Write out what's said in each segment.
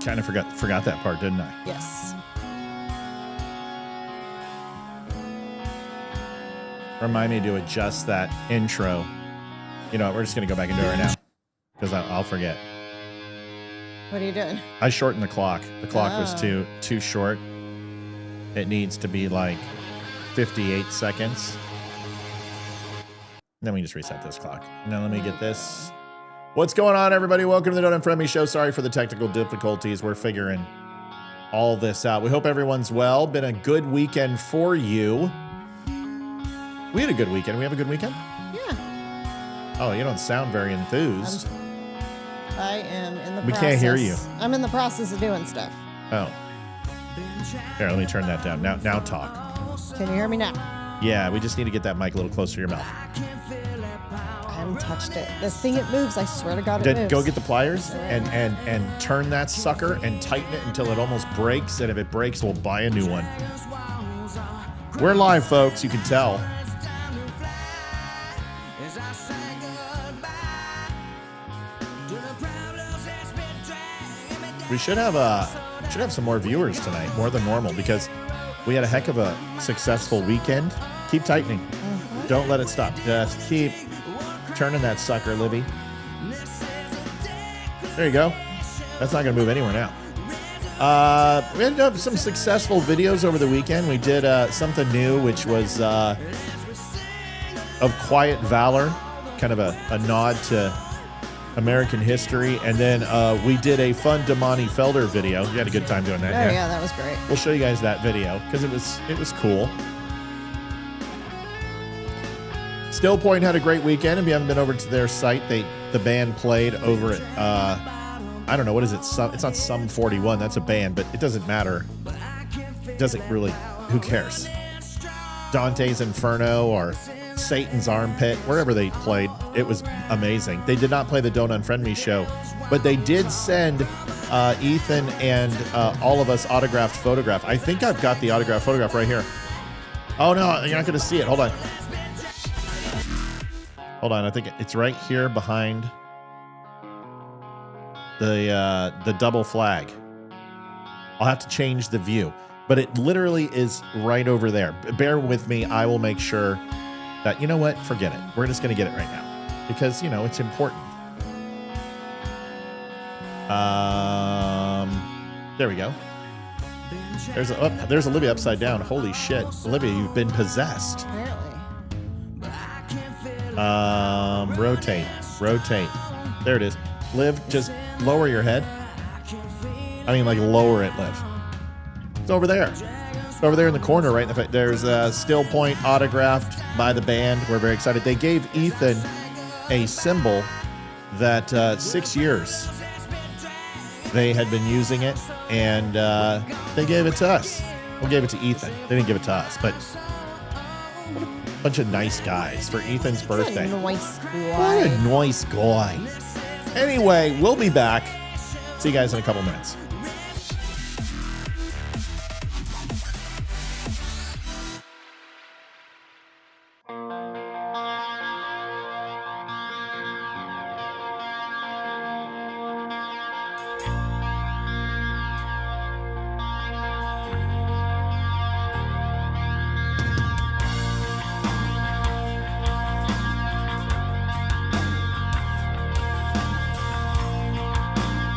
Kind of forgot that part, didn't I? Yes. Remind me to adjust that intro. You know, we're just going to go back and do it right now because I'll forget. What are you doing? I shortened the clock. The clock was too short. It needs to be like 58 seconds. Then we just reset this clock. Now let me get this. What's going on, everybody? Welcome to the Don't Unfriend Me Show. Sorry for the technical difficulties. We're figuring all this out. We hope everyone's well. Been a good weekend for you. We had a good weekend. We have a good weekend? Yeah. Oh, you don't sound very enthused. I am in the process. We can't hear you. I'm in the process of doing stuff. Oh. Here, let me turn that down. Now talk. Can you hear me now? Yeah, we just need to get that mic a little closer to your mouth. I haven't touched it. This thing, it moves. I swear to God, it moves. Go get the pliers and turn that sucker and tighten it until it almost breaks. And if it breaks, we'll buy a new one. We're live, folks. You can tell. We should have some more viewers tonight, more than normal, because we had a heck of a successful weekend. Keep tightening. Mm-hmm. Don't let it stop. Just keep turning that sucker, Libby. There you go. That's not going to move anywhere now. We ended up some successful videos over the weekend. We did something new, which was of quiet valor, kind of a nod to American history, and then we did a fun Demani Felder video. We had a good time doing that. Yeah, that was great. We'll show you guys that video because it was cool. Stillpoint had a great weekend. If you haven't been over to their site, the band played over at I don't know, what is it? It's not Sum 41. That's a band, but it doesn't matter. It doesn't really. Who cares? Dante's Inferno or Satan's Armpit, wherever they played, it was amazing. They did not play the Don't Unfriend Me show, but they did send Ethan and all of us autographed photograph. I think I've got the autographed photograph right here. Oh no, you're not going to see it. Hold on. I think it's right here behind the double flag. I'll have to change the view, but it literally is right over there. Bear with me. I will make sure that, you know what? Forget it. We're just going to get it right now because, you know, it's important. There we go. There's Olivia upside down. Holy shit. Olivia, you've been possessed. Apparently. Rotate. There it is. Liv, just lower your head. I mean, like, lower it, Liv. It's over there. It's over there in the corner, right? There's a Stillpoint autographed by the band. We're very excited. They gave Ethan a symbol that 6 years they had been using it, and they gave it to us. We gave it to Ethan. They didn't give it to us, but bunch of nice guys for Ethan's birthday. Nice guy. What a nice guy. Anyway, we'll be back. See you guys in a couple minutes.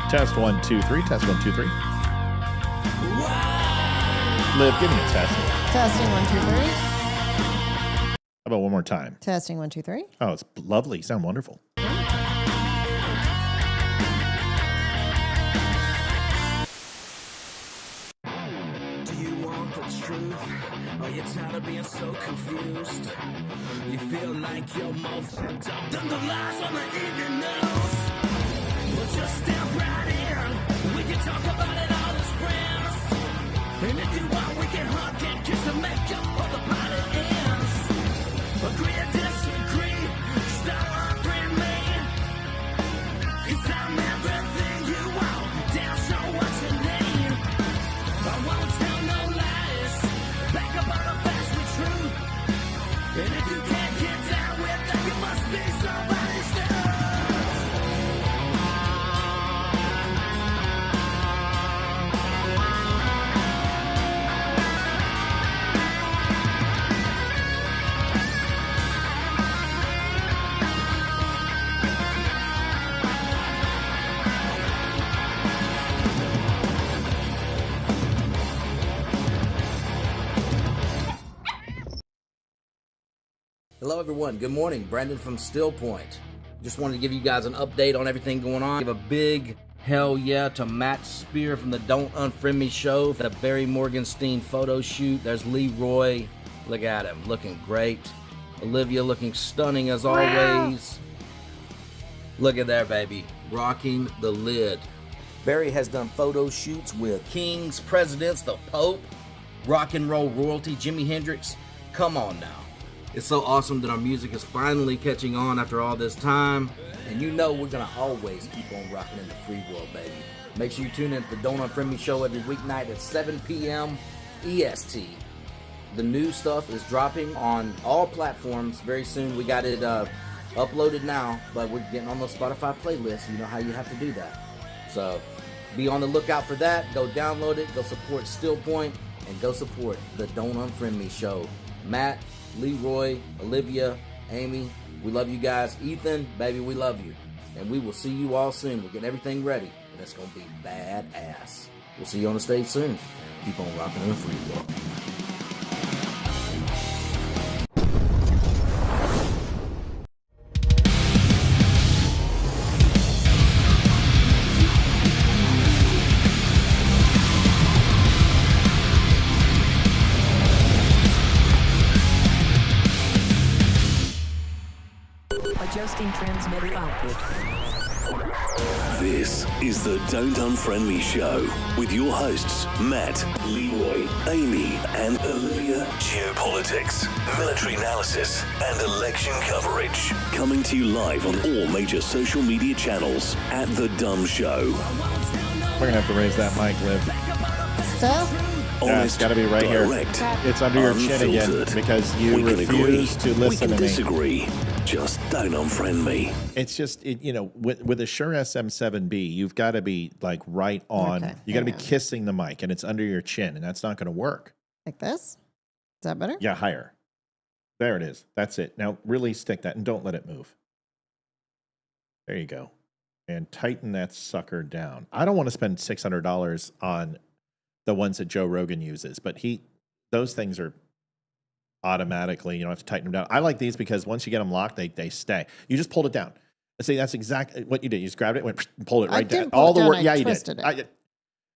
Test 1, 2, 3. Test 1, 2, 3. Liv, give me a test. Testing 1, 2, 3. How about one more time? Testing 1, 2, 3. Oh, it's lovely. You sound wonderful. Do you want the truth? Are you tired of being so confused? You feel like you're more fucked up than the lies on the evening news. Well, just step right in. We can talk about it all as friends. And if you want, we can hug and kiss and make up for the party ends. Agree or disagree, stop arguing me. 'Cause I'm everything you want. Damn, show what you need. I won't tell no lies. Back up on the facts with truth. And if you can't get down with that, you must be somebody's dude. Hello everyone, good morning. Brandon from Stillpoint. Just wanted to give you guys an update on everything going on. Give a big hell yeah to Matt Spear from the Don't Unfriend Me show. The Barry Morgenstein photo shoot. There's Leroy. Look at him, looking great. Olivia looking stunning as always. Look at there, baby. Rocking the lid. Barry has done photo shoots with kings, presidents, the Pope, rock and roll royalty, Jimi Hendrix. Come on now. It's so awesome that our music is finally catching on after all this time. And you know we're going to always keep on rocking in the free world, baby. Make sure you tune in to the Don't Unfriend Me show every weeknight at 7 p.m. EST. The new stuff is dropping on all platforms very soon. We got it uploaded now, but we're getting on the Spotify playlist. You know how you have to do that. So be on the lookout for that. Go download it. Go support Stillpoint. And go support the Don't Unfriend Me show. Matt, Leroy, Olivia, Amy, we love you guys. Ethan, baby, we love you. And we will see you all soon. We're getting everything ready. And it's going to be badass. We'll see you on the stage soon. Keep on rocking in the free world. Adjusting transmitter output. This is the Don't Unfriend Me show with your hosts, Matt, Leroy, Amy, and Olivia. Geopolitics, military analysis, and election coverage. Coming to you live on all major social media channels at The Dumb Show. We're going to have to raise that mic, Liv. So, Yeah, it's got to be right direct, here. It's under your chin again unfiltered. because you We can refuse agree. to listen we can to me. disagree. Just don't unfriend me. It's just, with a Shure SM7B, you've got to be like right on. Okay, You got to be hang on. kissing the mic, and it's under your chin, and that's not going to work. like this? Is that better? Yeah, higher. There it is. That's it. Now really stick that, and don't let it move. There you go. And tighten that sucker down. I don't want to spend $600 on the ones that Joe Rogan uses, but those things are automatically, you don't have to tighten them down. I like these because once you get them locked, they stay. You just pulled it down. See, that's exactly what you did. You just grabbed it, went, pulled it I right down. didn't pull it down, I Yeah, you twisted did. it.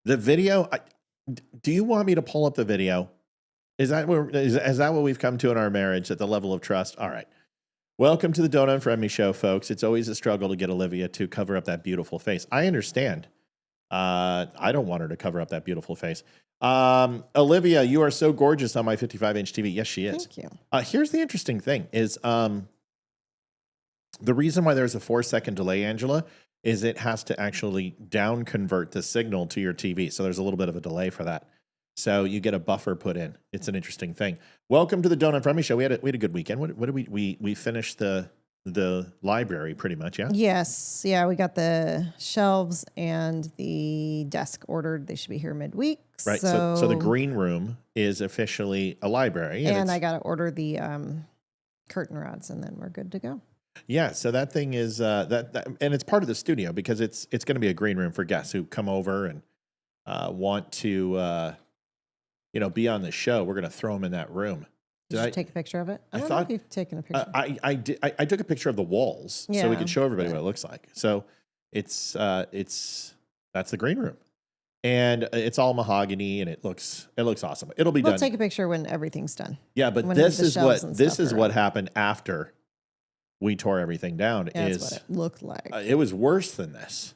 The video. Do you want me to pull up the video? Is that what we've come to in our marriage at the level of trust? All right. Welcome to the Don't Unfriend Me show, folks. It's always a struggle to get Olivia to cover up that beautiful face. I understand. I don't want her to cover up that beautiful face. Olivia, you are so gorgeous on my 55-inch TV. Yes, she is. Thank you. Here's the interesting thing is the reason why there's a 4-second delay, Angela, is it has to actually down convert the signal to your TV. So there's a little bit of a delay for that. So you get a buffer put in. It's an interesting thing. Welcome to the Don't Unfriend Me show. We had a good weekend. What did we finished the library pretty much, yeah? Yes. Yeah, we got the shelves and the desk ordered. They should be here midweek. Right. So the green room is officially a library. And I got to order the curtain rods, and then we're good to go. Yeah, so that thing is that and it's part of the studio because it's going to be a green room for guests who come over and want to be on the show. We're going to throw them in that room. Did you take a picture of it? I don't know if you've taken a picture. I did. I took a picture of the walls so we could show everybody what it looks like. So it's that's the green room, and it's all mahogany, and it looks awesome. It'll be done. We'll take a picture when everything's done. Yeah, but When this the is shelves what and this stuff is are what out. happened after we tore everything down. That's what it looked like. It was worse than this.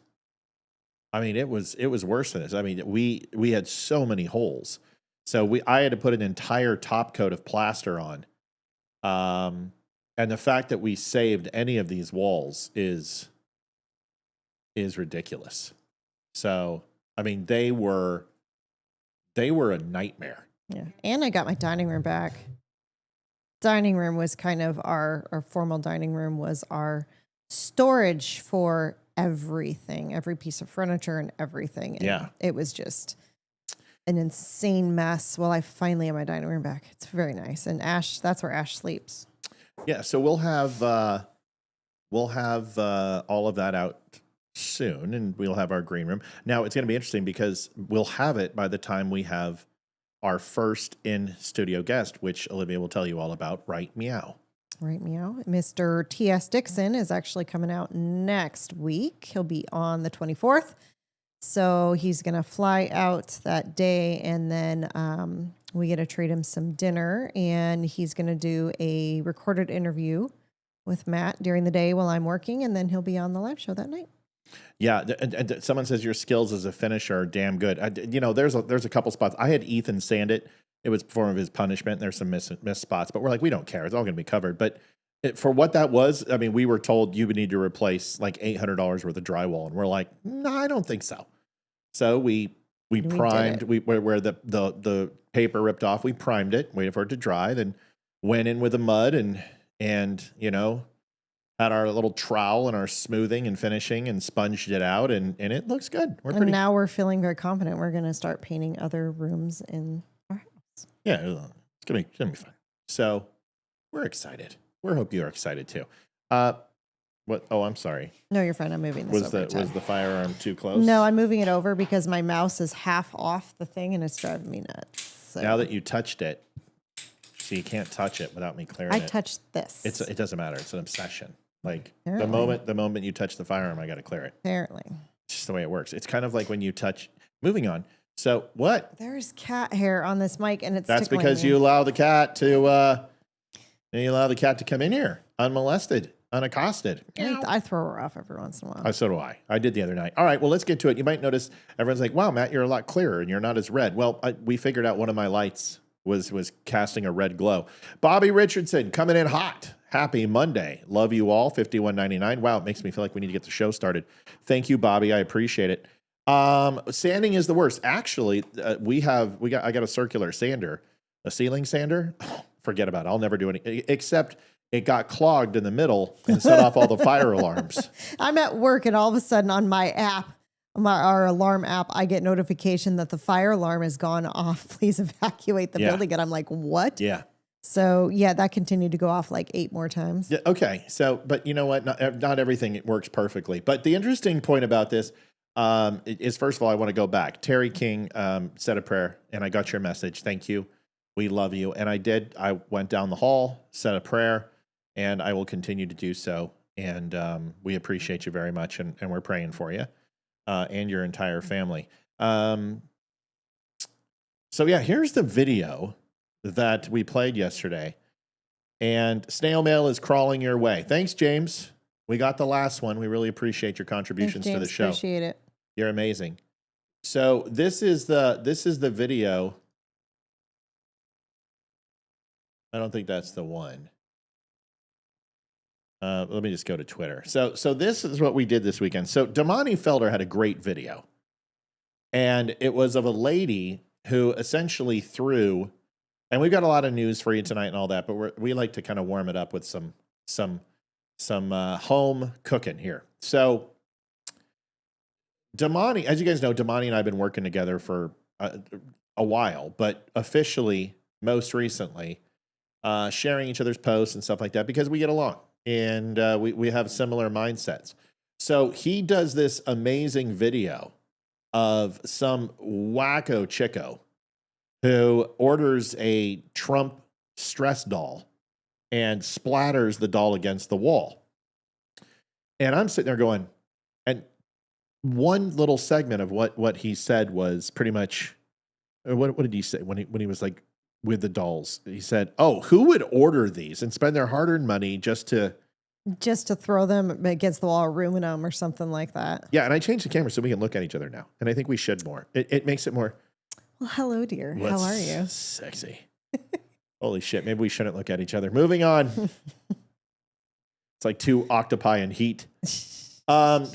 I mean, it was worse than this. I mean, we had so many holes. So I had to put an entire top coat of plaster on. And the fact that we saved any of these walls is ridiculous. So, I mean, they were a nightmare. Yeah. And I got my dining room back. Dining room was kind of our formal dining room was our storage for everything, every piece of furniture and everything. And Yeah. it was just an insane mess. Well, I finally have my dining room back. It's very nice. And that's where Ash sleeps. Yeah, so we'll have all of that out soon, and we'll have our green room. Now, it's going to be interesting because we'll have it by the time we have our first in-studio guest, which Olivia will tell you all about, right? Meow. Right, meow. Mr. T.S. Dixon is actually coming out next week. He'll be on the 24th. So he's going to fly out that day, and then we get to treat him some dinner, and he's going to do a recorded interview with Matt during the day while I'm working, and then he'll be on the live show that night. Yeah, someone says your skills as a finisher are damn good. There's a couple spots. I had Ethan sand it. It was form of his punishment. There's some missed spots, but we're like, we don't care. It's all going to be covered. But for what that was, I mean, we were told you would need to replace like $800 worth of drywall, and we're like, no, I don't think so. So we primed. Where the paper ripped off, we primed it, waited for it to dry, then went in with the mud and had our little trowel and our smoothing and finishing and sponged it out, and it looks good. Now we're feeling very confident. We're going to start painting other rooms in our house. Yeah, it's gonna be fun. So we're excited. We hope you are excited too. What? Oh, I'm sorry. No, you're fine. I'm moving this over. Was the firearm too close? No, I'm moving it over because my mouse is half off the thing and it's driving me nuts. So. Now that you touched it, so you can't touch it without me clearing it. I touched this. It doesn't matter. It's an obsession. Like Apparently. the moment you touch the firearm, I got to clear it. Apparently. It's just the way it works. It's kind of like when you touch. Moving on. So what? There's cat hair on this mic, and it's That's tickling because me. you allow the cat to come in here unmolested, unaccosted. I throw her off every once in a while. So do I. I did the other night. All right, well, let's get to it. You might notice everyone's like, wow, Matt, you're a lot clearer and you're not as red. Well, we figured out one of my lights was casting a red glow. Bobby Richardson coming in hot. Happy Monday. Love you all. $51.99. Wow, it makes me feel like we need to get the show started. Thank you, Bobby. I appreciate it. Sanding is the worst. Actually, I got a circular sander, a ceiling sander. Oh, forget about it. I'll never do any except it got clogged in the middle and set off all the fire alarms. I'm at work, and all of a sudden on my app, our alarm app, I get notification that the fire alarm has gone off. Please evacuate the building. And I'm like, what? Yeah. So yeah, that continued to go off like 8 more times. Yeah, okay. So, but you know what? Not everything works perfectly. But the interesting point about this is, first of all, I want to go back. Terry King said a prayer, and I got your message. Thank you. We love you. And I did. I went down the hall, said a prayer, and I will continue to do so. And we appreciate you very much, and we're praying for you and your entire family. So yeah, here's the video that we played yesterday. And snail mail is crawling your way. Thanks, James. We got the last one. We really appreciate your contributions to the show. Appreciate it. You're amazing. So this is the video. I don't think that's the one. Let me just go to Twitter. So this is what we did this weekend. So Demani Felder had a great video. And it was of a lady who essentially threw, and we've got a lot of news for you tonight and all that, but we like to kind of warm it up with some home cooking here. So Demani, as you guys know, Demani and I have been working together for a while, but officially, most recently, sharing each other's posts and stuff like that because we get along and we have similar mindsets. So he does this amazing video of some wacko chico who orders a Trump stress doll and splatters the doll against the wall. And I'm sitting there going, and one little segment of what he said was pretty much, what did he say when he was like with the dolls? He said, "Oh, who would order these and spend their hard-earned money just to throw them against the wall or ruin them or something like that?" Yeah, and I changed the camera so we can look at each other now, and I think we should more. It makes it more. Well, hello, dear. How are you? Sexy. Holy shit! Maybe we shouldn't look at each other. Moving on. It's like two octopi in heat. I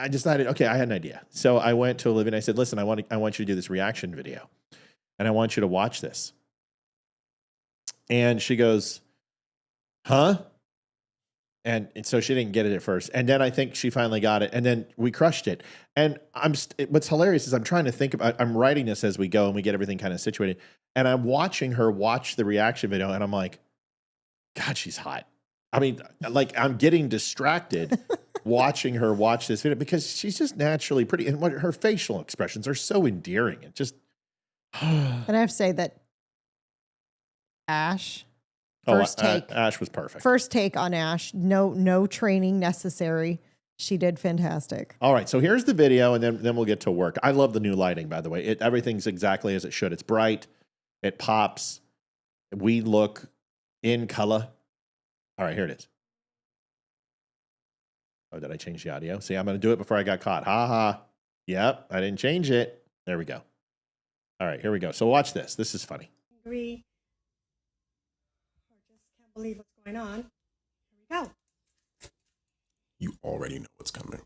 decided, okay, I had an idea. So I went to Olivia and I said, listen, I want you to do this reaction video. And I want you to watch this. And she goes, huh? And so she didn't get it at first. And then I think she finally got it. And then we crushed it. And what's hilarious is I'm trying to think about, I'm writing this as we go and we get everything kind of situated. And I'm watching her watch the reaction video. And I'm like, God, she's hot. I mean, like I'm getting distracted watching her watch this video because she's just naturally pretty. And her facial expressions are so endearing. It just. And I have to say that Ash. Oh, First take. Ash was perfect. First take on Ash. No training necessary. She did fantastic. All right, so here's the video, and then we'll get to work. I love the new lighting, by the way. Everything's exactly as it should. It's bright. It pops. We look in color. All right, here it is. Oh, did I change the audio? See, I'm going to do it before I got caught. Ha ha. Yep, I didn't change it. There we go. All right, here we go. So watch this. This is funny. Agree. Or just can't believe what's going on. Here we go. You already know what's coming.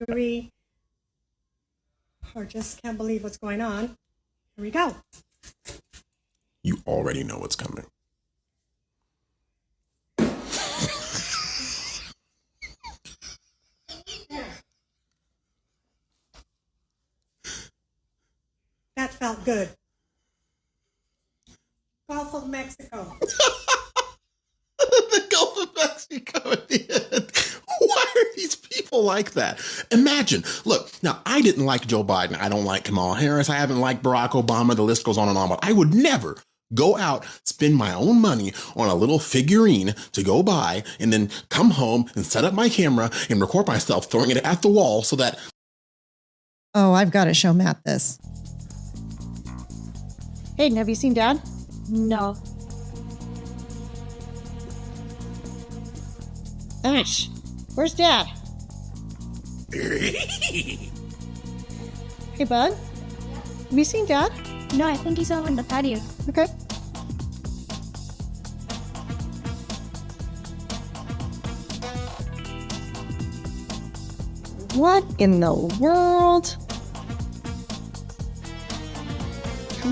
Agree. Or just can't believe what's going on. Here we go. You already know what's coming. That felt good. Gulf of Mexico. The Gulf of Mexico at the end. Why are these people like that? Imagine, look, now I didn't like Joe Biden. I don't like Kamala Harris. I haven't liked Barack Obama. The list goes on and on. But I would never go out, spend my own money on a little figurine to go buy, and then come home and set up my camera and record myself throwing it at the wall so that... Oh, I've got to show Matt this. Hayden, have you seen Dad? No. Ash, where's Dad? Hey, bud. Have you seen Dad? No, I think he's over in the patio. Okay. What in the world?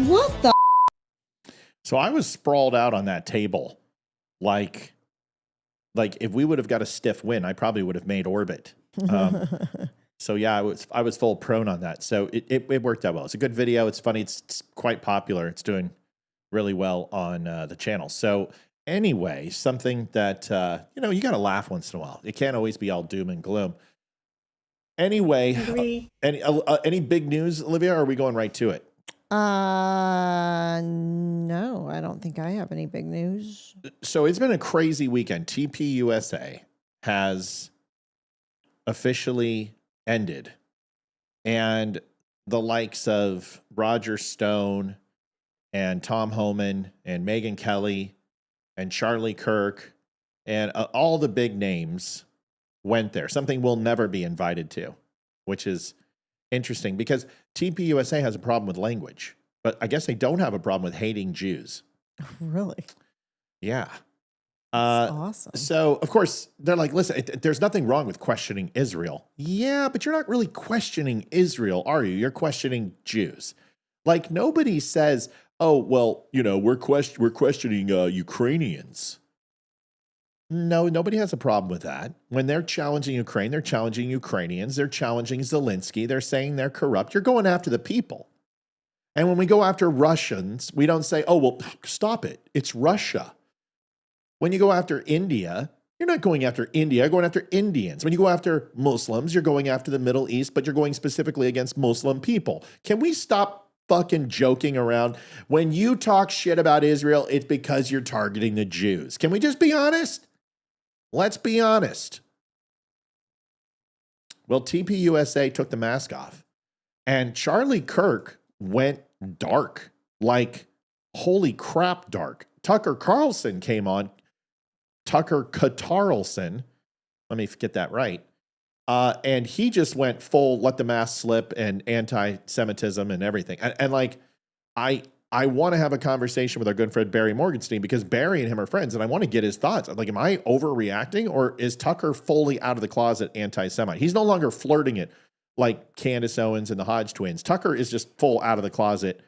What the? So I was sprawled out on that table, like if we would have got a stiff win, I probably would have made orbit. So yeah, I was full prone on that. So it worked out well. It's a good video. It's funny. It's quite popular. It's doing really well on the channel. So anyway, something that you got to laugh once in a while. It can't always be all doom and gloom. Anyway, any big news, Olivia? Or are we going right to it? No, I don't think I have any big news. So it's been a crazy weekend. TPUSA has officially ended, and the likes of Roger Stone and Tom Homan and Megyn Kelly and Charlie Kirk and all the big names went there. Something we'll never be invited to, which is interesting because TPUSA has a problem with language, but I guess they don't have a problem with hating Jews. Really? Yeah. That's awesome. So, of course, they're like, listen, there's nothing wrong with questioning Israel. Yeah, but you're not really questioning Israel, are you? You're questioning Jews. Like, nobody says, oh, well, we're questioning Ukrainians. No, nobody has a problem with that. When they're challenging Ukraine, they're challenging Ukrainians. They're challenging Zelensky. They're saying they're corrupt. You're going after the people. And when we go after Russians, we don't say, oh, well, stop it. It's Russia. When you go after India, you're not going after India. You're going after Indians. When you go after Muslims, you're going after the Middle East, but you're going specifically against Muslim people. Can we stop fucking joking around? When you talk shit about Israel, it's because you're targeting the Jews. Can we just be honest? Let's be honest. Well, TPUSA took the mask off, and Charlie Kirk went dark, like holy crap dark. Tucker Carlson came on. Tucker Carlson, let me get that right. And he just went full let the mask slip and anti-Semitism and everything. And like, I want to have a conversation with our good friend Barry Morgenstein because Barry and him are friends, and I want to get his thoughts. Like, am I overreacting, or is Tucker fully out of the closet anti-Semite? He's no longer flirting it like Candace Owens and the Hodge twins. Tucker is just full out of the closet,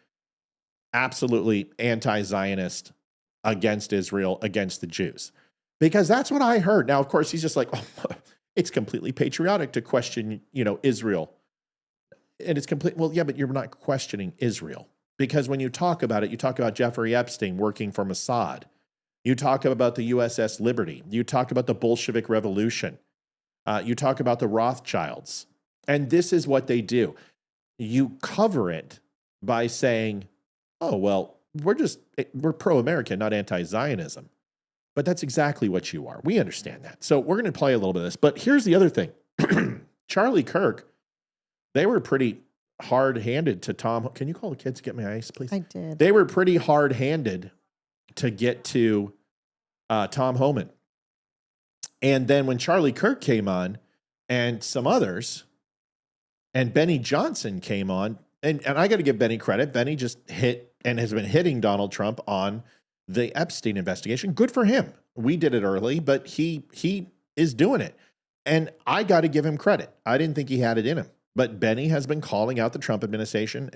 absolutely anti-Zionist, against Israel, against the Jews. Because that's what I heard. Now, of course, he's just like, oh, it's completely patriotic to question, Israel. And it's complete. Well, yeah, but you're not questioning Israel. Because when you talk about it, you talk about Jeffrey Epstein working for Mossad. You talk about the USS Liberty. You talk about the Bolshevik Revolution. You talk about the Rothschilds. And this is what they do. You cover it by saying, oh, well, we're pro-American, not anti-Zionism. But that's exactly what you are. We understand that. So we're going to play a little bit of this. But here's the other thing. Charlie Kirk, they were pretty hard-handed to Tom. Can you call the kids to get me ice, please? I did. They were pretty hard-handed to get to Tom Homan. And then when Charlie Kirk came on and some others, and Benny Johnson came on, and I got to give Benny credit. Benny just hit and has been hitting Donald Trump on the Epstein investigation. Good for him. We did it early, but he is doing it. And I got to give him credit. I didn't think he had it in him. But Benny has been calling out the Trump administration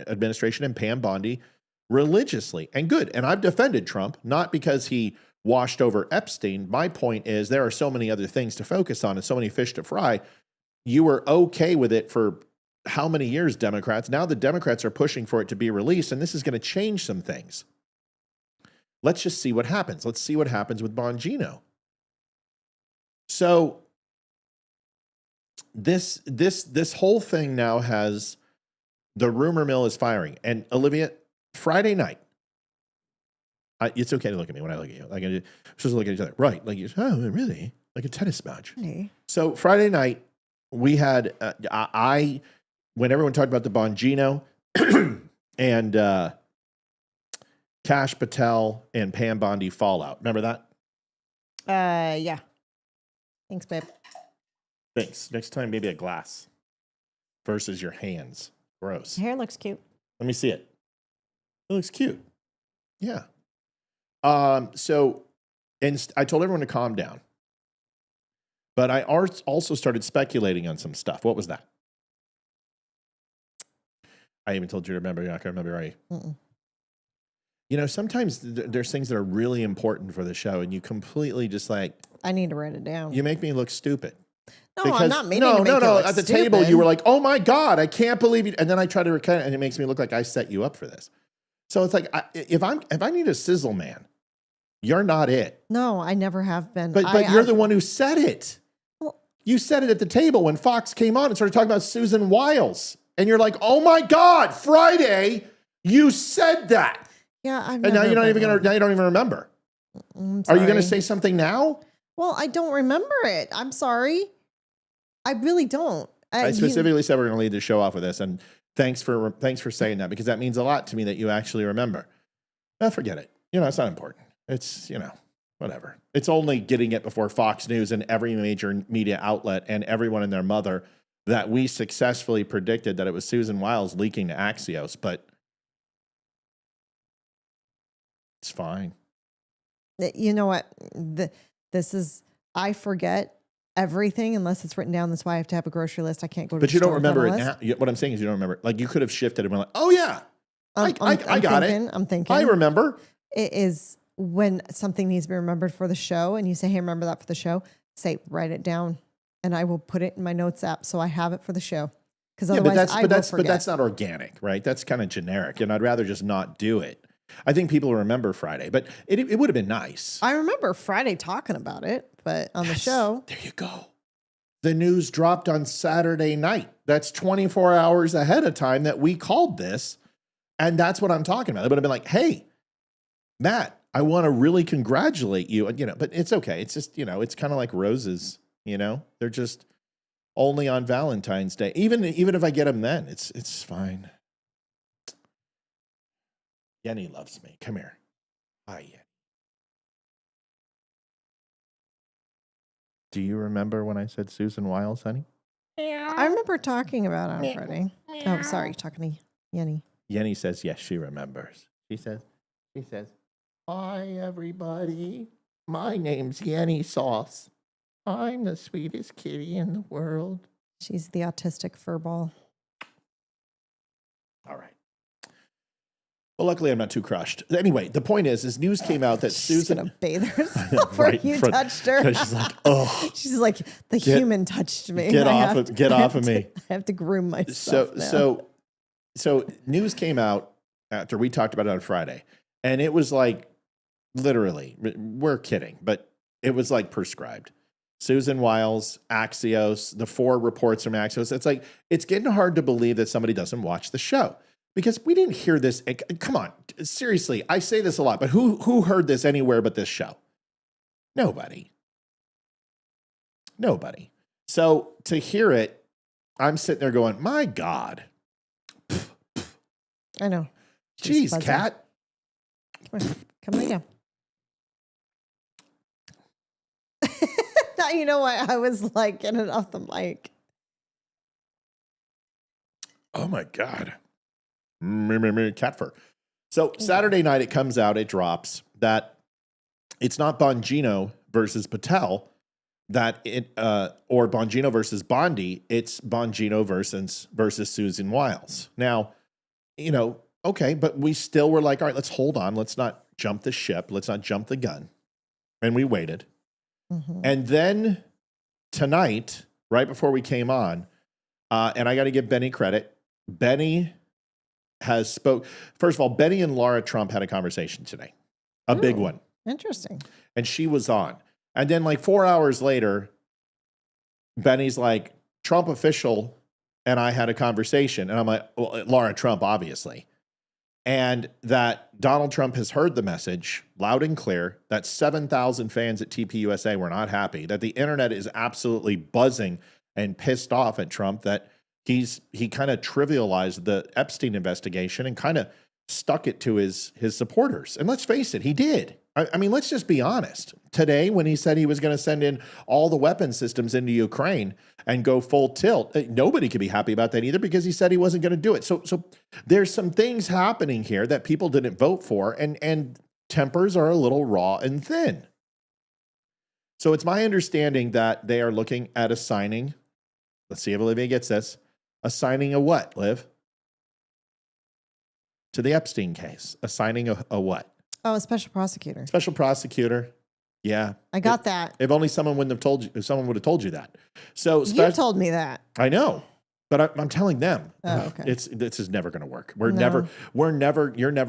and Pam Bondi religiously and good. And I've defended Trump, not because he washed over Epstein. My point is there are so many other things to focus on and so many fish to fry. You were okay with it for how many years, Democrats? Now the Democrats are pushing for it to be released, and this is going to change some things. Let's just see what happens. Let's see what happens with Bongino. So this whole thing now has, the rumor mill is firing. And Olivia, Friday night, it's okay to look at me when I look at you. Like, we're supposed to look at each other. Right. Like, oh, really? Like a tennis match. Hey. So Friday night, we had, when everyone talked about the Bongino and Kash Patel and Pam Bondi fallout. Remember that? Yeah. Thanks, babe. Thanks. Next time, maybe a glass versus your hands. Gross. Hair looks cute. Let me see it. It looks cute. Yeah. So, and I told everyone to calm down. But I also started speculating on some stuff. What was that? I even told you to remember. You're not going to remember, are you? Mm-mm. You know, sometimes there's things that are really important for the show, and you completely just like... I need to write it down. You make me look stupid. No, because, I'm not meaning to make you look at the stupid. table, you were like, oh my God, I can't believe you. And then I try to recount it, and it makes me look like I set you up for this. So it's like, if I need a sizzle man, you're not it. No, I never have been. But you're the one who said it. Well, you said it at the table when Fox came on and started talking about Susan Wiles. And you're like, oh my God, Friday, you said that. Yeah, and now you're not even gonna. Now you don't even remember. Are you gonna say something now? Well, I don't remember it. I'm sorry. I really don't. I specifically said we're gonna lead the show off with this, and thanks for saying that, because that means a lot to me that you actually remember. Forget it. You know, it's not important. It's, you know, whatever. It's only getting it before Fox News and every major media outlet and everyone and their mother that we successfully predicted that it was Susan Wiles leaking to Axios, but it's fine. You know what? I forget everything unless it's written down. That's why I have to have a grocery list. I can't go to But the you store don't remember it without a now. What I'm saying is you don't remember. Like, you could have shifted and been like, oh yeah, I got it. I'm thinking. I remember. It is when something needs to be remembered for the show and you say, hey, remember that for the show, say, write it down. And I will put it in my notes app so I have it for the show. Because otherwise I will forget. But that's not organic, right? That's kind of generic. And I'd rather just not do it. I think people remember Friday, but it would have been nice. I remember Friday talking about it, but on the show. There you go. The news dropped on Saturday night. That's 24 hours ahead of time that we called this. And that's what I'm talking about. It would have been like, hey, Matt, I want to really congratulate you. And, you know, but it's okay. It's just, you know, it's kind of like roses, you know, they're just only on Valentine's Day. Even if I get them then, it's fine. Yenny loves me. Come here. Hi, Yenny. Do you remember when I said Susan Wiles, honey? I remember talking about it on Friday. Oh, sorry, talking to Yenny. Yenny says, yes, she remembers. She says, hi, everybody. My name's Yenny Sauce. I'm the sweetest kitty in the world. She's the autistic furball. All right. Well, luckily, I'm not too crushed. Anyway, the point is news came out that Susan... She's going to bathe herself where you touched her. She's like, oh. She's like, the human touched me. Get off of me. I have to groom myself now. So news came out after we talked about it on Friday. And it was like, literally, we're kidding, but it was like prescribed. Susan Wiles, Axios, the 4 reports from Axios. It's like, it's getting hard to believe that somebody doesn't watch the show. Because we didn't hear this. Come on, seriously, I say this a lot, but who heard this anywhere but this show? Nobody. So to hear it, I'm sitting there going, my God. I know. Jeez, Kat. Come lay down. Now you know why I was like getting off the mic. Oh my God. Cat fur. So Saturday night it comes out, it drops that it's not Bongino versus Patel, or Bongino versus Bondi, it's Bongino versus Susan Wiles. Now, okay, but we still were like, all right, let's hold on. Let's not jump the ship. Let's not jump the gun. And we waited. Mm-hmm. And then tonight, right before we came on, and I got to give Benny credit. Benny has First of all, Benny and Laura Trump had a conversation today, a big one. Interesting. And she was on. And then like 4 hours later, Benny's like, Trump official and I had a conversation. And I'm like, well, Laura Trump, obviously. And that Donald Trump has heard the message loud and clear, that 7,000 fans at TPUSA were not happy, that the internet is absolutely buzzing and pissed off at Trump, that he kind of trivialized the Epstein investigation and kind of stuck it to his supporters. And let's face it, he did. I mean, let's just be honest. Today, when he said he was going to send in all the weapon systems into Ukraine and go full tilt, nobody could be happy about that either, because he said he wasn't going to do it. So there's some things happening here that people didn't vote for, and tempers are a little raw and thin. So it's my understanding that they are looking at assigning, let's see if Olivia gets this, assigning a what, Liv? To the Epstein case. Assigning a what? Oh, a special prosecutor. Special prosecutor. Yeah. I got that. If only someone would have told you that. So you told me that. I know, but I'm telling them. Oh, okay. This is never going to work. You're never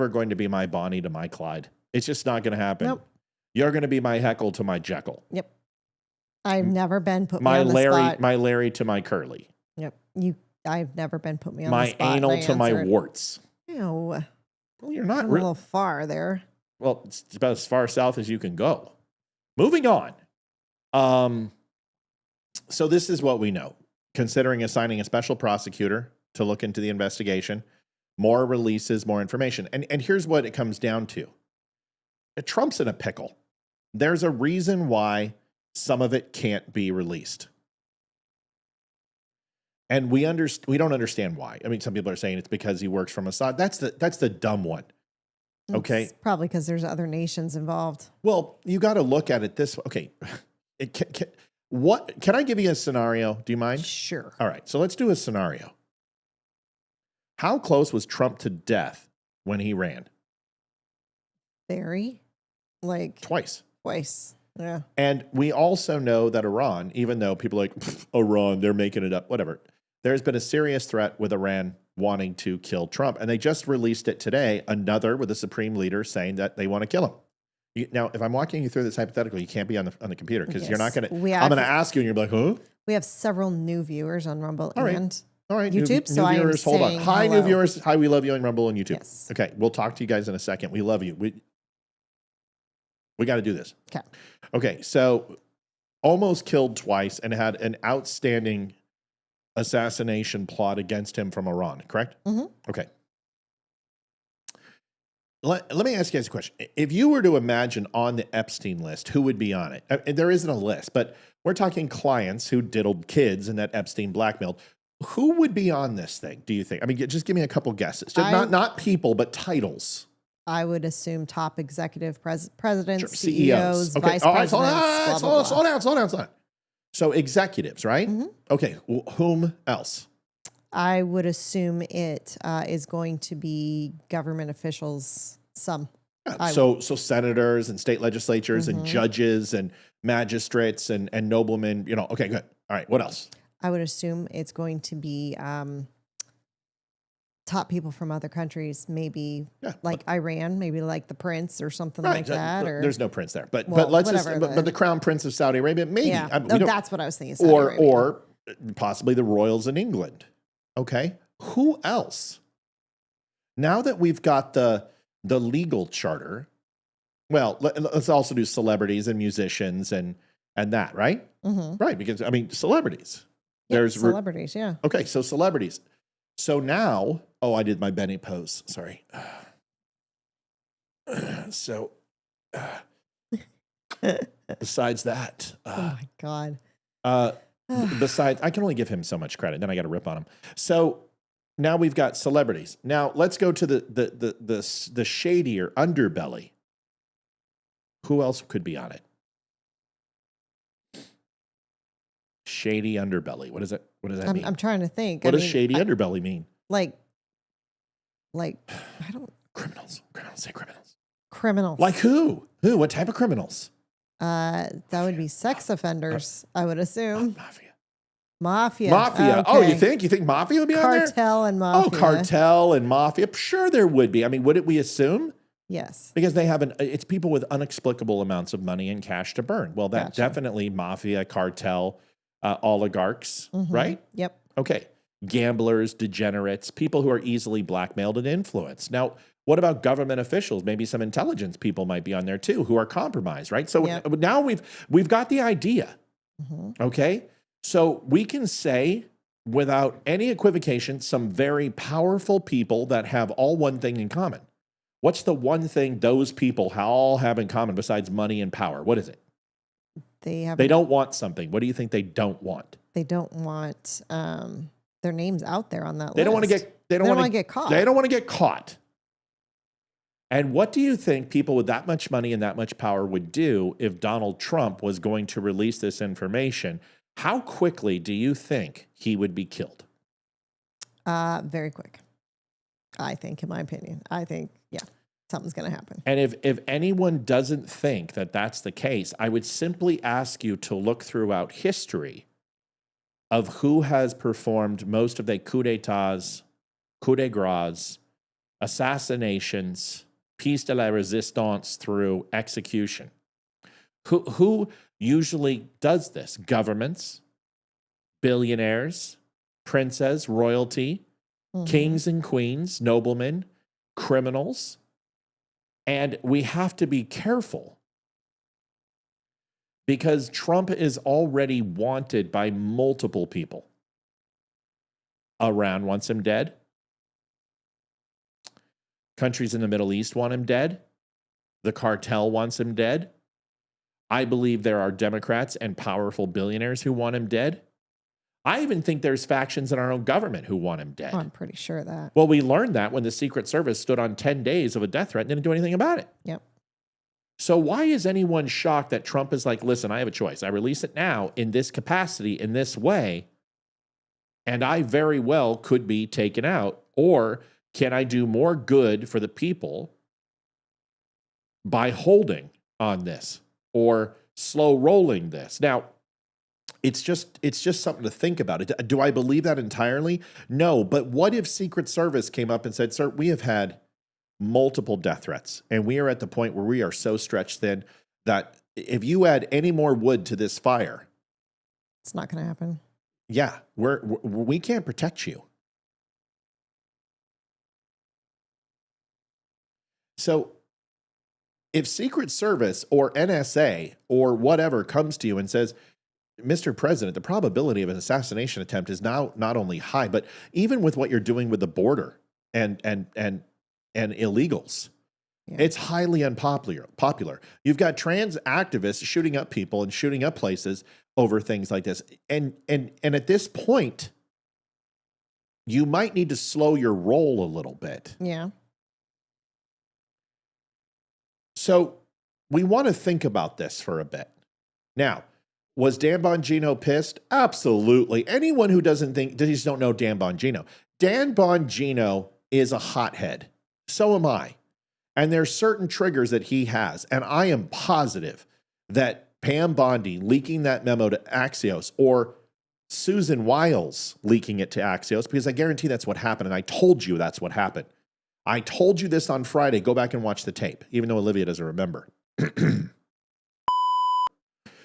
going to be my Bonnie to my Clyde. It's just not going to happen. Nope. You're going to be my Heckle to my Jekyll. Yep. I've never been put me on the spot. My Larry to my Curly. Yep. I've never been put me on the my spot. Anal to my warts. Ew. Well, you're not a little far there. Well, it's about as far south as you can go. Moving on. So this is what we know. Considering assigning a special prosecutor to look into the investigation, more releases, more information. And here's what it comes down to. Trump's in a pickle. There's a reason why some of it can't be released. And we don't understand why. I mean, some people are saying it's because he works for Mossad. That's the dumb one. Okay. It's probably because there's other nations involved. Well, you got to look at it this way. Okay. Can I give you a scenario? Do you mind? Sure. All right. So let's do a scenario. How close was Trump to death when he ran? Very. Like twice. Yeah. And we also know that Iran, even though people are like, Iran, they're making it up, whatever. There's been a serious threat with Iran wanting to kill Trump. And they just released it today, another with a supreme leader saying that they want to kill him. Now, if I'm walking you through this hypothetical, you can't be on the computer because you're not going to, I'm going to ask you and you're like, huh? We have several new viewers on Rumble all and YouTube. New viewers, hold on. Hi, hello. new viewers. Hi, we love you on Rumble and YouTube. Yes. Okay, we'll talk to you guys in a second. We love you. We got to do this. Okay, so almost killed twice and had an outstanding assassination plot against him from Iran, correct? Mm-hmm. Okay. Let me ask you guys a question. If you were to imagine on the Epstein list, who would be on it? And there isn't a list, but we're talking clients who diddled kids and that Epstein blackmailed. Who would be on this thing, do you think? I mean, just give me a couple guesses. Not people, but titles. I would assume top executive presidents, Sure. CEOs, okay. vice presidents. Slow down. So executives, right? Mm-hmm. Okay. Whom else? I would assume it is going to be government officials. Some. Yeah, so senators and state legislatures and judges and magistrates and noblemen. Okay, good. All right. What else? I would assume it's going to be top people from other countries, maybe like Iran, maybe like the prince or something like that. Or there's no prince there, but let's but the crown prince of Saudi Arabia, maybe. Yeah, that's what I was thinking. Or possibly the royals in England. Okay, who else? Now that we've got the legal charter, well, let's also do celebrities and musicians and that, right? Mm-hmm. Right, because I mean, celebrities. Yep, There's celebrities, yeah. Okay, so celebrities. So now, I did my Benny pose. Sorry. So, besides that, Oh my God. besides, I can only give him so much credit. Then I got to rip on him. So now we've got celebrities. Now let's go to the shadier underbelly. Who else could be on it? Shady underbelly. What is it? What does that mean? I'm trying to think. What does shady underbelly mean? Like, I don't. Criminals. Say criminals. Criminals. Like who? Who? What type of criminals? That would be sex offenders, I would assume. Mafia. Mafia. Oh, Okay. you think mafia would be on there? Cartel and mafia. Oh, cartel and mafia. Sure, there would be. I mean, wouldn't we assume? Yes. Because they have it's people with inexplicable amounts of money and cash to burn. Well, that definitely mafia, cartel, oligarchs, right? Yep. Okay. Gamblers, degenerates, people who are easily blackmailed and influenced. Now, what about government officials? Maybe some intelligence people might be on there too, who are compromised, right? So now we've got the idea. Okay. So we can say without any equivocation, some very powerful people that have all one thing in common. What's the one thing those people all have in common besides money and power? What is it? They don't want something. What do you think they don't want? They don't want their names out there on that list. They don't want to get. They don't want to get caught. They don't want to get caught. And what do you think people with that much money and that much power would do if Donald Trump was going to release this information? How quickly do you think he would be killed? Very quick. I think, in my opinion, something's going to happen. And if anyone doesn't think that that's the case, I would simply ask you to look throughout history of who has performed most of the coup d'etats, coup de grace, assassinations, piece de la resistance through execution. Who usually does this? Governments, billionaires, princes, royalty, kings and queens, noblemen, criminals. And we have to be careful because Trump is already wanted by multiple people. Iran wants him dead. Countries in the Middle East want him dead. The cartel wants him dead. I believe there are Democrats and powerful billionaires who want him dead. I even think there's factions in our own government who want him dead. Oh, I'm pretty sure of that. Well, we learned that when the Secret Service stood on 10 days of a death threat and didn't do anything about it. Yep. So why is anyone shocked that Trump is like, listen, I have a choice. I release it now in this capacity, in this way, and I very well could be taken out. Or can I do more good for the people by holding on this or slow rolling this? Now, it's just something to think about. Do I believe that entirely? No. But what if Secret Service came up and said, sir, we have had multiple death threats, and we are at the point where we are so stretched thin that if you add any more wood to this fire, it's not going to happen. Yeah, we can't protect you. So if Secret Service or NSA or whatever comes to you and says, Mr. President, the probability of an assassination attempt is now not only high, but even with what you're doing with the border and illegals, it's highly unpopular. You've got trans activists shooting up people and shooting up places over things like this. And at this point, you might need to slow your roll a little bit. Yeah. So we want to think about this for a bit. Now, was Dan Bongino pissed? Absolutely. Anyone who doesn't know Dan Bongino. Dan Bongino is a hothead. So am I. And there's certain triggers that he has. And I am positive that Pam Bondi leaking that memo to Axios or Susan Wiles leaking it to Axios, because I guarantee that's what happened. And I told you that's what happened. I told you this on Friday. Go back and watch the tape, even though Olivia doesn't remember.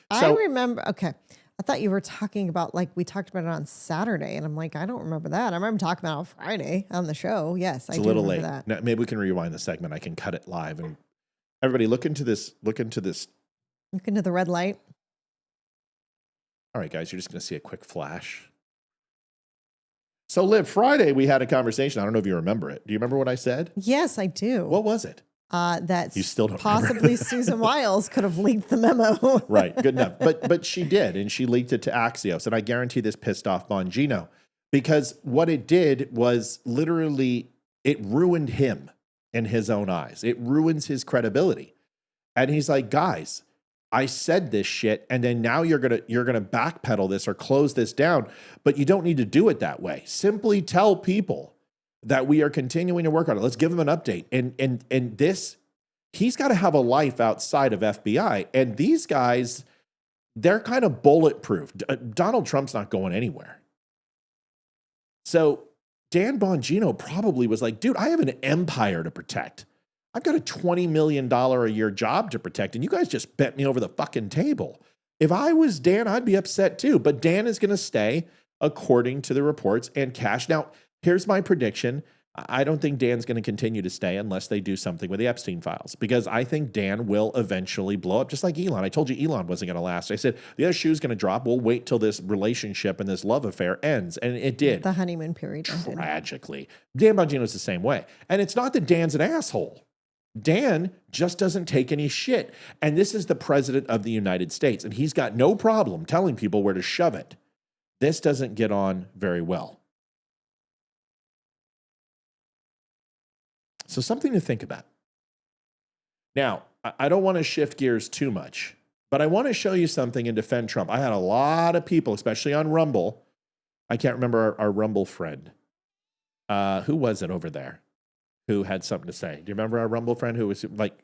I remember. Okay. I thought you were talking about, like, we talked about it on Saturday, and I'm like, I don't remember that. I remember talking about it on Friday on the show. Yes, It's I a do little remember late. that. Now, maybe we can rewind the segment. I can cut it live. And everybody, look into this. Look into the red light. All right, guys, you're just going to see a quick flash. So, Liv, Friday we had a conversation. I don't know if you remember it. Do you remember what I said? Yes, I do. What was it? That You still don't possibly remember. Susan Wiles could have leaked the memo. Right, good enough. But she did, and she leaked it to Axios. And I guarantee this pissed off Bongino, because what it did was literally it ruined him in his own eyes. It ruins his credibility. And he's like, guys, I said this shit, and then now you're gonna backpedal this or close this down, but you don't need to do it that way. Simply tell people that we are continuing to work on it. Let's give them an update. And this, he's got to have a life outside of FBI. And these guys, they're kind of bulletproof. Donald Trump's not going anywhere. So Dan Bongino probably was like, dude, I have an empire to protect. I've got a $20 million a year job to protect, and you guys just bent me over the fucking table. If I was Dan, I'd be upset too. But Dan is going to stay according to the reports and cash. Now, here's my prediction. I don't think Dan's going to continue to stay unless they do something with the Epstein files, because I think Dan will eventually blow up, just like Elon. I told you Elon wasn't going to last. I said, the other shoe's going to drop. We'll wait till this relationship and this love affair ends. And it did. The honeymoon period ended. Tragically. Dan Bongino's the same way. And it's not that Dan's an asshole. Dan just doesn't take any shit. And this is the president of the United States, and he's got no problem telling people where to shove it. This doesn't get on very well. So something to think about. Now, I don't want to shift gears too much, but I want to show you something and defend Trump. I had a lot of people, especially on Rumble. I can't remember our Rumble friend. Who was it over there who had something to say? Do you remember our Rumble friend who was like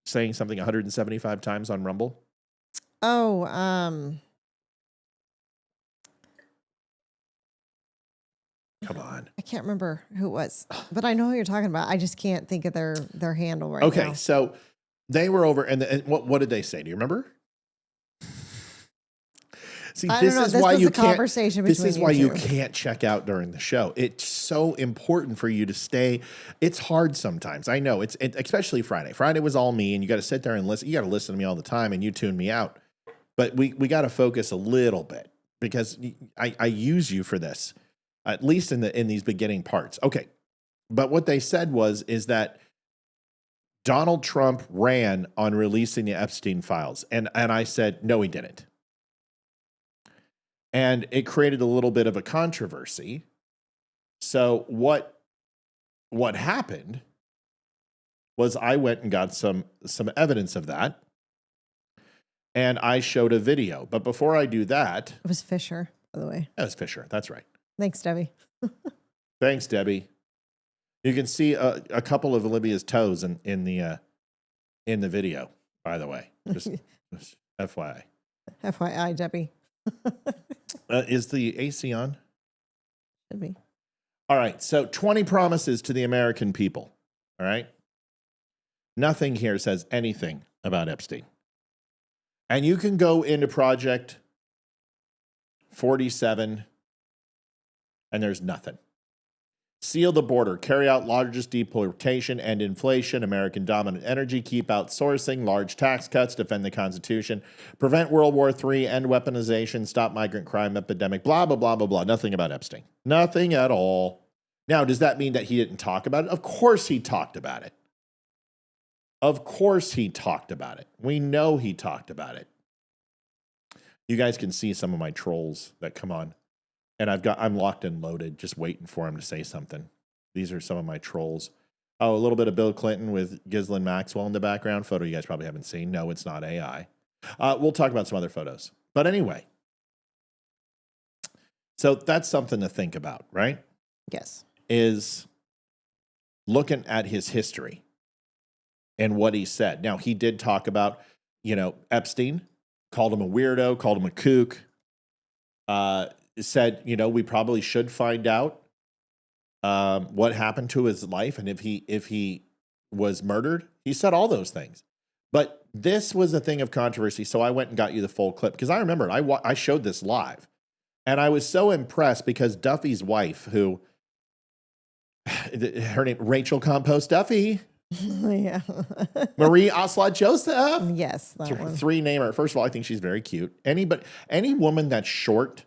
saying something 175 times on Rumble? Oh, Come on. I can't remember who it was, but I know who you're talking about. I just can't think of their handle right now. Okay, so they were over, and what did they say? Do you remember? See, this is why you can't. This is why you can't check out during the show. It's so important for you to stay. It's hard sometimes. I know it's especially Friday. Friday was all me, and you got to sit there and listen. You got to listen to me all the time, and you tune me out. But we got to focus a little bit, because I use you for this, at least in these beginning parts. Okay, but what they said is that Donald Trump ran on releasing the Epstein files, and I said no, he didn't. And it created a little bit of a controversy. So what happened was I went and got some evidence of that, and I showed a video. But before I do that, It was Fisher, by the way. that was Fisher. That's right. Thanks, Debbie. Thanks, Debbie. You can see a couple of Olivia's toes in the video. By the way, just FYI. FYI, Debbie. Is the AC on? Should be. All right. So 20 promises to the American people. All right. Nothing here says anything about Epstein. And you can go into Project 47 and there's nothing. Seal the border, carry out largest deportation, end inflation, American dominant energy, keep outsourcing, large tax cuts, defend the Constitution, prevent World War III, end weaponization, stop migrant crime epidemic, blah, blah, blah, blah, blah. Nothing about Epstein. Nothing at all. Now, does that mean that he didn't talk about it? Of course he talked about it. Of course he talked about it. We know he talked about it. You guys can see some of my trolls that come on. And I'm locked and loaded, just waiting for him to say something. These are some of my trolls. Oh, a little bit of Bill Clinton with Ghislaine Maxwell in the background. Photo you guys probably haven't seen. No, it's not AI. We'll talk about some other photos. But anyway. So that's something to think about, right? Yes. Is looking at his history and what he said. Now, he did talk about, Epstein, called him a weirdo, called him a kook, said, we probably should find out what happened to his life and if he was murdered. He said all those things. But this was a thing of controversy. So I went and got you the full clip because I remember it. I showed this live. And I was so impressed because Duffy's wife, who, her name, Rachel Compost Duffy. Yeah. Marie Oslot Joseph. Yes. That one. Three name her. First of all, I think she's very cute. Any woman that's short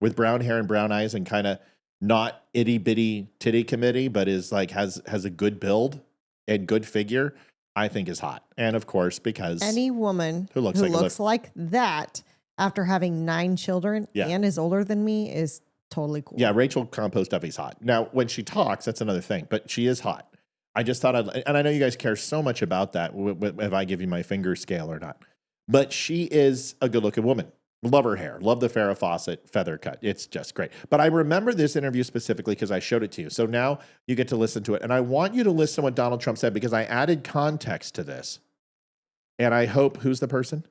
with brown hair and brown eyes and kind of not itty bitty titty committee, but is like, has a good build and good figure, I think is hot. And of course, because any woman who looks like that after having 9 children and is older than me is totally cool. Yeah, Rachel Compost Duffy's hot. Now, when she talks, that's another thing, but she is hot. I just thought and I know you guys care so much about that, if I give you my finger scale or not. But she is a good-looking woman. Love her hair. Love the Farrah Fawcett feather cut. It's just great. But I remember this interview specifically because I showed it to you. So now you get to listen to it. And I want you to listen to what Donald Trump said because I added context to this. And I hope, who's the person?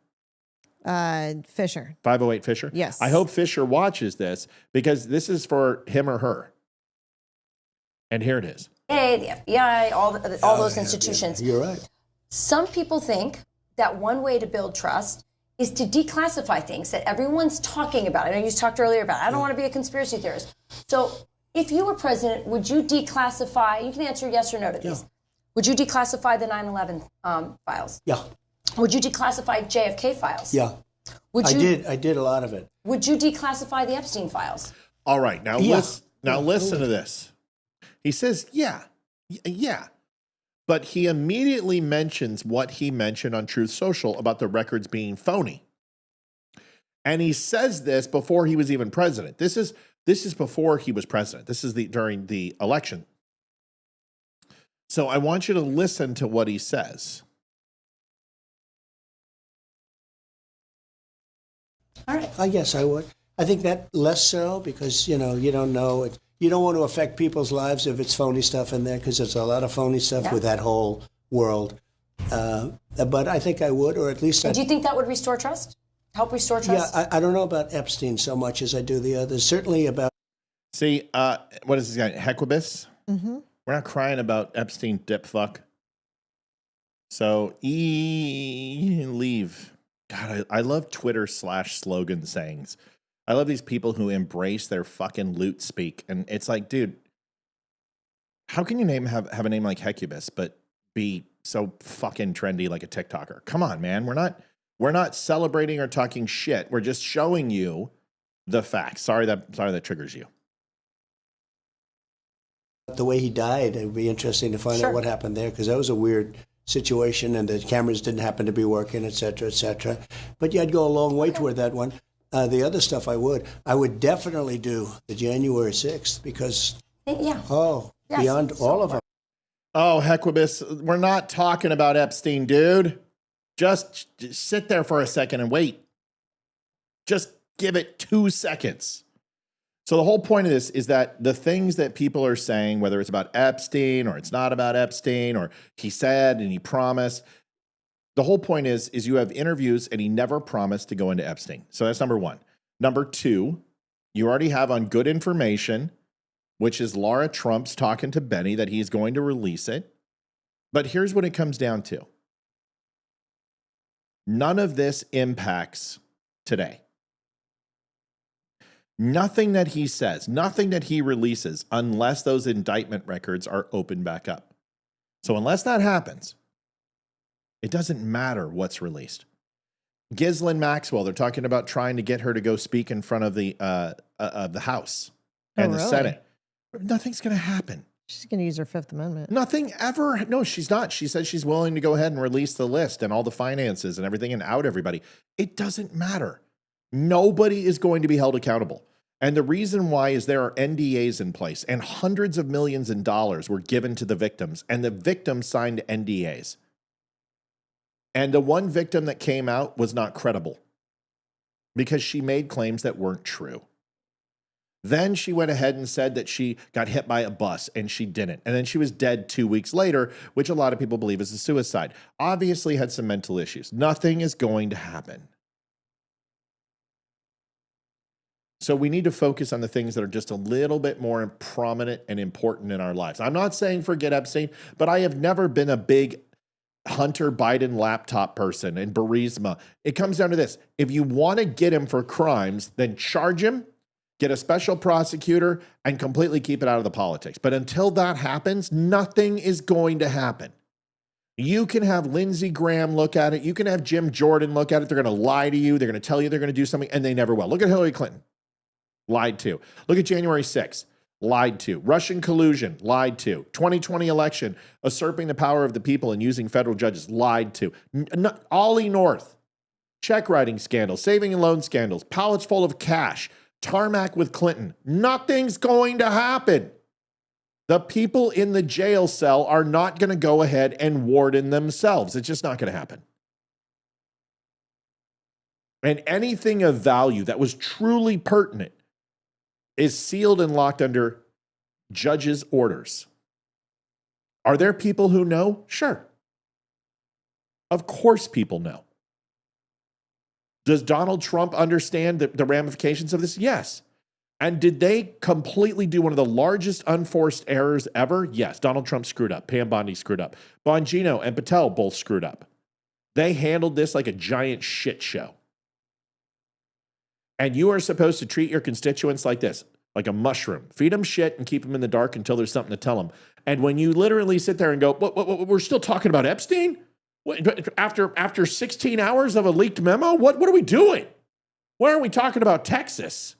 Fisher. 508 Fisher? Yes. I hope Fisher watches this because this is for him or her. And here it is. The FBI, all those institutions. You're right. Some people think that one way to build trust is to declassify things that everyone's talking about. I know you talked earlier about, I don't want to be a conspiracy theorist. So if you were president, would you declassify, you can answer yes or no to these. Would you declassify the 9/11 files? Yeah. Would you declassify JFK files? Yeah. I did a lot of it. Would you declassify the Epstein files? All right. Now, listen to this. He says, yeah. But he immediately mentions what he mentioned on Truth Social about the records being phony. And he says this before he was even president. This is before he was president. This is during the election. So I want you to listen to what he says. All right. I guess I would. I think that less so because, you don't know it. You don't want to affect people's lives if it's phony stuff in there because there's a lot of phony stuff with that whole world. But I think I would, or at least do you think that would restore trust? Help restore trust? Yeah, I don't know about Epstein so much as I do the others. Certainly about... See, what is this guy? Hequibus? Mm-hmm. We're not crying about Epstein dip fuck. So, leave. God, I love Twitter /slogan sayings. I love these people who embrace their fucking loot speak. And it's like, dude, how can you have a name like Hequibus, but be so fucking trendy like a TikToker? Come on, man. We're not celebrating or talking shit. We're just showing you the facts. Sorry that triggers you. The way he died, it would be interesting to find out what happened there because that was a weird situation and the cameras didn't happen to be working, et cetera, et cetera. But yeah, I'd go a long way toward that one. The other stuff I would definitely do the January 6th because, beyond all of them. Oh, Hequibus, we're not talking about Epstein, dude. Just sit there for a second and wait. Just give it 2 seconds. So the whole point of this is that the things that people are saying, whether it's about Epstein or it's not about Epstein or he said and he promised, the whole point is you have interviews and he never promised to go into Epstein. So that's number one. Number two, you already have on good information, which is Laura Trump's talking to Benny that he's going to release it. But here's what it comes down to. None of this impacts today. Nothing that he says, nothing that he releases, unless those indictment records are opened back up. So unless that happens, it doesn't matter what's released. Ghislaine Maxwell, they're talking about trying to get her to go speak in front of the House and the Senate. Nothing's going to happen. She's going to use her Fifth Amendment. Nothing ever. No, she's not. She said she's willing to go ahead and release the list and all the finances and everything and out everybody. It doesn't matter. Nobody is going to be held accountable. And the reason why is there are NDAs in place and hundreds of millions in dollars were given to the victims and the victims signed NDAs. And the one victim that came out was not credible because she made claims that weren't true. Then she went ahead and said that she got hit by a bus and she didn't. And then she was dead 2 weeks later, which a lot of people believe is a suicide. Obviously had some mental issues. Nothing is going to happen. So we need to focus on the things that are just a little bit more prominent and important in our lives. I'm not saying forget Epstein, but I have never been a big Hunter Biden laptop person and Burisma. It comes down to this. If you want to get him for crimes, then charge him, get a special prosecutor, and completely keep it out of the politics. But until that happens, nothing is going to happen. You can have Lindsey Graham look at it. You can have Jim Jordan look at it. They're going to lie to you. They're going to tell you they're going to do something, and they never will. Look at Hillary Clinton. Lied to. Look at January 6th. Lied to. Russian collusion. Lied to. 2020 election. Usurping the power of the people and using federal judges. Lied to. Ollie North. Check writing scandals. Saving and loan scandals. Pallets full of cash. Tarmac with Clinton. Nothing's going to happen. The people in the jail cell are not going to go ahead and warden themselves. It's just not going to happen. And anything of value that was truly pertinent is sealed and locked under judges' orders. Are there people who know? Sure. Of course people know. Does Donald Trump understand the ramifications of this? Yes. And did they completely do one of the largest unforced errors ever? Yes. Donald Trump screwed up. Pam Bondi screwed up. Bongino and Patel both screwed up. They handled this like a giant shit show. And you are supposed to treat your constituents like this, like a mushroom. Feed them shit and keep them in the dark until there's something to tell them. And when you literally sit there and go, we're still talking about Epstein? After 16 hours of a leaked memo? What are we doing? Why aren't we talking about Texas?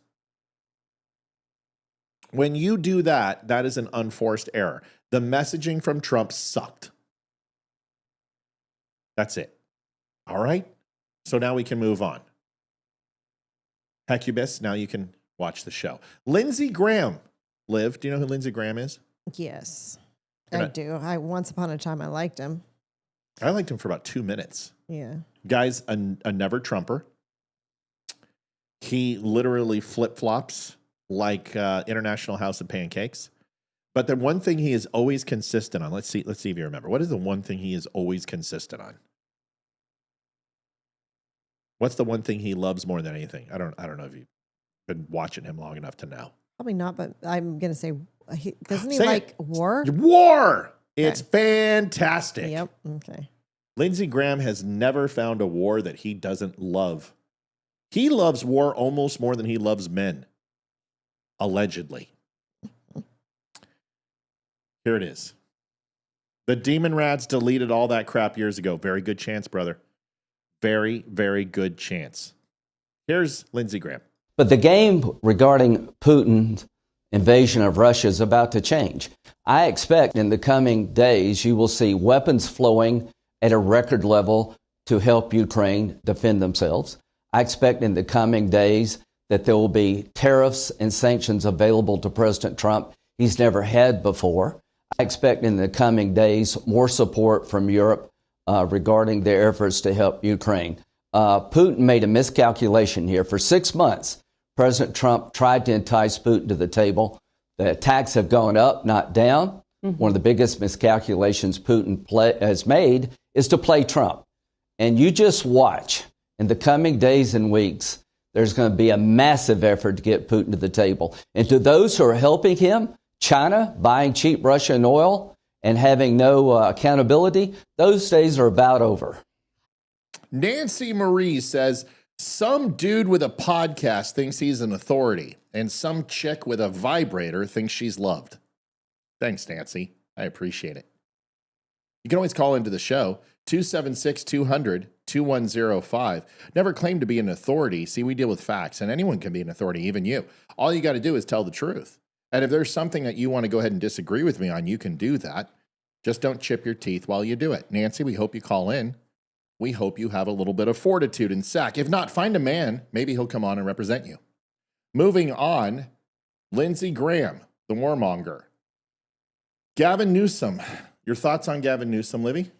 When you do that, that is an unforced error. The messaging from Trump sucked. That's it. All right? So now we can move on. Hecubus, now you can watch the show. Lindsey Graham. Liv, do you know who Lindsey Graham is? Yes, I do. Once upon a time, I liked him. I liked him for about 2 minutes. Yeah. Guy's a never Trumper. He literally flip-flops like International House of Pancakes. But the one thing he is always consistent on, let's see if you remember. What is the one thing he is always consistent on? What's the one thing he loves more than anything? I don't know if you've been watching him long enough to know. Probably not, but I'm going to say, doesn't he like war? War! It's fantastic. Yep. Okay. Lindsey Graham has never found a war that he doesn't love. He loves war almost more than he loves men. Allegedly. Here it is. The Demon Rats deleted all that crap years ago. Very good chance, brother. Very, very good chance. Here's Lindsey Graham. But the game regarding Putin's invasion of Russia is about to change. I expect in the coming days you will see weapons flowing at a record level to help Ukraine defend themselves. I expect in the coming days that there will be tariffs and sanctions available to President Trump he's never had before. I expect in the coming days more support from Europe regarding their efforts to help Ukraine. Putin made a miscalculation here. For 6 months, President Trump tried to entice Putin to the table. The attacks have gone up, not down. Mm-hmm. One of the biggest miscalculations Putin has made is to play Trump. And you just watch. In the coming days and weeks, there's going to be a massive effort to get Putin to the table. And to those who are helping him, China buying cheap Russian oil and having no accountability, those days are about over. Nancy Marie says, some dude with a podcast thinks he's an authority, and some chick with a vibrator thinks she's loved. Thanks, Nancy. I appreciate it. You can always call into the show, 276-200-2105. Never claimed to be an authority. See, we deal with facts, and anyone can be an authority, even you. All you got to do is tell the truth. And if there's something that you want to go ahead and disagree with me on, you can do that. Just don't chip your teeth while you do it. Nancy, we hope you call in. We hope you have a little bit of fortitude and sack. If not, find a man. Maybe he'll come on and represent you. Moving on, Lindsey Graham, the warmonger. Gavin Newsom. Your thoughts on Gavin Newsom, Livy?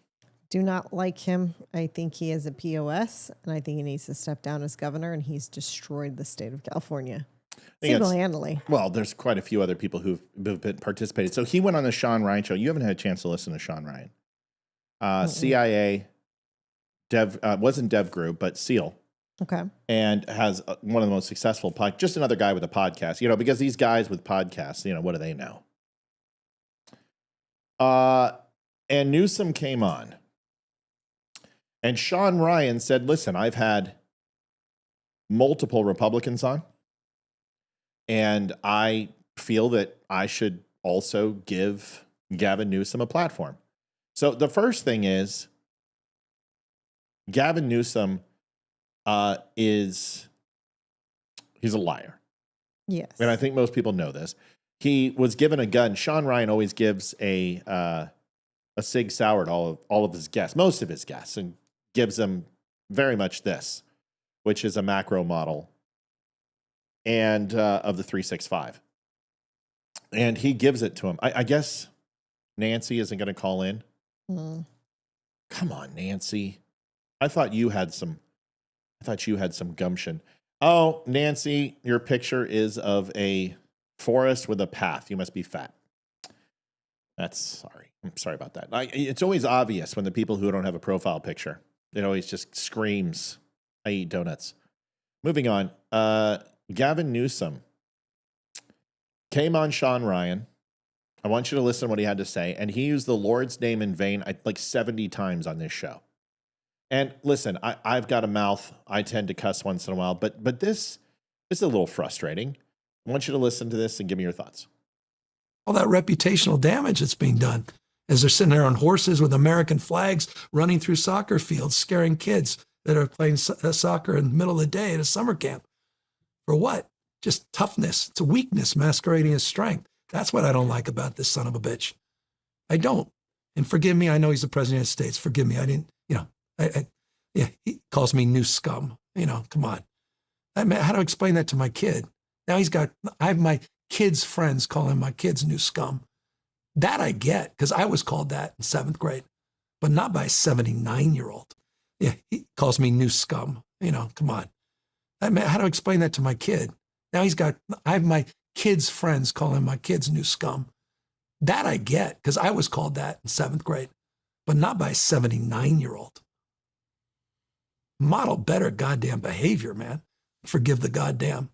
Do not like him. I think he is a POS, and I think he needs to step down as governor, and he's destroyed the state of California. Single-handedly. Well, there's quite a few other people who've participated. So he went on the Sean Ryan show. You haven't had a chance to listen to Sean Ryan. CIA, wasn't Dev Group, but SEAL. Okay. And has one of the most successful just another guy with a podcast, because these guys with podcasts, what do they know? And Newsom came on And Sean Ryan said, listen, I've had multiple Republicans on, and I feel that I should also give Gavin Newsom a platform. So the first thing is Gavin Newsom he's a liar. Yes. And I think most people know this. He was given a gun. Sean Ryan always gives a Sig Sauer to all of his guests, most of his guests, and gives them very much this, which is a macro model and of the 365. And he gives it to him. I guess Nancy isn't going to call in. Come on, Nancy. I thought you had some gumption. Oh, Nancy, your picture is of a forest with a path. You must be fat. I'm sorry about that. It's always obvious when the people who don't have a profile picture, it always just screams, I eat donuts. Moving on. Gavin Newsom came on Sean Ryan. I want you to listen to what he had to say. And he used the Lord's name in vain like 70 times on this show. And listen, I've got a mouth. I tend to cuss once in a while, but this is a little frustrating. I want you to listen to this and give me your thoughts. All that reputational damage that's being done as they're sitting there on horses with American flags running through soccer fields, scaring kids that are playing soccer in the middle of the day at a summer camp. For what? Just toughness. It's a weakness masquerading as strength. That's what I don't like about this son of a bitch. I don't. And forgive me, I know he's the president of the States. Forgive me, I didn't, he calls me new scum. Come on. How do I explain that to my kid? Now I have my kids' friends calling my kids new scum. That I get, because I was called that in 7th grade, but not by a 79-year-old. Yeah, he calls me new scum. Come on. How do I explain that to my kid? Now I have my kids' friends calling my kids new scum. That I get, because I was called that in 7th grade, but not by a 79-year-old. Model better goddamn behavior, man. Forgive the goddamn.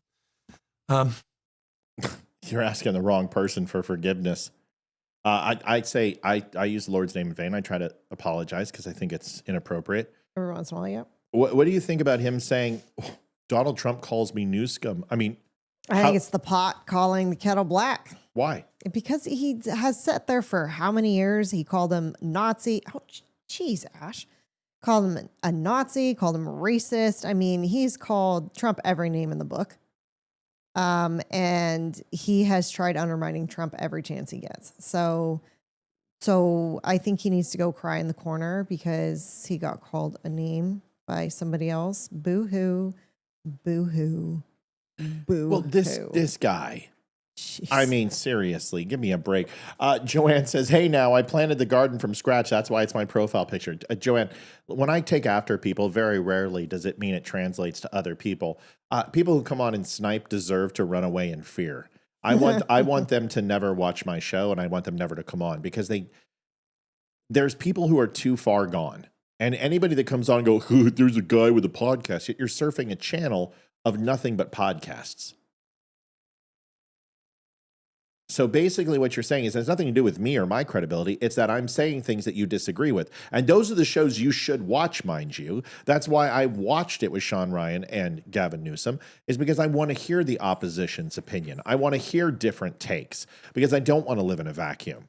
You're asking the wrong person for forgiveness. I'd say I use the Lord's name in vain. I try to apologize because I think it's inappropriate. Every once in a while, yeah. What do you think about him saying, Donald Trump calls me Newscum? I mean, I think it's the pot calling the kettle black. Why? Because he has sat there for how many years? He called him Nazi. Oh, jeez, Ash. Called him a Nazi, called him a racist. I mean, he's called Trump every name in the book. And he has tried undermining Trump every chance he gets. So I think he needs to go cry in the corner because he got called a name by somebody else. Boo-hoo, boo-hoo, boo-hoo. Well, this guy. Jeez. I mean, seriously, give me a break. Joanne says, hey, now I planted the garden from scratch. That's why it's my profile picture. Joanne, when I take after people, very rarely does it mean it translates to other people. People who come on and snipe deserve to run away in fear. I want them to never watch my show, and I want them never to come on because there's people who are too far gone. And anybody that comes on and goes, there's a guy with a podcast, you're surfing a channel of nothing but podcasts. So basically what you're saying is it has nothing to do with me or my credibility. It's that I'm saying things that you disagree with. And those are the shows you should watch, mind you. That's why I watched it with Sean Ryan and Gavin Newsom, is because I want to hear the opposition's opinion. I want to hear different takes because I don't want to live in a vacuum.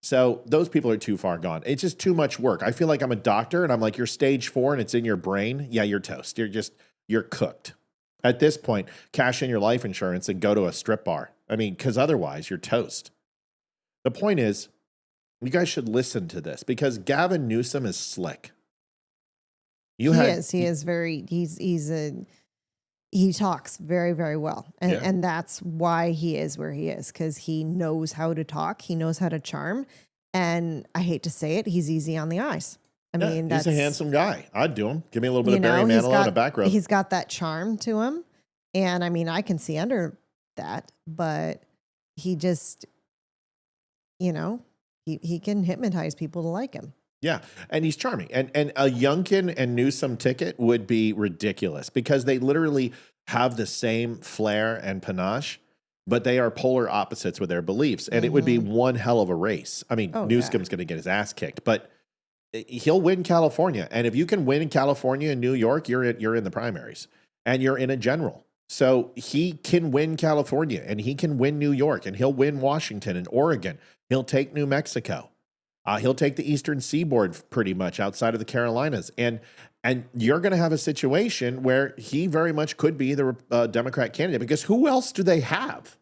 So those people are too far gone. It's just too much work. I feel like I'm a doctor and I'm like, you're stage 4 and it's in your brain. Yeah, you're toast. You're cooked. At this point, cash in your life insurance and go to a strip bar. I mean, because otherwise you're toast. The point is, you guys should listen to this because Gavin Newsom is slick. He talks very, very well. And that's why he is where he is, because he knows how to talk. He knows how to charm. And I hate to say it, he's easy on the eyes. I mean, he's a handsome guy. I'd do him. Give me a little bit of Barry Manilow and a back rub. He's got that charm to him. And I mean, I can see under that, but he just, he can hypnotize people to like him. Yeah, and he's charming. And a Youngkin and Newsom ticket would be ridiculous because they literally have the same flair and panache, but they are polar opposites with their beliefs. And it would be one hell of a race. I mean, Newsom's going to get his ass kicked, but he'll win California. And if you can win in California and New York, you're in the primaries and you're in a general. So he can win California and he can win New York and he'll win Washington and Oregon. He'll take New Mexico. He'll take the Eastern Seaboard pretty much outside of the Carolinas. And you're going to have a situation where he very much could be the Democrat candidate because who else do they have?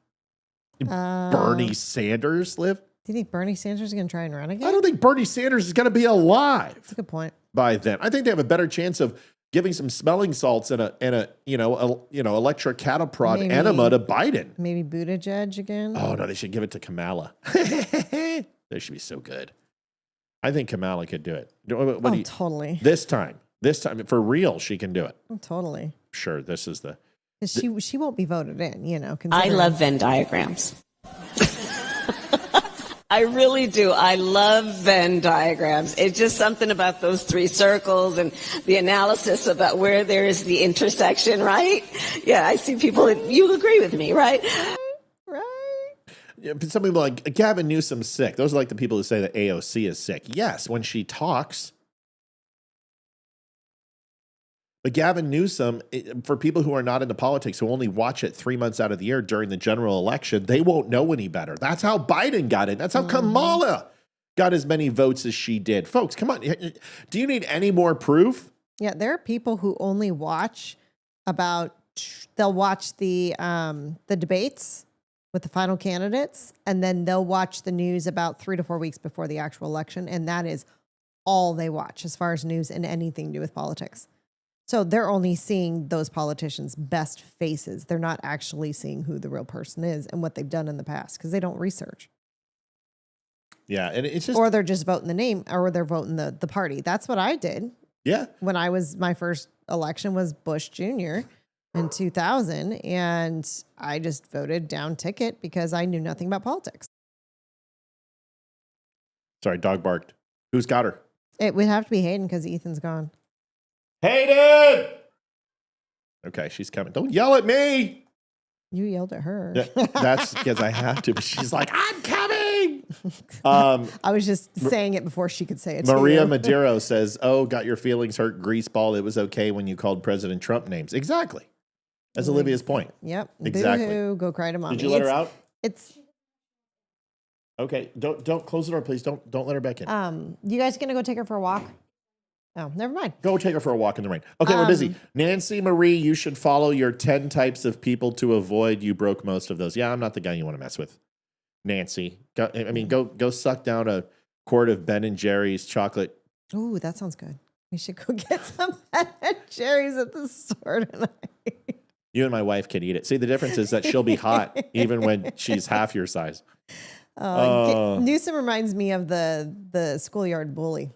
Bernie Sanders, Liv? Do you think Bernie Sanders is going to try and run again? I don't think Bernie Sanders is going to be alive. That's a good point. By then, I think they have a better chance of giving some smelling salts and a electrocataprod enema to Biden. Maybe Buttigieg again. Oh no, they should give it to Kamala. They should be so good. I think Kamala could do it. Totally. This time for real, she can do it. Oh, totally. Sure, this is she won't be voted in. I love Venn diagrams. I really do. I love Venn diagrams. It's just something about those three circles and the analysis about where there is the intersection, right? Yeah, I see people, you agree with me, right? Right. Yeah, some people like Gavin Newsom's sick. Those are like the people who say that AOC is sick. Yes, when she talks. But Gavin Newsom, for people who are not into politics, who only watch it 3 months out of the year during the general election, they won't know any better. That's how Biden got it. That's how Kamala got as many votes as she did. Folks, come on. Do you need any more proof? Yeah, there are people who only watch they'll watch the debates with the final candidates, and then they'll watch the news about 3 to 4 weeks before the actual election. And that is all they watch as far as news and anything to do with politics. So they're only seeing those politicians' best faces. They're not actually seeing who the real person is and what they've done in the past because they don't research. Yeah, and it's just... Or they're just voting the name, or they're voting the party. That's what I did. Yeah. When my first election was Bush Jr. in 2000, and I just voted down ticket because I knew nothing about politics. Sorry, dog barked. Who's got her? It would have to be Hayden because Ethan's gone. Hayden! Okay, she's coming. Don't yell at me. You yelled at her. That's because I have to. But she's like, I'm coming. I was just saying it before she could say it. Maria Madero says, "Oh, got your feelings hurt, greaseball. It was okay when you called President Trump names." Exactly. That's Olivia's point. Yep. Exactly. Boo-hoo, go cry to mommy. Did you let her out? It's okay. Don't close the door, please. Don't let her back in. You guys gonna go take her for a walk? Oh, never mind. Go take her for a walk in the rain. Okay, we're busy. Nancy Marie, you should follow your 10 types of people to avoid. You broke most of those. Yeah, I'm not the guy you want to mess with. Nancy. Go suck down a quart of Ben & Jerry's chocolate. Ooh, that sounds good. We should go get some Ben & Jerry's at the store tonight. You and my wife can eat it. See, the difference is that she'll be hot even when she's half your size. Newsom reminds me of the schoolyard bully,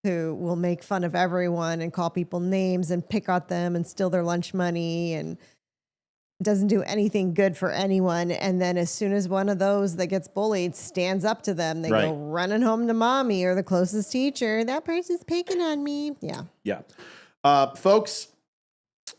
who will make fun of everyone and call people names and pick at them and steal their lunch money and doesn't do anything good for anyone. And then as soon as one of those that gets bullied stands up to them, they go running home to mommy or the closest teacher. That person's picking on me. Yeah. Yeah. Folks,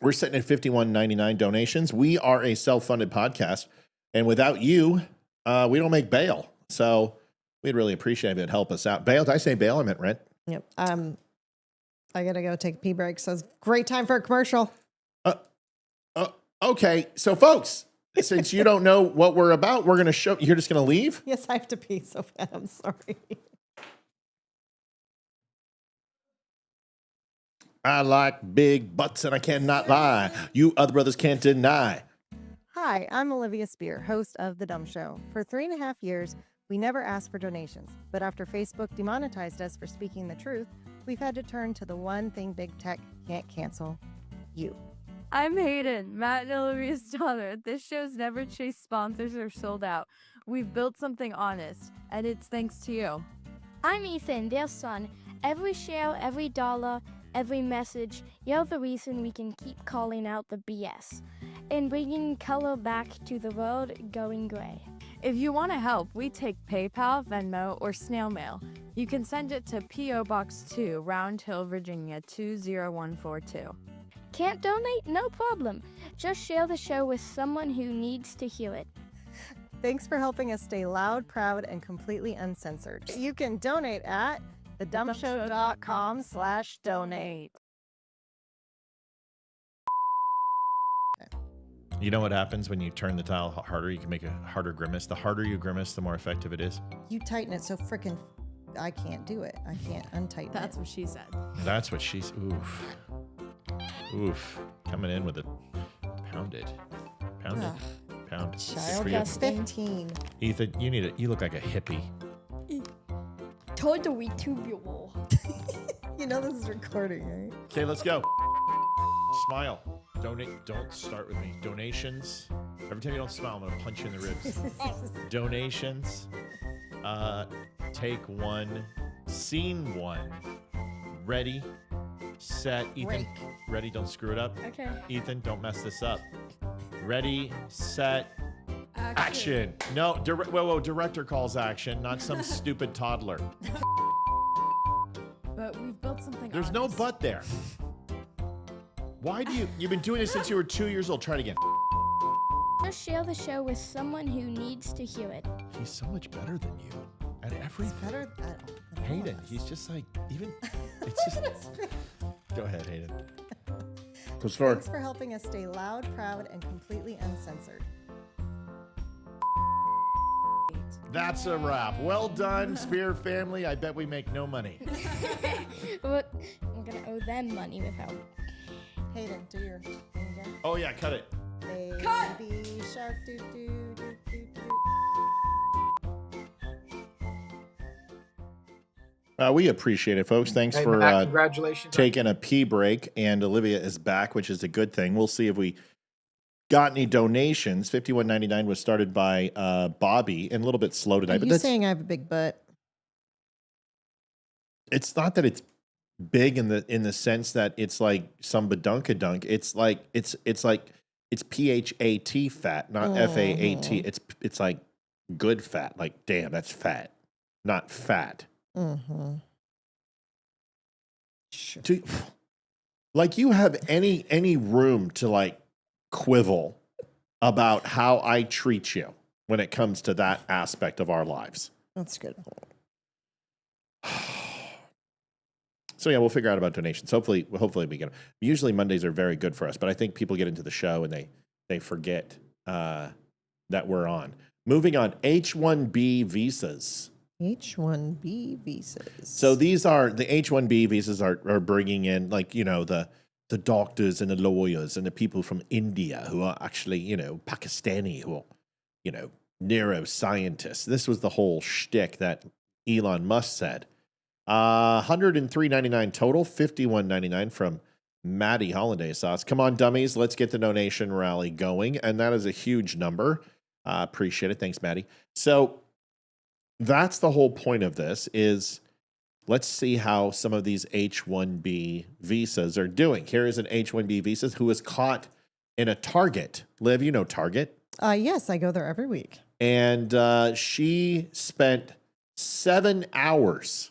we're sitting at $51.99 donations. We are a self-funded podcast. And without you, we don't make bail. So we'd really appreciate it if it'd help us out. Bail? Did I say bail? I meant rent. Yep. I gotta go take a pee break. So it's great time for a commercial. Okay. So folks, since you don't know what we're about, we're going to show, you're just going to leave? Yes, I have to pee so bad. I'm sorry. I like big butts and I cannot lie. You other brothers can't deny. Hi, I'm Olivia Spear, host of The Dumb Show. For 3.5 years, we never asked for donations, but after Facebook demonetized us for speaking the truth, we've had to turn to the one thing big tech can't cancel: you. I'm Hayden, Matt and Olivia's daughter. This show's never chased sponsors or sold out. We've built something honest, and it's thanks to you. I'm Ethan, their son. Every share, every dollar, every message, you're the reason we can keep calling out the BS and bringing color back to the world going gray. If you want to help, we take PayPal, Venmo, or snail mail. You can send it to P.O. Box 2, Round Hill, Virginia 20142. Can't donate? No problem. Just share the show with someone who needs to hear it. Thanks for helping us stay loud, proud, and completely uncensored. You can donate at thedumbshow.com/donate. You know what happens when you turn the dial harder? You can make a harder grimace. The harder you grimace, the more effective it is. You tighten it so freaking. I can't do it. I can't untighten it. That's what she said. That's what she's. Oof. Oof. Coming in with it. Pounded. Pounded. Ugh. Pounded. Child Good for you. got 15. Ethan, you look like a hippie. Told we too beautiful. You know this is recording, right? Okay, let's go. Smile. Don't start with me. Donations. Every time you don't smile, I'm gonna punch you in the ribs. Donations. Take one. Scene one. Ready. Set. Ethan. Break. Ready. Don't screw it up. Okay. Ethan, don't mess this up. Ready. Set. Action. No. Whoa. Director calls action, not some stupid toddler. But we've built something. There's no but there. Why do you've been doing this since you were 2 years old? Try it again. Just share the show with someone who needs to hear it. He's so much better than you at everything. Better at Hayden, he's just like, even, it's just, go ahead, Hayden. Go story. Thanks for helping us stay loud, proud, and completely uncensored. That's a wrap. Well done, Spear family. I bet we make no money. But I'm gonna owe them money without. Hayden, do your thing again. Oh yeah, cut it. Baby shark, doo doo doo doo doo. We appreciate it, folks. Thanks Hey, for Matt, congratulations. taking a pee break. And Olivia is back, which is a good thing. We'll see if we got any donations. $51.99 was started by Bobby, and a little bit slow today. Are But you that's, saying I have a big butt? it's not that it's big in the sense that it's like some badunkadunk. It's like it's PHAT fat, not FAAT. It's like good fat. Like, damn, that's fat, not fat. Mm-hmm. Like, you have any room to like quibble about how I treat you when it comes to that aspect of our lives? That's good. So yeah, we'll figure out about donations. Hopefully we get them. Usually Mondays are very good for us, but I think people get into the show and they forget that we're on. Moving on, H-1B visas. H-1B visas. So these are the H-1B visas are bringing in, like, you know, the doctors and the lawyers and the people from India who are actually, you know, Pakistani, who are, you know, neuroscientists. This was the whole shtick that Elon Musk said. $103.99 total, $51.99 from Maddie Holiday Sauce. Come on, dummies, let's get the donation rally going. And that is a huge number. Appreciate it. Thanks, Maddie. So that's the whole point of this is let's see how some of these H-1B visas are doing. Here is an H-1B visa who was caught in a Target. Liv, you know Target. Yes, I go there every week. And she spent 7 hours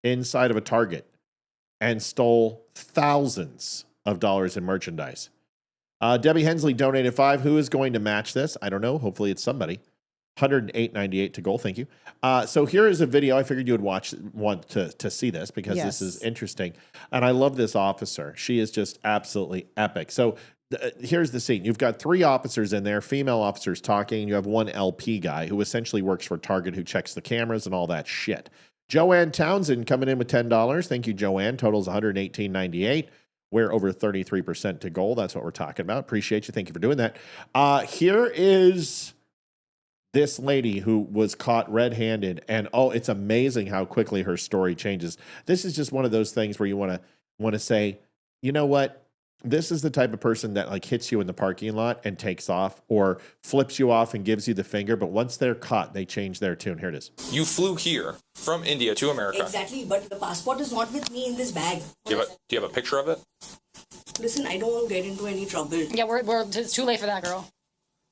inside of a Target and stole thousands of dollars in merchandise. Debbie Hensley donated $5. Who is going to match this? I don't know. Hopefully it's somebody. $108.98 to goal. Thank you. So here is a video. I figured you would want to see this because this is interesting. And I love this officer. She is just absolutely epic. So here's the scene. You've got 3 officers in there, female officers talking. You have one LP guy who essentially works for Target, who checks the cameras and all that shit. Joanne Townsend coming in with $10. Thank you, Joanne. Totals $118.98. We're over 33% to goal. That's what we're talking about. Appreciate you. Thank you for doing that. Here is this lady who was caught red-handed, and it's amazing how quickly her story changes. This is just one of those things where you want to say, you know what? This is the type of person that like hits you in the parking lot and takes off, or flips you off and gives you the finger. But once they're caught, they change their tune. Here it is. You flew here from India to America. Exactly, but the passport is not with me in this bag. Do you have a picture of it? Listen, I don't want to get into any trouble. Yeah, it's too late for that, girl.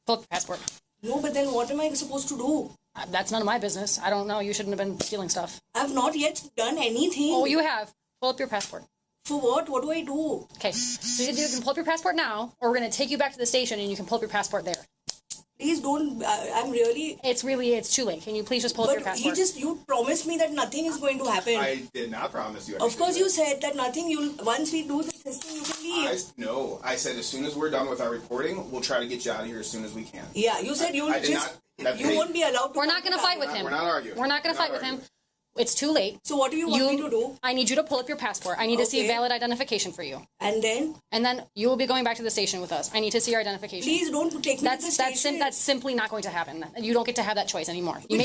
Pull up your passport. No, but then what am I supposed to do? That's none of my business. I don't know. You shouldn't have been stealing stuff. I've not yet done anything. Oh, you have. Pull up your passport. For what? What do I do? Okay, so you can pull up your passport now, or we're going to take you back to the station and you can pull up your passport there. Please don't. I'm really. It's too late. Can you please just pull up your passport? You promised me that nothing is going to happen. I did not promise you anything. Of course, you said that nothing. Once we do this thing, you can leave. No, I said as soon as we're done with our reporting, we'll try to get you out of here as soon as we can. Yeah, you said you won't be allowed to. We're not going to fight with him. We're not arguing. We're not going to fight with him. It's too late. So what do you want me to do? I need you to pull up your passport. I need to see valid identification for you. And then? And then you will be going back to the station with us. I need to see your identification. Please don't take me to the station. That's simply not going to happen. You don't get to have that choice anymore. You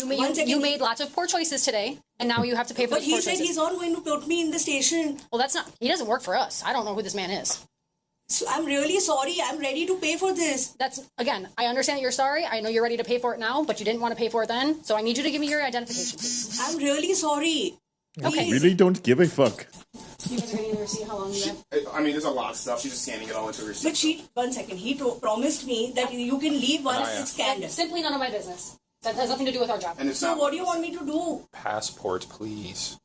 made lots of poor choices today, and now you have to pay for those poor choices. But he said he's not going to put me in the station. Well, that's not. He doesn't work for us. I don't know who this man is. So I'm really sorry. I'm ready to pay for this. Again, I understand that you're sorry. I know you're ready to pay for it now, but you didn't want to pay for it then. So I need you to give me your identification, please. I'm really sorry. Okay. I really don't give a fuck. You guys are going to see how long you have. I mean, there's a lot of stuff. She's just scanning it all into her receipt. But one second. He promised me that you can leave once it's scanned. That's simply none of my business. That has nothing to do with our job. So what do you want me to do? Passport, please.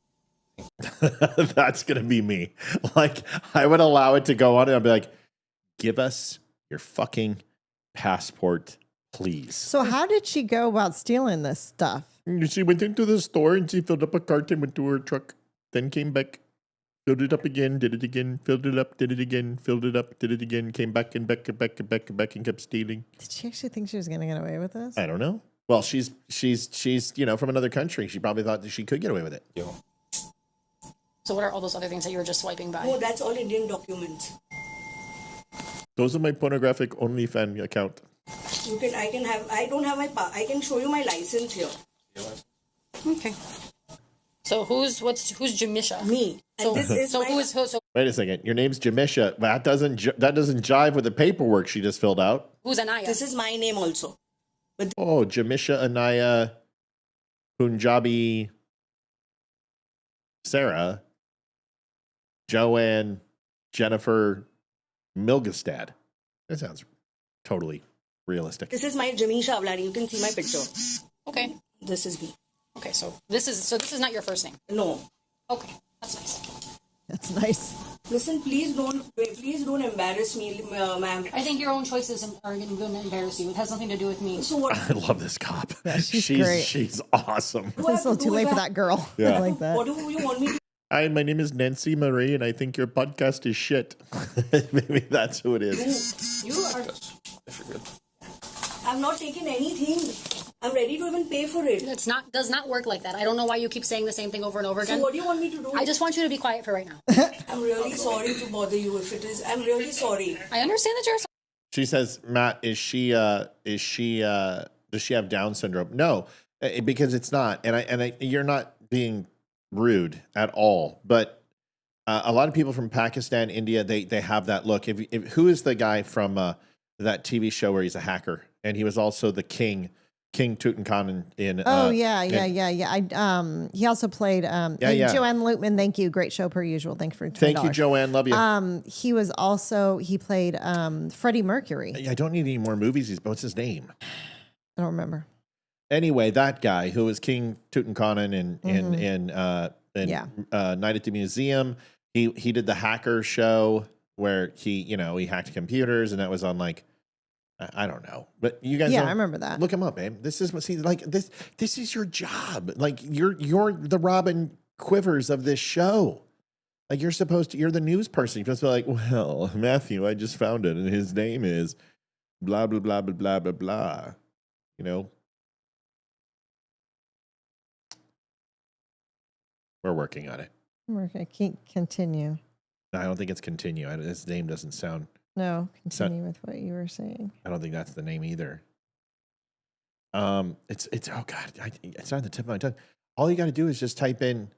That's going to be me. Like, I would allow it to go on and I'd be like, give us your fucking passport, please. So how did she go about stealing this stuff? She went into the store and she filled up a cart and went to her truck, then came back, filled it up again, did it again, filled it up, did it again, filled it up, did it again, came back and back and back and back and back and kept stealing. Did she actually think she was going to get away with this? I don't know. Well, she's from another country. She probably thought that she could get away with it. So what are all those other things that you were just swiping by? Oh, that's all Indian documents. Those are my pornographic OnlyFans account. I don't have I can show you my license here. Okay. So who's Jamisha? Me. So Wait a second. Your name's Jamisha. That doesn't jive with the paperwork she just filled out. Who's Anaya? This is my name also. Jamisha Anaya Punjabi Sarah Joanne Jennifer Milgastad. That sounds totally realistic. This is my Jamisha Avlani. You can see my picture. Okay. This is me. Okay, so this is not your first name. No. Okay, that's nice. That's nice. Listen, please don't embarrass me, ma'am. I think your own choices are going to embarrass you. It has nothing to do with me. So what? I love this cop. Yeah, she's great. She's awesome. It's still too late for that girl. Yeah. I like that. What do you want me to do? Hi, my name is Nancy Marie, and I think your podcast is shit. Maybe that's who it is. You are. If you're good. I'm not taking anything. I'm ready to even pay for it. Does not work like that. I don't know why you keep saying the same thing over and over again. So what do you want me to do? I just want you to be quiet for right now. I'm really sorry to bother you if it is. I'm really sorry. I understand that you're sorry. She says, Matt, does she have Down syndrome? No, because it's not. And you're not being rude at all. But a lot of people from Pakistan, India, they have that look. Who is the guy from that TV show where he's a hacker and he was also the King Tutankhamun in. He also played. Joanne Lutman, thank you, great show per usual. Thank you for $20. Thank you, Joanne, love you. He played Freddie Mercury. I don't need any more movies. What's his name? I don't remember. Anyway, that guy who was King Tutankhamun in Night at the Museum. He did the hacker show where he hacked computers, and that was on like. I don't know, but you guys. Yeah, I remember that. Look him up, babe. This is This is your job. Like you're the Robin Quivers of this show. Like you're the news person. You're supposed to be like, well, Matthew, I just found it, and his name is blah blah blah blah blah blah blah. You know, we're working on it. We're gonna continue. No, I don't think it's continue. His name doesn't sound. No, continue with what you were saying. I don't think that's the name either. It's oh god, it's on the tip of my tongue. All you got to do is just type in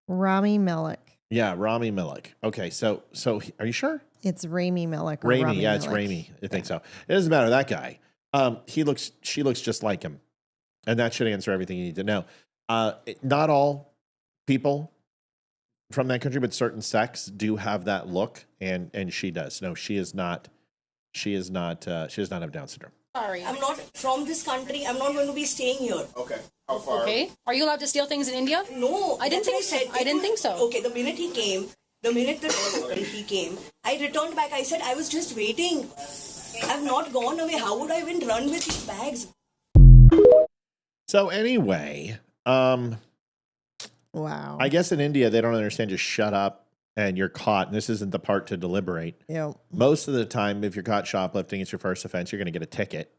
Rami Malek. Yeah, Rami Malek. Okay, so are you sure? It's Rami Malek. Rami, yeah, it's Rami. I think so. It doesn't matter. That guy. She looks just like him, and that should answer everything you need to know. Not all people from that country, but certain sects do have that look, and she does. No, she is not. She does not have Down syndrome. Sorry, I'm not from this country. I'm not going to be staying here. Okay. How far? Okay. Are you allowed to steal things in India? No, I didn't think so. I didn't think so. Okay, the minute the door opened, he came. I returned back. I said I was just waiting. I've not gone away. How would I even run with these bags? So anyway, wow. I guess in India, they don't understand. Just shut up and you're caught. And this isn't the part to deliberate. Yep. Most of the time, if you're caught shoplifting, it's your first offense. You're going to get a ticket.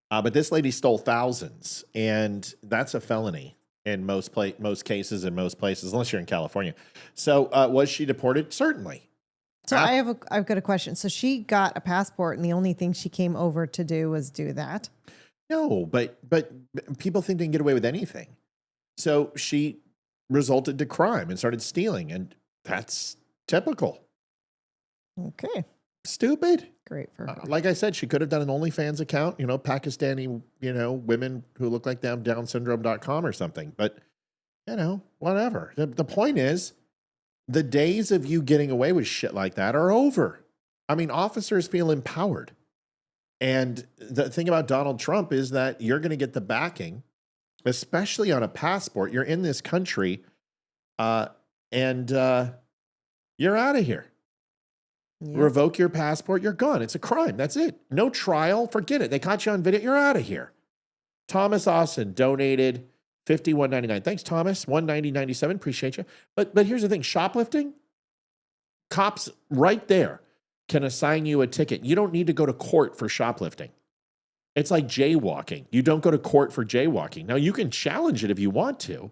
But this lady stole thousands, and that's a felony in most cases in most places, unless you're in California. So was she deported? Certainly. So I've got a question. So she got a passport, and the only thing she came over to do was do that? No, but people think they can get away with anything. So she resulted to crime and started stealing, and that's typical. Okay. Stupid. Great for her. Like I said, she could have done an OnlyFans account, Pakistani, women who look like them, downsyndrome.com or something. But, whatever. The point is, the days of you getting away with shit like that are over. I mean, officers feel empowered. And the thing about Donald Trump is that you're going to get the backing, especially on a passport. You're in this country, and you're out of here. Yep. Revoke your passport, you're gone. It's a crime. That's it. No trial. Forget it. They caught you on video. You're out of here. Thomas Austin donated $51.99. Thanks, Thomas. $190.97. Appreciate you. But here's the thing. Shoplifting, cops right there can assign you a ticket. You don't need to go to court for shoplifting. It's like jaywalking. You don't go to court for jaywalking. Now, you can challenge it if you want to,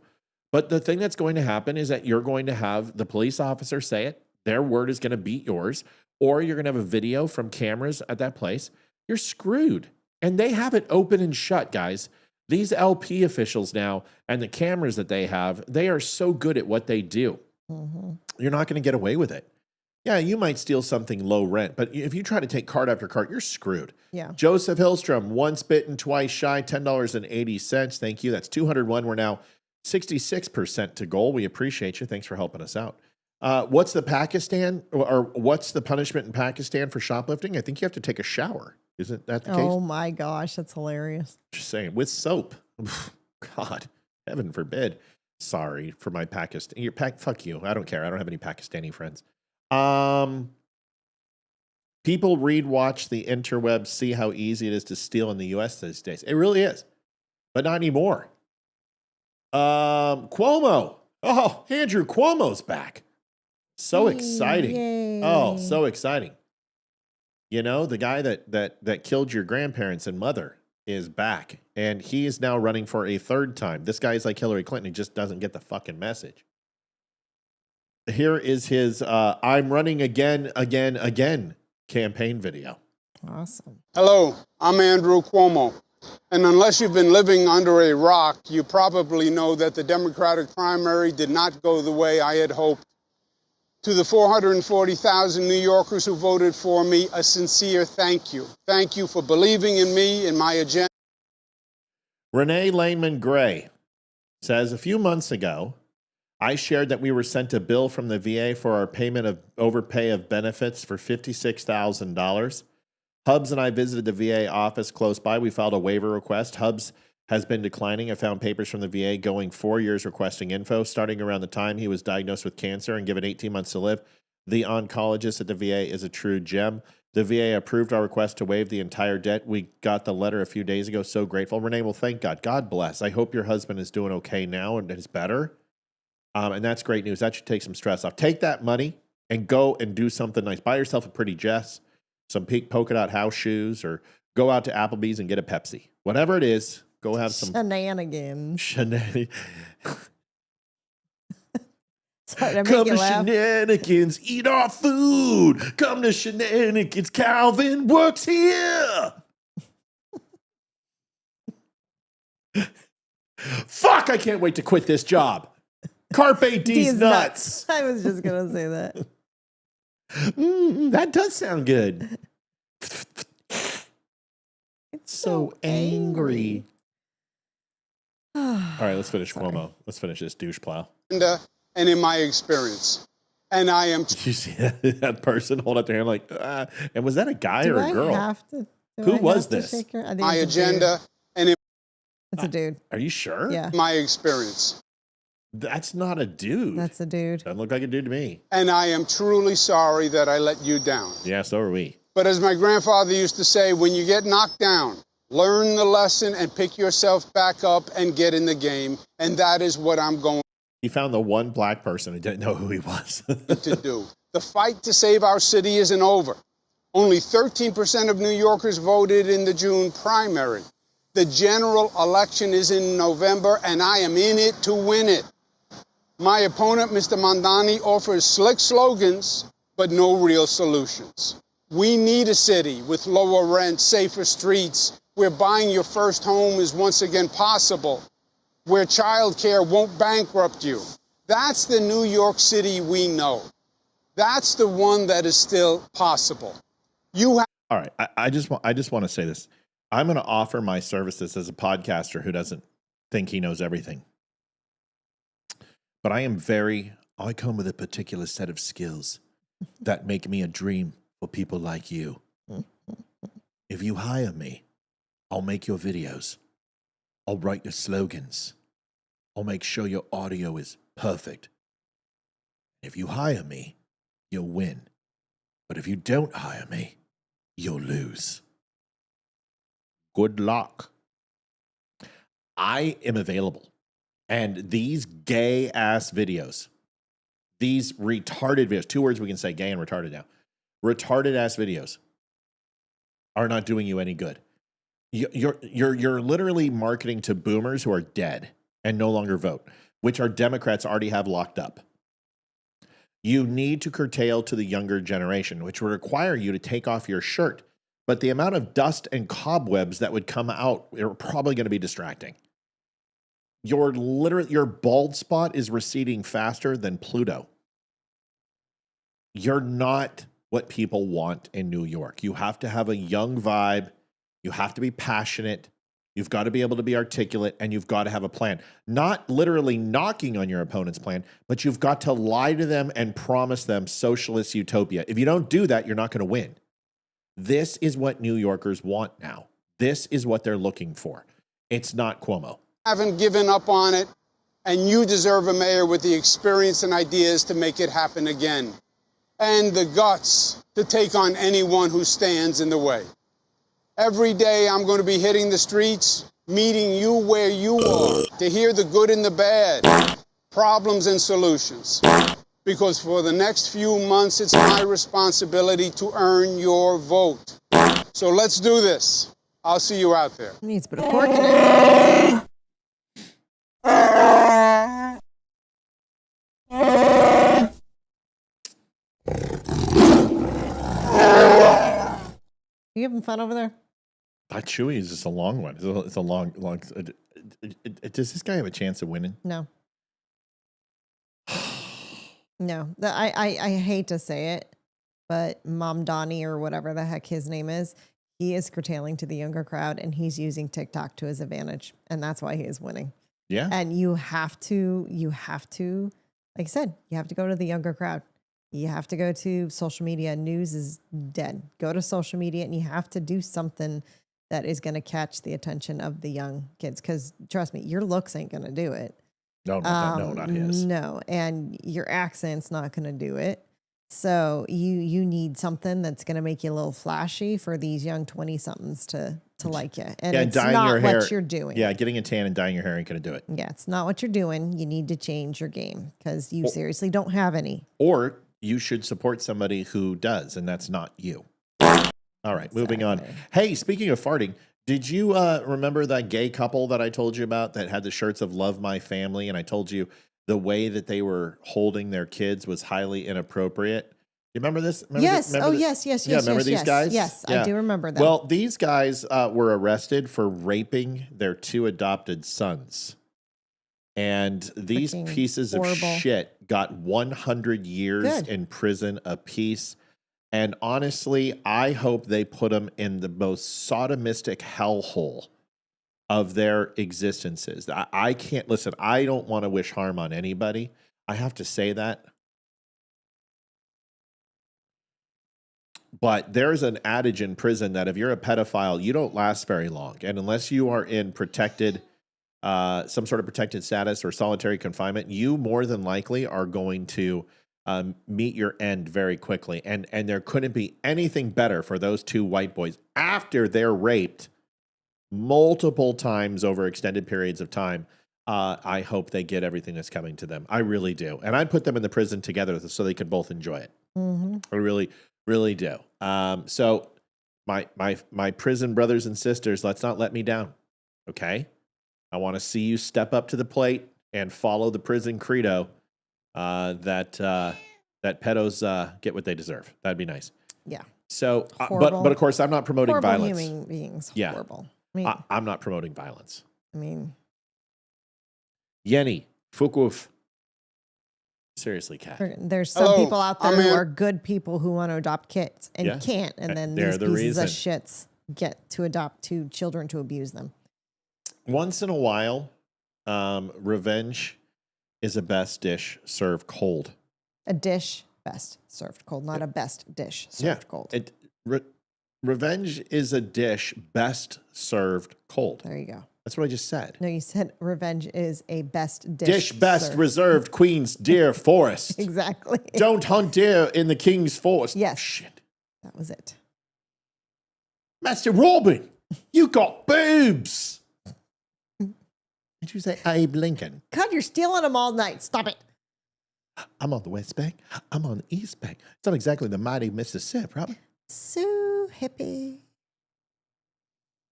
but the thing that's going to happen is that you're going to have the police officer say it. Their word is going to beat yours, or you're going to have a video from cameras at that place. You're screwed. And they have it open and shut, guys. These LP officials now and the cameras that they have, they are so good at what they do. Mm-hmm. You're not going to get away with it. Yeah, you might steal something low rent, but if you try to take cart after cart, you're screwed. Yeah. Joseph Hillstrom, once bitten, twice shy, $10.80. Thank you. That's 201. We're now 66% to goal. We appreciate you. Thanks for helping us out. What's the what's the punishment in Pakistan for shoplifting? I think you have to take a shower. Isn't that the case? Oh my gosh, that's hilarious. Just saying, with soap. God, heaven forbid. Sorry for my Pakistan. Fuck you. I don't care. I don't have any Pakistani friends. People watch the interwebs, see how easy it is to steal in the U.S. these days. It really is, but not anymore. Cuomo. Oh, Andrew Cuomo's back. So exciting. Yay. Oh, so exciting. The guy that killed your grandparents and mother is back, and he is now running for a third time. This guy is like Hillary Clinton. He just doesn't get the fucking message. Here is his I'm running again campaign video. Awesome. Hello, I'm Andrew Cuomo. And unless you've been living under a rock, you probably know that the Democratic primary did not go the way I had hoped. To the 440,000 New Yorkers who voted for me, a sincere thank you. Thank you for believing in me, in my agenda. Renee Laneman Gray says, a few months ago, I shared that we were sent a bill from the VA for our payment of overpay of benefits for $56,000. Hubs and I visited the VA office close by. We filed a waiver request. Hubs has been declining. I found papers from the VA going 4 years requesting info. Starting around the time he was diagnosed with cancer and given 18 months to live, the oncologist at the VA is a true gem. The VA approved our request to waive the entire debt. We got the letter a few days ago. So grateful. Renee, well, thank God. God bless. I hope your husband is doing okay now and is better. And that's great news. That should take some stress off. Take that money and go and do something nice. Buy yourself a pretty dress, some pink polka dot house shoes, or go out to Applebee's and get a Pepsi. Whatever it is, go have some shenanigans. Come to Shenanigans, eat our food. Come to Shenanigans, Calvin works here. Fuck, I can't wait to quit this job. Carpe D's nuts. I was just going to say that. That does sound good. It's so angry. All right, let's finish Cuomo. Let's finish this douche plow. And in my experience. And I am... You see that person hold up their hand like, and was that a guy or a girl? Who was this? My agenda. And it's a dude. Are you sure? Yeah. My experience. That's not a dude. That's a dude. Doesn't look like a dude to me. And I am truly sorry that I let you down. Yeah, so are we. But as my grandfather used to say, when you get knocked down, learn the lesson and pick yourself back up and get in the game. And that is what I'm going He found the one black person who didn't know who he was. to do. The fight to save our city isn't over. Only 13% of New Yorkers voted in the June primary. The general election is in November, and I am in it to win it. My opponent, Mr. Mamdani, offers slick slogans, but no real solutions. We need a city with lower rent, safer streets, where buying your first home is once again possible, where childcare won't bankrupt you. That's the New York City we know. That's the one that is still possible. All right, I just want to say this. I'm going to offer my services as a podcaster who doesn't think he knows everything. But I come with a particular set of skills that make me a dream for people like you. If you hire me, I'll make your videos. I'll write your slogans. I'll make sure your audio is perfect. If you hire me, you'll win. But if you don't hire me, you'll lose. Good luck. I am available. And these gay-ass videos, these retarded videos, 2 words we can say, gay and retarded now. Retarded-ass videos are not doing you any good. You're literally marketing to boomers who are dead and no longer vote, which our Democrats already have locked up. You need to curtail to the younger generation, which would require you to take off your shirt. But the amount of dust and cobwebs that would come out are probably going to be distracting. Your bald spot is receding faster than Pluto. You're not what people want in New York. You have to have a young vibe. You have to be passionate. You've got to be able to be articulate, and you've got to have a plan. Not literally knocking on your opponent's plan, but you've got to lie to them and promise them socialist utopia. If you don't do that, you're not going to win. This is what New Yorkers want now. This is what they're looking for. It's not Cuomo. Haven't given up on it, and you deserve a mayor with the experience and ideas to make it happen again, and the guts to take on anyone who stands in the way. Every day I'm going to be hitting the streets, meeting you where you are, to hear the good and the bad, problems and solutions. Because for the next few months, it's my responsibility to earn your vote. So let's do this. I'll see you out there. Needs a bit of pork in it. You having fun over there? That Chewy is just a long one. It's a long. Does this guy have a chance of winning? No. No. I hate to say it, but Mamdani or whatever the heck his name is, he is curtailing to the younger crowd, and he's using TikTok to his advantage, and that's why he is winning. Yeah. And you have to, like I said, you have to go to the younger crowd. You have to go to social media. News is dead. Go to social media, and you have to do something that is going to catch the attention of the young kids. Because trust me, your looks ain't going to do it. No, not his. No, and your accent's not going to do it. So you need something that's going to make you a little flashy for these young 20-somethings to like you. And it's dyeing not your hair, what you're doing. Yeah, getting a tan and dyeing your hair ain't going to do it. Yeah, it's not what you're doing. You need to change your game because you seriously don't have any. Or you should support somebody who does, and that's not you. All right, moving on. Hey, speaking of farting, did you remember that gay couple that I told you about that had the shirts of Love My Family? And I told you the way that they were holding their kids was highly inappropriate. You remember this? Yes. Yes. Yeah, remember these guys? Yes, yeah. I do remember that. Well, these guys were arrested for raping their 2 adopted sons. And these pieces of shit got 100 years in prison apiece. And honestly, I hope they put them in the most sodomistic hellhole of their existences. I can't, listen, I don't want to wish harm on anybody. I have to say that. But there's an adage in prison that if you're a pedophile, you don't last very long. And unless you are in protected, some sort of protected status or solitary confinement, you more than likely are going to meet your end very quickly. And there couldn't be anything better for those two white boys after they're raped multiple times over extended periods of time. I hope they get everything that's coming to them. I really do. And I'd put them in the prison together so they could both enjoy it. Mm-hmm. I really, really do. So my prison brothers and sisters, let's not let me down. Okay? I want to see you step up to the plate and follow the prison credo that pedos get what they deserve. That'd be nice. Yeah. So, but of course, I'm not promoting horrible violence. Human beings. Yeah. Horrible. I mean, I'm not promoting violence. I mean, Yenny, Fukwuf. Seriously, Kat. there's some people out there who are good people who want to adopt kids and can't, and then They're these the pieces reason. of shits get to adopt two children to abuse them. Once in a while, revenge is a best dish served cold. A dish best served cold, not a best dish served cold. Revenge is a dish best served cold. There you go. That's what I just said. No, you said revenge is a best dish. Dish best served. reserved Queen's deer forest. Exactly. Don't hunt deer in the king's forest. Yes. Shit. That was it. Master Robin, you got boobs. Did you say Abe Lincoln? God, you're stealing them all night. Stop it. I'm on the West Bank. I'm on the East Bank. It's not exactly the mighty Mississippi, right? So hippie.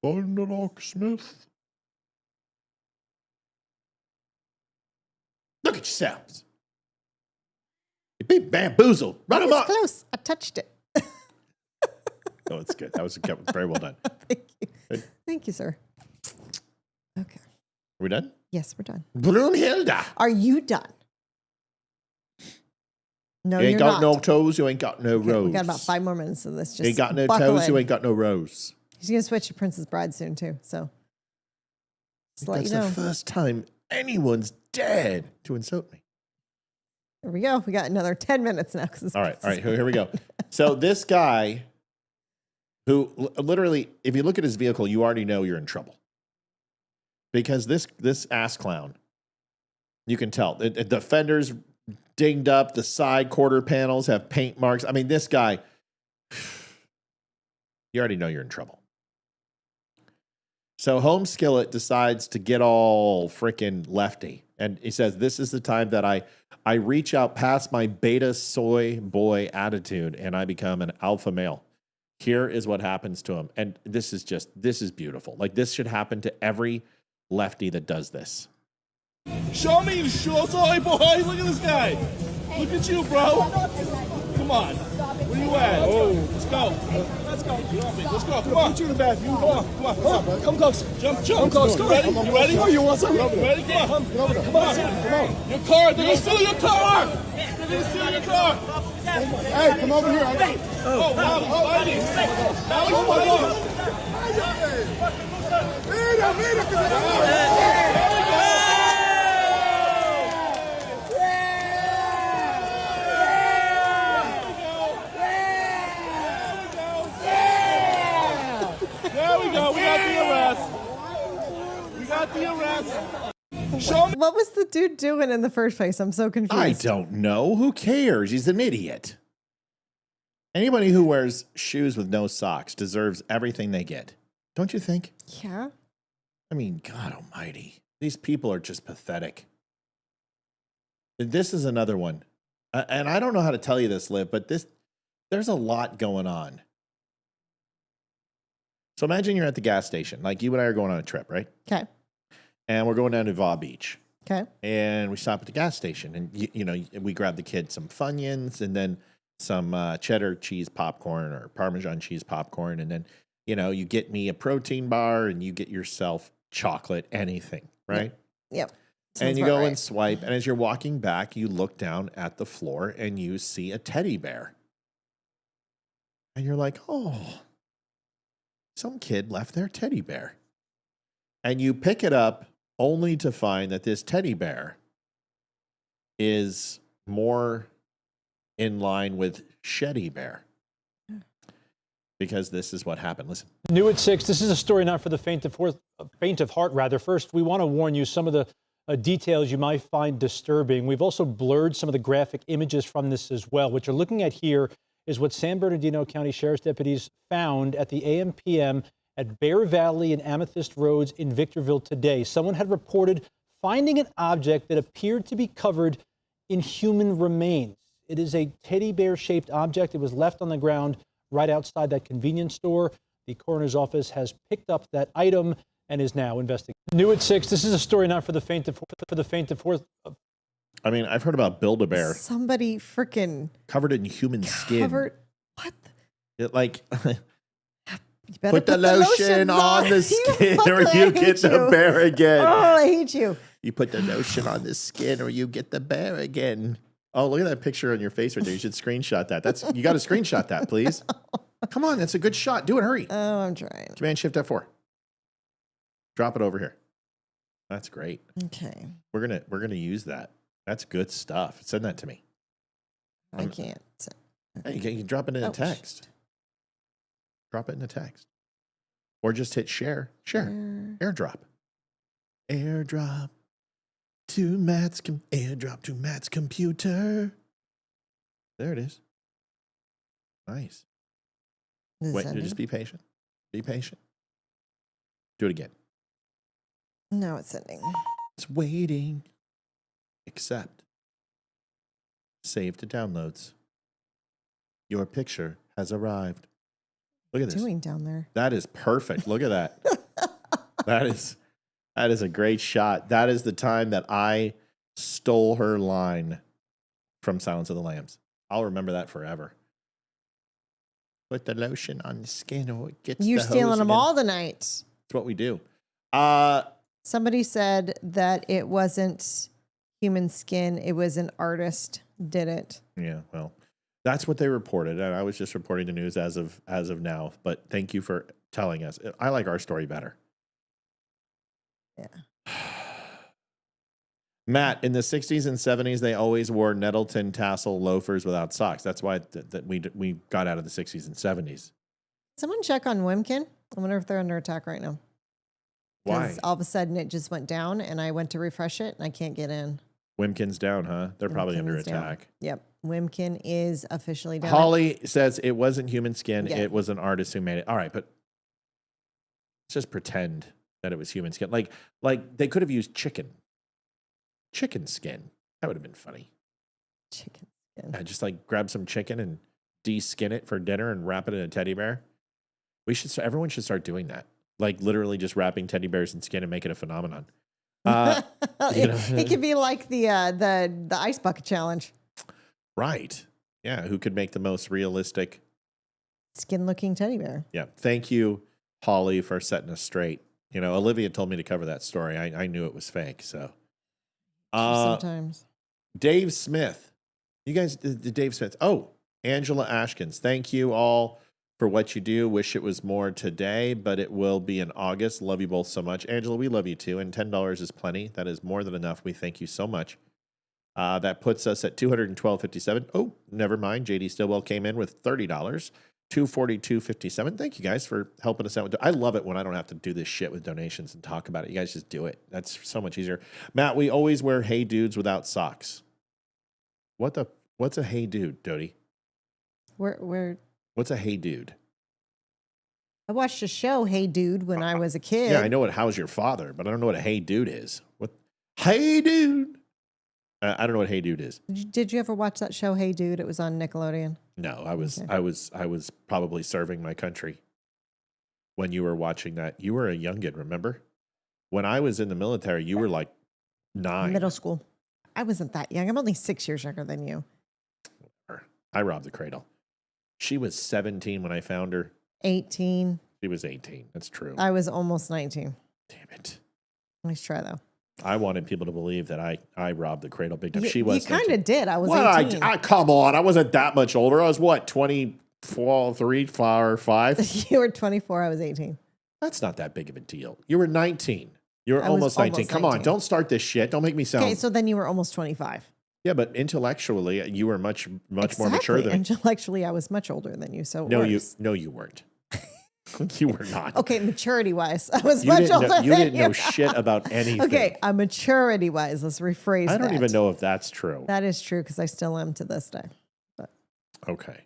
Find the locksmith. Look at yourselves. You've been bamboozled. Run them It's up. close. I touched it. Oh, it's good. That was very well done. Thank you. Good. Thank you, sir. Okay. Are we done? Yes, we're done. Brunhilde. Are you done? No, You ain't you're got not. no toes, you ain't got no rose. We got about 5 more minutes of this. Just You ain't got no buckle toes, in. you ain't got no rose. He's going to switch to Princess Bride soon, too. So, just let That's you know. the first time anyone's dared to insult me. There we go. We got another 10 minutes now. All right, here we go. So this guy who literally, if you look at his vehicle, you already know you're in trouble. Because this ass clown, you can tell. The fenders dinged up, the side quarter panels have paint marks. I mean, this guy, you already know you're in trouble. So Home Skillet decides to get all freaking lefty. And he says, this is the time that I reach out past my beta soy boy attitude and I become an alpha male. Here is what happens to him. And this is beautiful. Like, this should happen to every lefty that does this. Show me your soy boy. Look at this guy. Look at you, bro. Come on. Where you at? Oh, let's go. Let's go. Let's go. Come on. Put you in the bathroom. Come on. Come on. Come on. Come close. Jump. Come close. You ready? You ready? Oh, you want something? You ready? Come on. Come on. Come on. Your car. They're gonna steal your car. They're gonna steal your car. Hey, come over here. Oh, wow. Fighting. Now he's fighting. There we go. We got the arrest. We got the arrest. Show me. What was the dude doing in the first place? I'm so confused. I don't know. Who cares? He's an idiot. Anybody who wears shoes with no socks deserves everything they get. Don't you think? Yeah. I mean, God almighty. These people are just pathetic. This is another one. And I don't know how to tell you this, Liv, but there's a lot going on. So imagine you're at the gas station. Like, you and I are going on a trip, right? Okay. And we're going down to Vaugh Beach. Okay. And we stop at the gas station. And, you know, we grab the kids some Funyuns and then some cheddar cheese popcorn or Parmesan cheese popcorn. And then, you know, you get me a protein bar and you get yourself chocolate, anything, right? Yep. And you go and swipe. And as you're walking back, you look down at the floor and you see a teddy bear. And you're like, oh, some kid left their teddy bear. And you pick it up only to find that this teddy bear is more in line with Sheddy Bear. Because this is what happened. Listen. New at 6. This is a story not for the faint of heart. First, we want to warn you, some of the details you might find disturbing. We've also blurred some of the graphic images from this as well. What you're looking at here is what San Bernardino County Sheriff's deputies found at the AM/PM at Bear Valley and Amethyst Roads in Victorville today. Someone had reported finding an object that appeared to be covered in human remains. It is a teddy bear-shaped object. It was left on the ground right outside that convenience store. The coroner's office has picked up that item and is now investigating. New at 6. This is a story not for the faint of heart. I mean, I've heard about Build-A-Bear Somebody freaking covered in human skin. covered. What? It like You better put the lotion on the skin or you get the bear again. Oh, I hate you. You put the lotion on the skin or you get the bear again. Oh, look at that picture on your face right there. You should screenshot that. You got to screenshot that, please. Come on, that's a good shot. Do it, hurry. Oh, I'm trying. Command Shift F4. Drop it over here. That's great. Okay. We're gonna use that. That's good stuff. Send that to me. I can't. Hey, you can drop it in a text. Drop it in a text. Or just hit share. Share. Airdrop. Airdrop to Matt's airdrop to Matt's computer. There it is. Nice. Wait, just be patient. Be patient. Do it again. No, it's sending. It's waiting. Accept. Save to downloads. Your picture has arrived. Look at this. Doing down there. That is perfect. Look at that. that is a great shot. That is the time that I stole her line from Silence of the Lambs. I'll remember that forever. Put the lotion on the skin or it gets You're the hose stealing them again. all tonight. That's what we do. Somebody said that it wasn't human skin. It was an artist did it. Yeah, well, that's what they reported, and I was just reporting the news as of now. But thank you for telling us. I like our story better. Yeah. Matt, in the 60s and 70s, they always wore Nettleton tassel loafers without socks. That's why that we got out of the 60s and 70s. Someone check on Wimkin. I wonder if they're under attack right now. Why? Because all of a sudden it just went down, and I went to refresh it, and I can't get in. Wimkin's down, huh? They're probably under Wimkin is down. attack. Yep. Wimkin is officially down. Holly says it wasn't human skin. Yeah. It was an artist who made it. All right, but let's just pretend that it was human skin. Like they could have used chicken skin. That would have been funny. Chicken skin. Yeah, just like grab some chicken and de-skin it for dinner and wrap it in a teddy bear. Everyone should start doing that. Like literally just wrapping teddy bears in skin and make it a phenomenon. It could be like the ice bucket challenge. Right. Yeah. Who could make the most realistic skin-looking teddy bear? Yeah. Thank you, Holly, for setting us straight. You know, Olivia told me to cover that story. I knew it was fake. So sometimes. Dave Smith. You guys, the Dave Smith. Oh, Angela Ashkins. Thank you all for what you do. Wish it was more today, but it will be in August. Love you both so much. Angela, we love you too. And $10 is plenty. That is more than enough. We thank you so much. That puts us at $212.57. Oh, never mind. JD Stillwell came in with $30. $242.57. Thank you guys for helping us out. I love it when I don't have to do this shit with donations and talk about it. You guys just do it. That's so much easier. Matt, we always wear Hey Dudes without socks. What's a Hey Dude, Dodie? What's a Hey Dude? I watched a show, Hey Dude, when I was a kid. Yeah, I know what How's Your Father, but I don't know what a Hey Dude is. What? Hey Dude? I don't know what Hey Dude is. Did you ever watch that show, Hey Dude? It was on Nickelodeon. No, I was probably serving my country when you were watching that. You were a youngin', remember? When I was in the military, you were like 9. Middle school. I wasn't that young. I'm only 6 years younger than you. I robbed the cradle. She was 17 when I found her. 18. She was 18. That's true. I was almost 19. Damn it. Nice try, though. I wanted people to believe that I robbed the cradle big time. You, She was. You kind of did. I was Well, 18. come on. I wasn't that much older. I was what, 24, 3, 4, or 5? You were 24. I was 18. That's not that big of a deal. You were 19. You were I was almost 19. almost Come on. 19. Don't start this shit. Don't make me sound. Okay, so then you were almost 25. Yeah, but intellectually, you were much more mature than me. Intellectually, I was much older than you. So No, you weren't. You were not. Okay, maturity-wise, I was You much didn't older know, you than didn't know shit about anything. Okay, maturity-wise, let's rephrase I that. don't even know if that's true. That is true because I still am to this day. But Okay.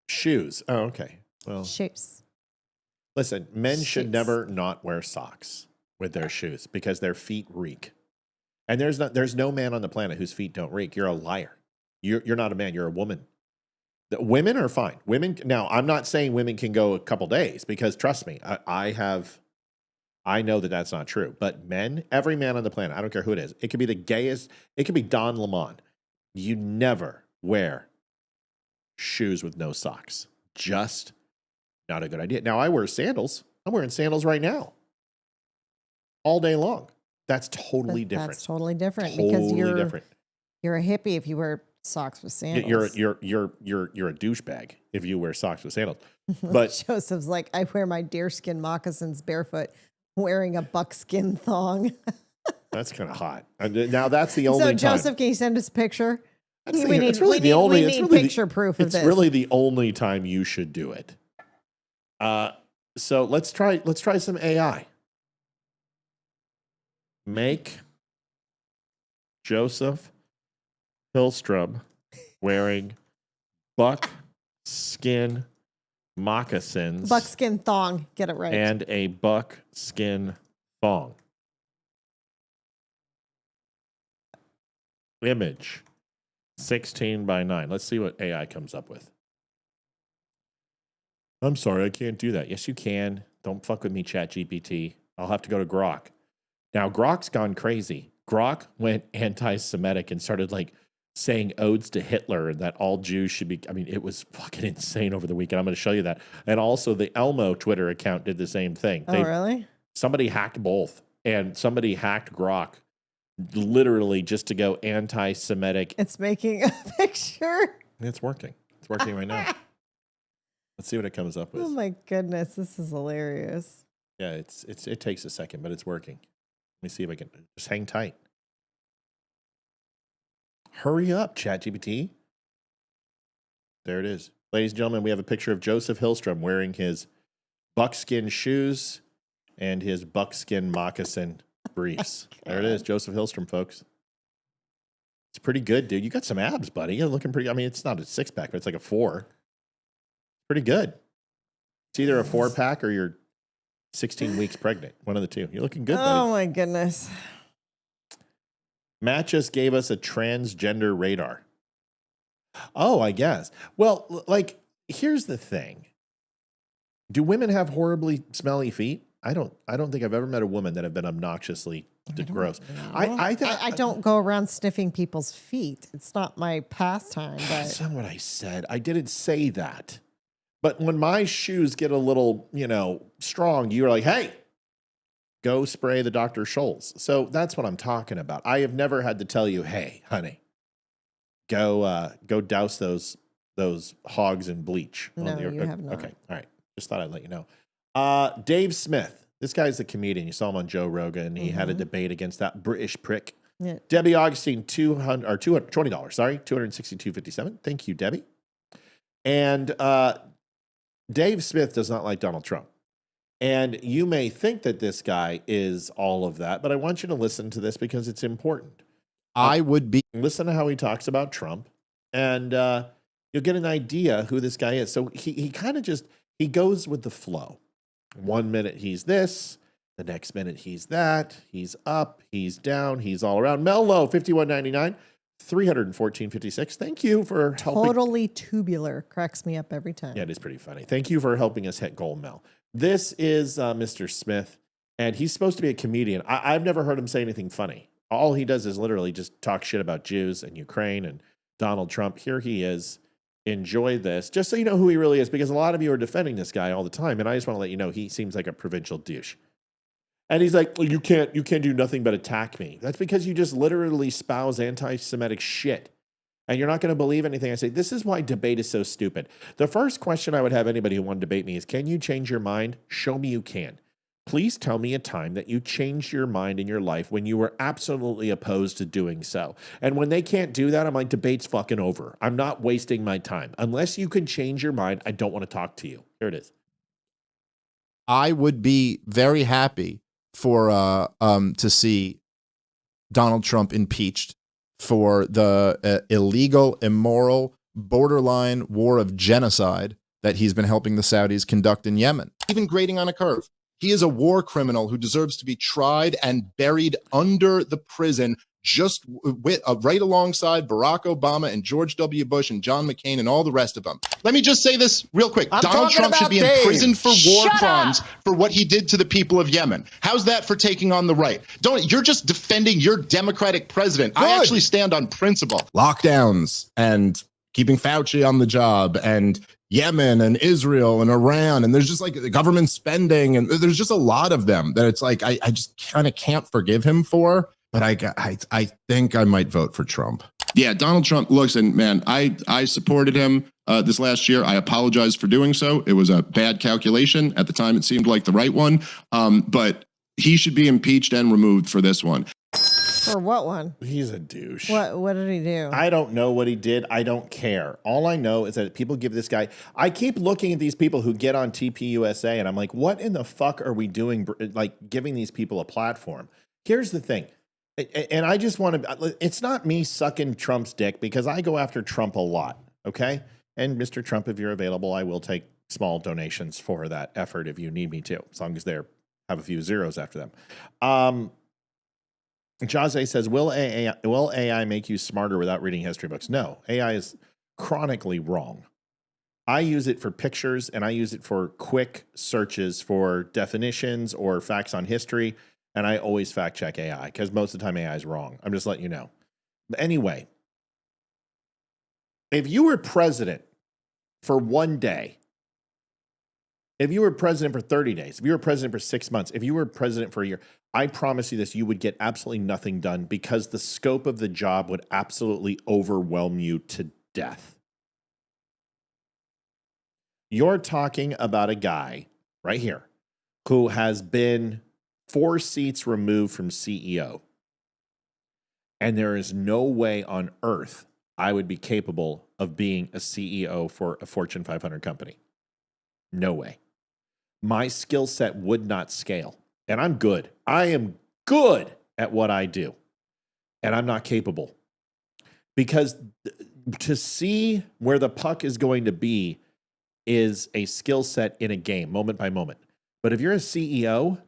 Shoes. Oh, okay. Well, shoes. listen, men should never not wear socks with their shoes because their feet reek. And there's no man on the planet whose feet don't reek. You're a liar. You're not a man. You're a woman. The women are fine. Women. Now, I'm not saying women can go a couple days because trust me, I know that that's not true. But men, every man on the planet, I don't care who it is. It could be the gayest. It could be Don Lemon. You never wear shoes with no socks. Just not a good idea. Now, I wear sandals. I'm wearing sandals right now. All day long. That's totally different. That's totally different Totally because different. you're a hippie if you wear socks with sandals. You're a douchebag if you wear socks with sandals. But Joseph's like, I wear my deerskin moccasins barefoot, wearing a buckskin thong. that's kind of hot. And now that's the only So time. Joseph, can you send us a picture? That's We the- need, it's really we the need, only. we It's need really picture proof of It's this. really the only time you should do it. So let's try some AI. Make Joseph Hillstrom wearing buckskin moccasins buckskin thong. Get it right. and a buckskin thong. Image 16 by 9. Let's see what AI comes up with. I'm sorry, I can't do that. Yes, you can. Don't fuck with me, ChatGPT. I'll have to go to Grok. Now, Grok's gone crazy. Grok went anti-Semitic and started like saying odes to Hitler and that all Jews should be. I mean, it was fucking insane over the weekend. I'm going to show you that. And also, the Elmo Twitter account did the same thing. Oh, really? Somebody hacked both, and somebody hacked Grok literally just to go anti-Semitic. It's making a picture. It's working. It's working right now. Let's see what it comes up with. Oh my goodness, this is hilarious. Yeah, it takes a second, but it's working. Let me see if I can just hang tight. Hurry up, ChatGPT. There it is. Ladies and gentlemen, we have a picture of Joseph Hillstrom wearing his buckskin shoes and his buckskin moccasin briefs. There it is, Joseph Hillstrom, folks. It's pretty good, dude. You got some abs, buddy. You're looking pretty. I mean, it's not a 6-pack, but it's like a 4. Pretty good. It's either a 4-pack or you're 16 weeks pregnant. One of the two. You're looking good, buddy. Oh my goodness. Matt just gave us a transgender radar. Oh, I guess. Well, like, here's the thing. Do women have horribly smelly feet? I don't think I've ever met a woman that have been obnoxiously gross. I don't go around sniffing people's feet. It's not my pastime. But That's not what I said. I didn't say that. But when my shoes get a little, strong, you're like, hey, go spray the Dr. Scholl's. So that's what I'm talking about. I have never had to tell you, hey, honey, go douse those hogs in bleach. No, you have not. Okay, all right. Just thought I'd let you know. Dave Smith. This guy's a comedian. You saw him on Joe Rogan. He had a debate against that British prick. Yeah. Debbie Augustine, $220. Sorry, $262.57. Thank you, Debbie. And Dave Smith does not like Donald Trump. And you may think that this guy is all of that, but I want you to listen to this because it's important. Listen to how he talks about Trump, and you'll get an idea who this guy is. So he kind of he goes with the flow. 1 minute he's this, the next minute he's that. He's up, he's down, he's all around. Mello, $51.99. $314.56. Thank you for helping. Totally tubular. Cracks me up every time. Yeah, it is pretty funny. Thank you for helping us hit gold, Mel. This is Mr. Smith, and he's supposed to be a comedian. I've never heard him say anything funny. All he does is literally just talk shit about Jews and Ukraine and Donald Trump. Here he is. Enjoy this. Just so you know who he really is, because a lot of you are defending this guy all the time, and I just want to let you know he seems like a provincial douche. And he's like, well, you can't do nothing but attack me. That's because you just literally espouse anti-Semitic shit. And you're not going to believe anything I say. This is why debate is so stupid. The first question I would have anybody who wanted to debate me is, can you change your mind? Show me you can. Please tell me a time that you changed your mind in your life when you were absolutely opposed to doing so. And when they can't do that, I'm like, debate's fucking over. I'm not wasting my time. Unless you can change your mind, I don't want to talk to you. Here it is. I would be very happy for to see Donald Trump impeached for the illegal, immoral, borderline war of genocide that he's been helping the Saudis conduct in Yemen. Even grading on a curve. He is a war criminal who deserves to be tried and buried under the prison, just with, right alongside Barack Obama and George W. Bush and John McCain and all the rest of them. Let me just say this real quick. Donald Trump should be in prison for war crimes for what he did to the people of Yemen. How's that for taking on the right? You're just defending your Democratic president. I actually stand on principle. Lockdowns and keeping Fauci on the job and Yemen and Israel and Iran, and there's just like the government spending, and there's just a lot of them that it's like I just kind of can't forgive him for. But I think I might vote for Trump. Yeah, Donald Trump looks, and man, I supported him this last year. I apologize for doing so. It was a bad calculation. At the time, it seemed like the right one. But he should be impeached and removed for this one. For what one? He's a douche. What did he do? I don't know what he did. I don't care. All I know is that people give this guy. I keep looking at these people who get on TPUSA, and I'm like, what in the fuck are we doing? Like giving these people a platform. Here's the thing. And I just want to, it's not me sucking Trump's dick because I go after Trump a lot. Okay. And Mr. Trump, if you're available, I will take small donations for that effort if you need me to, as long as they have a few zeros after them. Jose says, will AI make you smarter without reading history books? No, AI is chronically wrong. I use it for pictures and I use it for quick searches for definitions or facts on history. And I always fact check AI because most of the time AI is wrong. I'm just letting you know. But anyway, if you were president for one day, if you were president for 30 days, if you were president for 6 months, if you were president for a year, I promise you this, you would get absolutely nothing done because the scope of the job would absolutely overwhelm you to death. You're talking about a guy right here who has been 4 seats removed from CEO. And there is no way on earth I would be capable of being a CEO for a Fortune 500 company. No way. My skill set would not scale. And I'm good. I am good at what I do. And I'm not capable. Because to see where the puck is going to be is a skill set in a game, moment by moment. But if you're a CEO,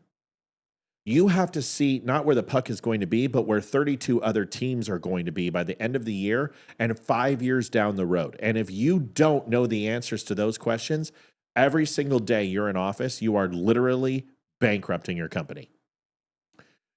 you have to see not where the puck is going to be, but where 32 other teams are going to be by the end of the year and 5 years down the road. And if you don't know the answers to those questions, every single day you're in office, you are literally bankrupting your company.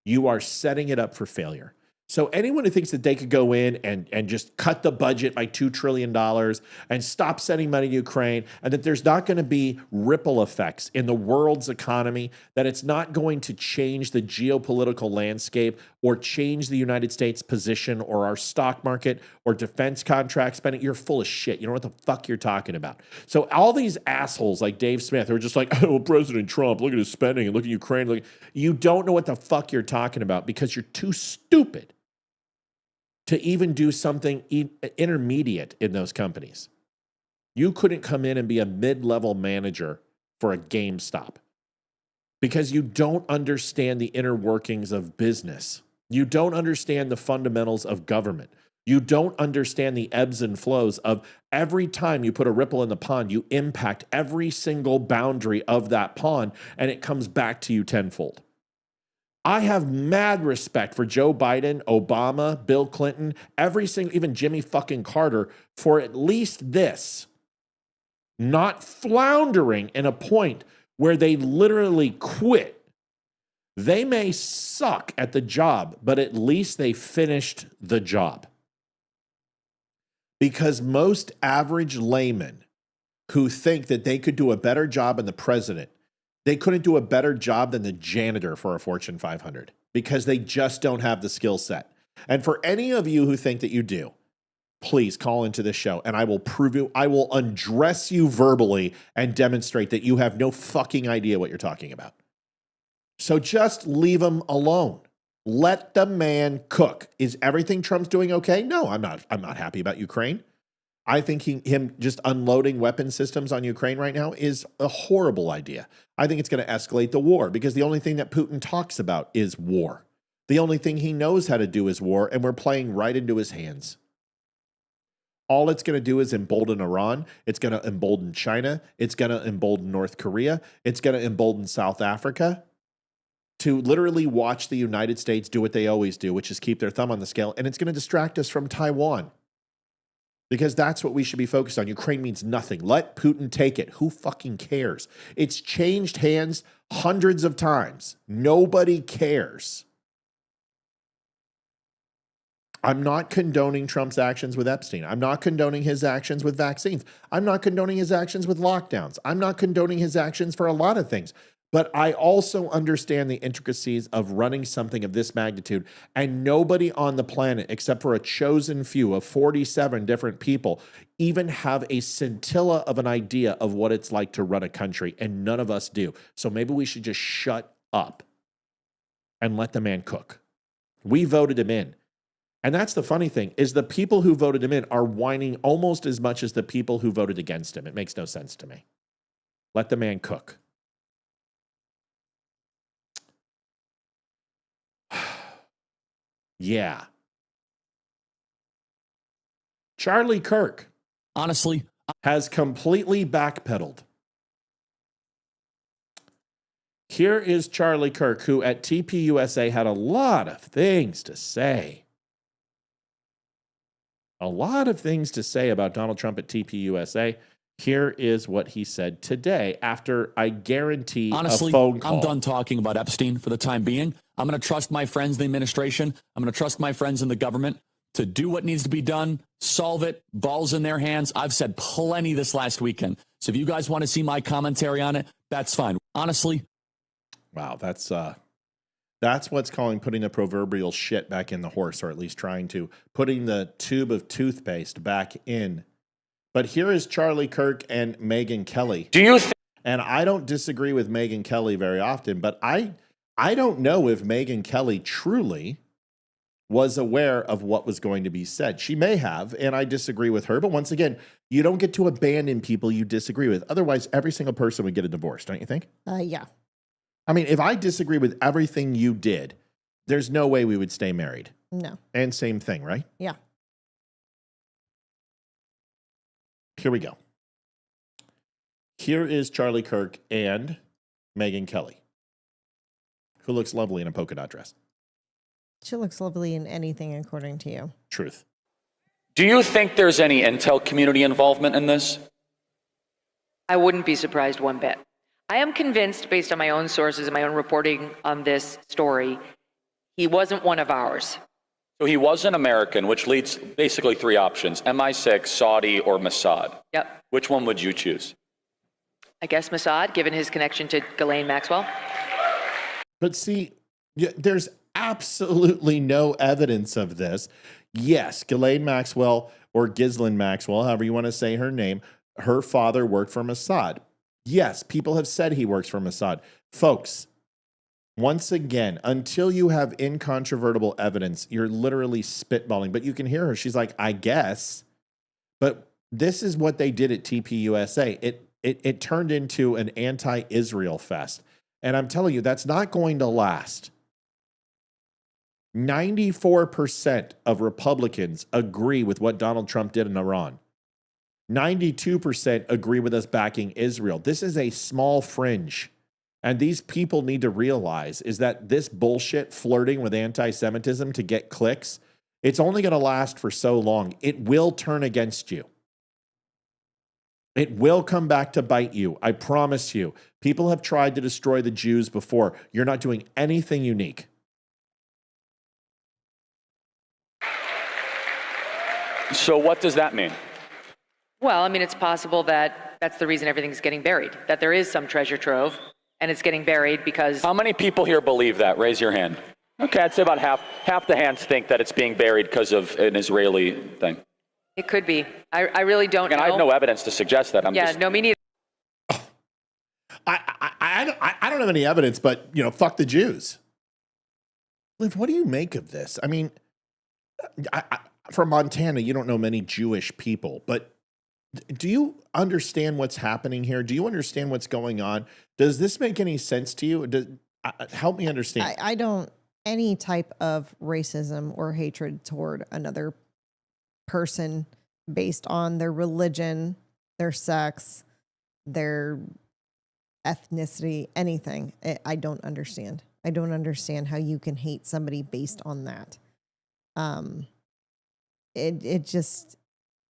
You are setting it up for failure. So anyone who thinks that they could go in and just cut the budget by $2 trillion and stop sending money to Ukraine, and that there's not going to be ripple effects in the world's economy, that it's not going to change the geopolitical landscape or change the United States position or our stock market or defense contract spending, you're full of shit. You know what the fuck you're talking about. So all these assholes like Dave Smith who are just like, oh, President Trump, look at his spending and look at Ukraine. You don't know what the fuck you're talking about because you're too stupid to even do something intermediate in those companies. You couldn't come in and be a mid-level manager for a GameStop because you don't understand the inner workings of business. You don't understand the fundamentals of government. You don't understand the ebbs and flows of every time you put a ripple in the pond, you impact every single boundary of that pond and it comes back to you tenfold. I have mad respect for Joe Biden, Obama, Bill Clinton, every single, even Jimmy fucking Carter, for at least this, not floundering in a point where they literally quit. They may suck at the job, but at least they finished the job. Because most average laymen who think that they could do a better job than the president, they couldn't do a better job than the janitor for a Fortune 500 because they just don't have the skill set. And for any of you who think that you do, please call into this show and I will prove you, I will undress you verbally and demonstrate that you have no fucking idea what you're talking about. So just leave him alone. Let the man cook. Is everything Trump's doing okay? No, I'm not happy about Ukraine. I think him just unloading weapon systems on Ukraine right now is a horrible idea. I think it's going to escalate the war because the only thing that Putin talks about is war. The only thing he knows how to do is war, and we're playing right into his hands. All it's going to do is embolden Iran. It's going to embolden China. It's going to embolden North Korea. It's going to embolden South Africa to literally watch the United States do what they always do, which is keep their thumb on the scale. And it's going to distract us from Taiwan because that's what we should be focused on. Ukraine means nothing. Let Putin take it. Who fucking cares? It's changed hands hundreds of times. Nobody cares. I'm not condoning Trump's actions with Epstein. I'm not condoning his actions with vaccines. I'm not condoning his actions with lockdowns. I'm not condoning his actions for a lot of things. But I also understand the intricacies of running something of this magnitude, and nobody on the planet, except for a chosen few of 47 different people, even have a scintilla of an idea of what it's like to run a country, and none of us do. So maybe we should just shut up and let the man cook. We voted him in. And that's the funny thing, is the people who voted him in are whining almost as much as the people who voted against him. It makes no sense to me. Let the man cook. Yeah. Charlie Kirk, honestly, has completely backpedaled. Here is Charlie Kirk, who at TPUSA had a lot of things to say. A lot of things to say about Donald Trump at TPUSA. Here is what he said today after, I guarantee, honestly, a phone call. I'm done talking about Epstein for the time being. I'm going to trust my friends in the administration. I'm going to trust my friends in the government to do what needs to be done, solve it, balls in their hands. I've said plenty this last weekend. So if you guys want to see my commentary on it, that's fine. Honestly. Wow, that's what's calling putting the proverbial shit back in the horse, or at least trying to, putting the tube of toothpaste back in. But here is Charlie Kirk and Megyn Kelly. And I don't disagree with Megyn Kelly very often, but I don't know if Megyn Kelly truly was aware of what was going to be said. She may have, and I disagree with her. But once again, you don't get to abandon people you disagree with. Otherwise, every single person would get a divorce, don't you think? Yeah. I mean, if I disagree with everything you did, there's no way we would stay married. No. And same thing, right? Yeah. Here we go. Here is Charlie Kirk and Megyn Kelly, who looks lovely in a polka dot dress. She looks lovely in anything, according to you. Truth. Do you think there's any intel community involvement in this? I wouldn't be surprised one bit. I am convinced, based on my own sources and my own reporting on this story, he wasn't one of ours. So he was an American, which leads basically three options: MI6, Saudi, or Mossad. Yep. Which one would you choose? I guess Mossad, given his connection to Ghislaine Maxwell. But see, there's absolutely no evidence of this. Yes, Ghislaine Maxwell, or Ghislaine Maxwell, however you want to say her name, her father worked for Mossad. Yes, people have said he works for Mossad. Folks, once again, until you have incontrovertible evidence, you're literally spitballing. But you can hear her. She's like, I guess. But this is what they did at TPUSA. It turned into an anti-Israel fest. And I'm telling you, that's not going to last. 94% of Republicans agree with what Donald Trump did in Iran. 92% agree with us backing Israel. This is a small fringe. And these people need to realize is that this bullshit flirting with anti-Semitism to get clicks, it's only going to last for so long. It will turn against you. It will come back to bite you. I promise you. People have tried to destroy the Jews before. You're not doing anything unique. So what does that mean? Well, I mean, it's possible that that's the reason everything's getting buried, that there is some treasure trove, and it's getting buried because... How many people here believe that? Raise your hand. Okay, I'd say about half the hands think that it's being buried because of an Israeli thing. It could be. I really don't know. I have no evidence to suggest that. No, me neither. I don't have any evidence, but, fuck the Jews. Liv, what do you make of this? I mean, from Montana, you don't know many Jewish people, but Do you understand what's happening here? Do you understand what's going on? Does this make any sense to you? Help me understand. I don't, any type of racism or hatred toward another person based on their religion, their sex, their ethnicity, anything. I don't understand. I don't understand how you can hate somebody based on that.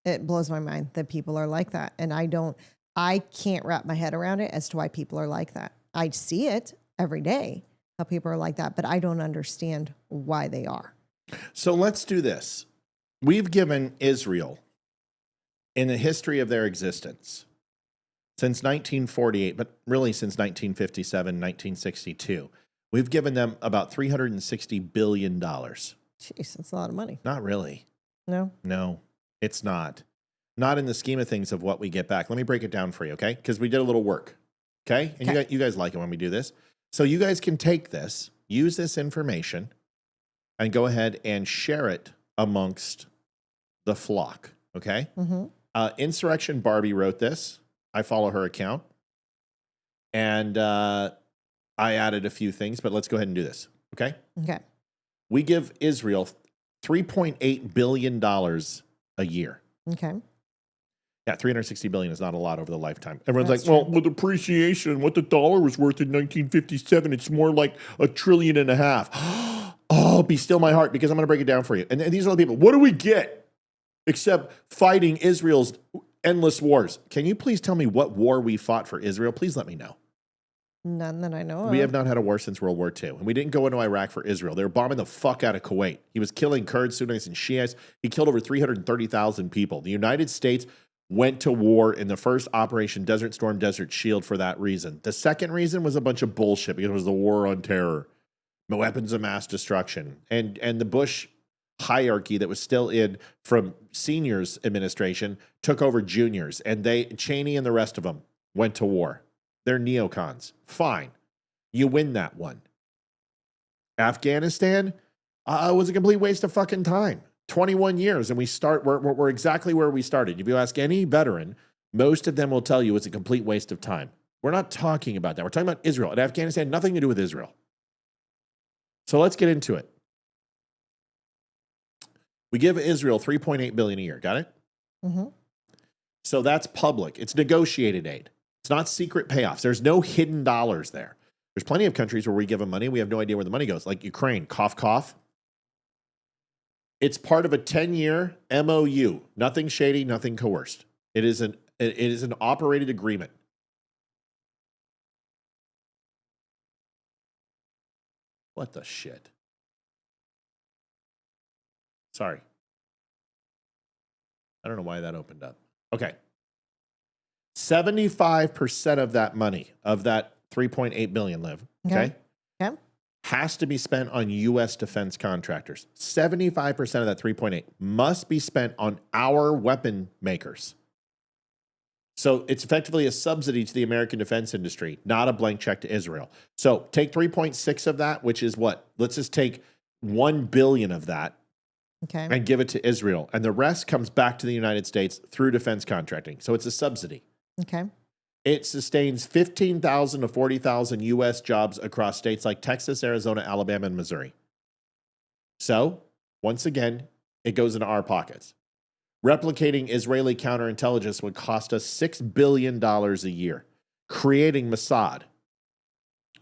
It blows my mind that people are like that. And I can't wrap my head around it as to why people are like that. I see it every day, how people are like that, but I don't understand why they are. So let's do this. We've given Israel, in the history of their existence, since 1948, but really since 1957, 1962, we've given them about $360 billion. Jeez, that's a lot of money. Not really. No? No, it's not. Not in the scheme of things of what we get back. Let me break it down for you, okay? Because we did a little work, okay? And you guys like it when we do this. So you guys can take this, use this information, and go ahead and share it amongst the flock, okay? Mm-hmm. Insurrection Barbie wrote this. I follow her account. And I added a few things, but let's go ahead and do this, okay? Okay. We give Israel $3.8 billion a year. Okay. Yeah, $360 billion is not a lot over the lifetime. Everyone's like, well, with appreciation, what the dollar was worth in 1957, it's more like $1.5 trillion. Oh, be still my heart, because I'm going to break it down for you. And these are the people. What do we get except fighting Israel's endless wars? Can you please tell me what war we fought for Israel? Please let me know. None that I know of. We have not had a war since World War II. And we didn't go into Iraq for Israel. They were bombing the fuck out of Kuwait. He was killing Kurds, Sunnis, and Shiites. He killed over 330,000 people. The United States went to war in the first Operation Desert Storm, Desert Shield for that reason. The second reason was a bunch of bullshit, because it was the war on terror, weapons of mass destruction. And the Bush hierarchy that was still in from seniors administration took over juniors. And Cheney and the rest of them went to war. They're neocons. Fine. You win that one. Afghanistan was a complete waste of fucking time. 21 years, and we're exactly where we started. If you ask any veteran, most of them will tell you it's a complete waste of time. We're not talking about that. We're talking about Israel. And Afghanistan had nothing to do with Israel. So let's get into it. We give Israel $3.8 billion a year. Got it? Mm-hmm. So that's public. It's negotiated aid. It's not secret payoffs. There's no hidden dollars there. There's plenty of countries where we give them money. We have no idea where the money goes. Like Ukraine, cough, cough. It's part of a 10-year MOU. Nothing shady, nothing coerced. It is an operated agreement. What the shit? Sorry. I don't know why that opened up. Okay. 75% of that money, of that 3.8 billion, Liv, okay? Okay. Has to be spent on U.S. defense contractors. 75% of that 3.8 must be spent on our weapon makers. So it's effectively a subsidy to the American defense industry, not a blank check to Israel. So take 3.6 of that, which is what? Let's just take 1 billion of that, okay, and give it to Israel. And the rest comes back to the United States through defense contracting. So it's a subsidy. Okay. It sustains 15,000 to 40,000 U.S. jobs across states like Texas, Arizona, Alabama, and Missouri. So, once again, it goes into our pockets. Replicating Israeli counterintelligence would cost us $6 billion a year. Creating Mossad,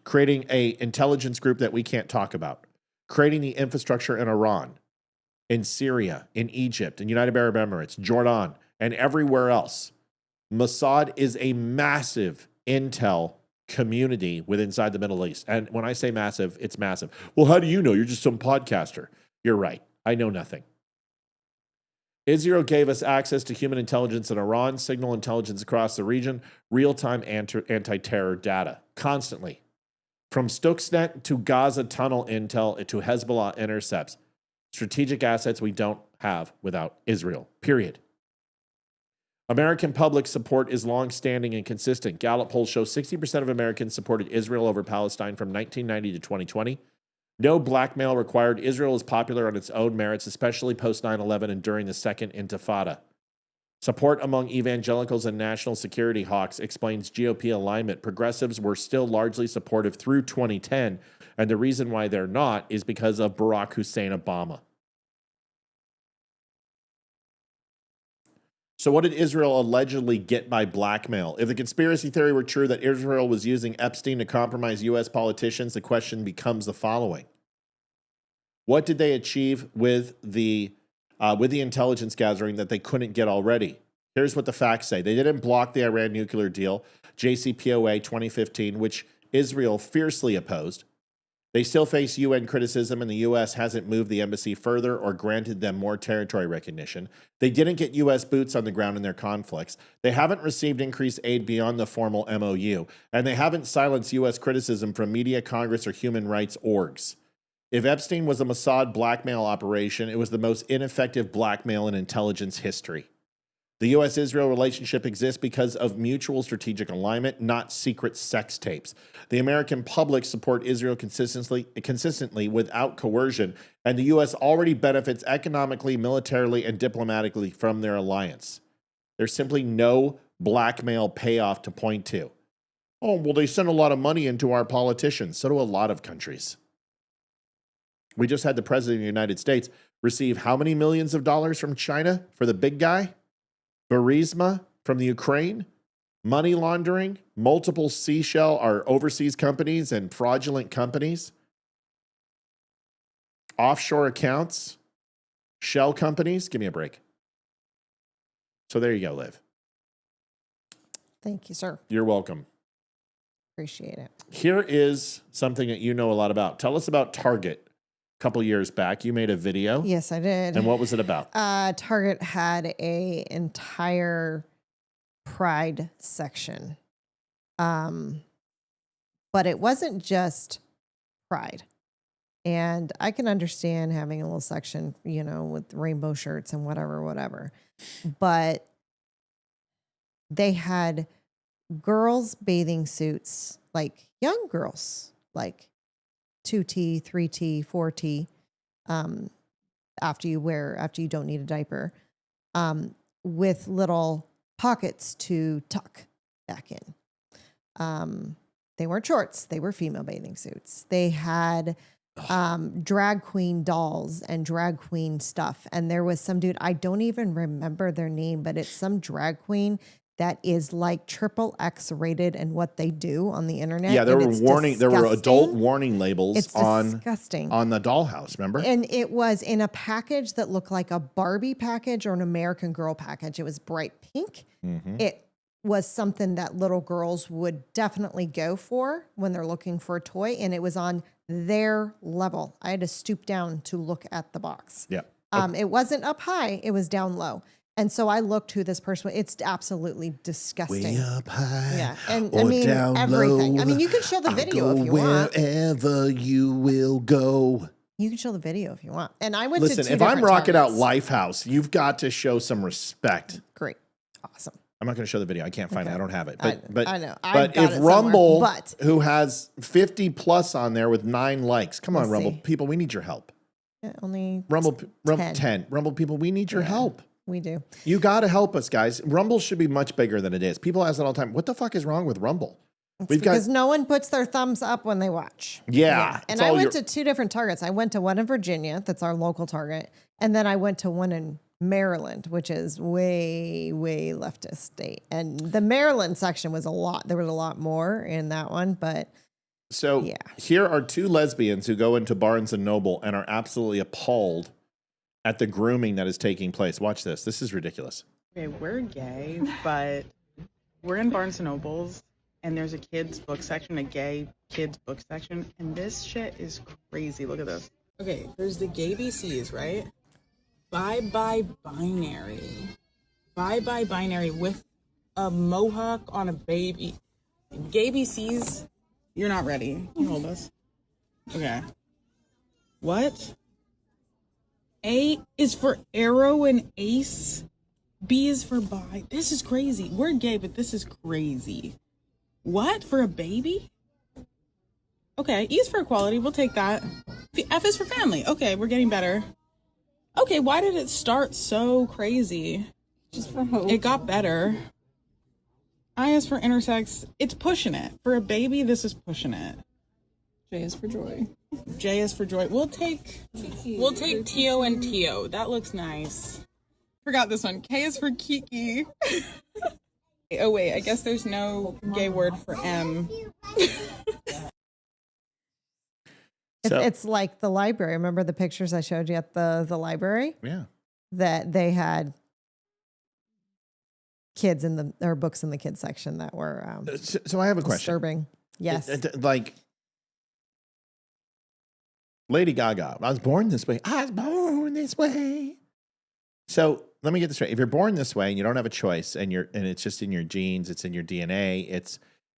creating an intelligence group that we can't talk about, creating the infrastructure in Iran, in Syria, in Egypt, in United Arab Emirates, Jordan, and everywhere else. Mossad is a massive intel community inside the Middle East. And when I say massive, it's massive. Well, how do you know? You're just some podcaster. You're right. I know nothing. Israel gave us access to human intelligence in Iran, signal intelligence across the region, real-time anti-terror data, constantly. From Stuxnet to Gaza tunnel intel to Hezbollah intercepts. Strategic assets we don't have without Israel, period. American public support is long-standing and consistent. Gallup polls show 60% of Americans supported Israel over Palestine from 1990 to 2020. No blackmail required. Israel is popular on its own merits, especially post 9/11 and during the Second Intifada. Support among evangelicals and national security hawks explains GOP alignment. Progressives were still largely supportive through 2010, and the reason why they're not is because of Barack Hussein Obama. So what did Israel allegedly get by blackmail? If the conspiracy theory were true that Israel was using Epstein to compromise U.S. politicians, the question becomes the following. What did they achieve with the intelligence gathering that they couldn't get already? Here's what the facts say. They didn't block the Iran nuclear deal, JCPOA 2015, which Israel fiercely opposed. They still face UN criticism, and the U.S. hasn't moved the embassy further or granted them more territory recognition. They didn't get U.S. boots on the ground in their conflicts. They haven't received increased aid beyond the formal MOU, and they haven't silenced U.S. criticism from media, Congress, or human rights orgs. If Epstein was a Mossad blackmail operation, it was the most ineffective blackmail in intelligence history. The U.S.-Israel relationship exists because of mutual strategic alignment, not secret sex tapes. The American public support Israel consistently without coercion, and the U.S. already benefits economically, militarily, and diplomatically from their alliance. There's simply no blackmail payoff to point to. Oh, well, they send a lot of money into our politicians. So do a lot of countries. We just had the president of the United States receive how many millions of dollars from China for the big guy? Burisma from the Ukraine, money laundering, multiple seashell or overseas companies and fraudulent companies, offshore accounts, shell companies. Give me a break. So there you go, Liv. Thank you, sir. You're welcome. Appreciate it. Here is something that you know a lot about. Tell us about Target. A couple years back, you made a video. Yes, I did. And what was it about? Target had a entire Pride section. But it wasn't just Pride. And I can understand having a little section, you know, with rainbow shirts and whatever. But they had girls' bathing suits, like young girls, like 2T, 3T, 4T, after you don't need a diaper, with little pockets to tuck back in. They weren't shorts, they were female bathing suits. They had drag queen dolls and drag queen stuff. And there was some dude, I don't even remember their name, but it's some drag queen that is like XXX rated and what they do on the internet. Yeah, there were disgusting. there were adult warning labels It's on disgusting. on the dollhouse, remember? And it was in a package that looked like a Barbie package or an American Girl package. It was bright pink. Mm-hmm. It was something that little girls would definitely go for when they're looking for a toy, and it was on their level. I had to stoop down to look at the box. Yeah. It wasn't up high, it was down low. And so I looked who this person was. It's absolutely disgusting. Way up high. Yeah. And or I mean, down everything. low. I mean, you can show the video I'll go if you want. wherever you will go. You can show the video if you want. And I went Listen, to two if I'm different rocking out Targets. Lifehouse, you've got to show some respect. Great. Awesome. I'm not going to show the video. I can't find it. I don't have it. I But know. I've But got if it somewhere. Rumble, But- who has 50 plus on there with 9 likes, come on, Let's Rumble see. people, we need your help. Yeah, only Rumble 10. 10. Rumble people, we need your help. We do. You got to help us, guys. Rumble should be much bigger than it is. People ask that all the time. What the fuck is wrong with Rumble? Because no one puts their thumbs up when they watch. Yeah. And it's I all went to 2 different Targets. I went to one in Virginia, that's our local Target. And then I went to one in Maryland, which is way, way leftist state. And the Maryland section was there was a lot more in that one, but So here are 2 lesbians who go into Barnes & Noble and are absolutely appalled at the grooming that is taking place. Watch this. This is ridiculous. Okay, we're gay, but we're in Barnes & Noble's, and there's a kids book section, a gay kids book section, and this shit is crazy. Look at this. Okay, there's the gay BCs, right? Bye-bye binary. Bye-bye binary with a mohawk on a baby. Gay BCs, you're not ready. Can you hold this? Okay. What? A is for arrow and ace. B is for bi. This is crazy. We're gay, but this is crazy. What? For a baby? Okay, E is for equality. We'll take that. F is for family. Okay, we're getting better. Okay, why did it start so crazy? Just for hope. It got better. I is for intersex. It's pushing it. For a baby, this is pushing it. J is for joy. J is for joy. We'll take Tio and Tio. That looks nice. Forgot this one. K is for Kiki. Oh wait, I guess there's no gay word for M. It's like the library. Remember the pictures I showed you at the library? Yeah. That they had kids or books in the kids section that were so I have a question. Disturbing. Yes. Like Lady Gaga, I was born this way. I was born this way. So let me get this straight. If you're born this way and you don't have a choice and it's just in your genes, it's in your DNA,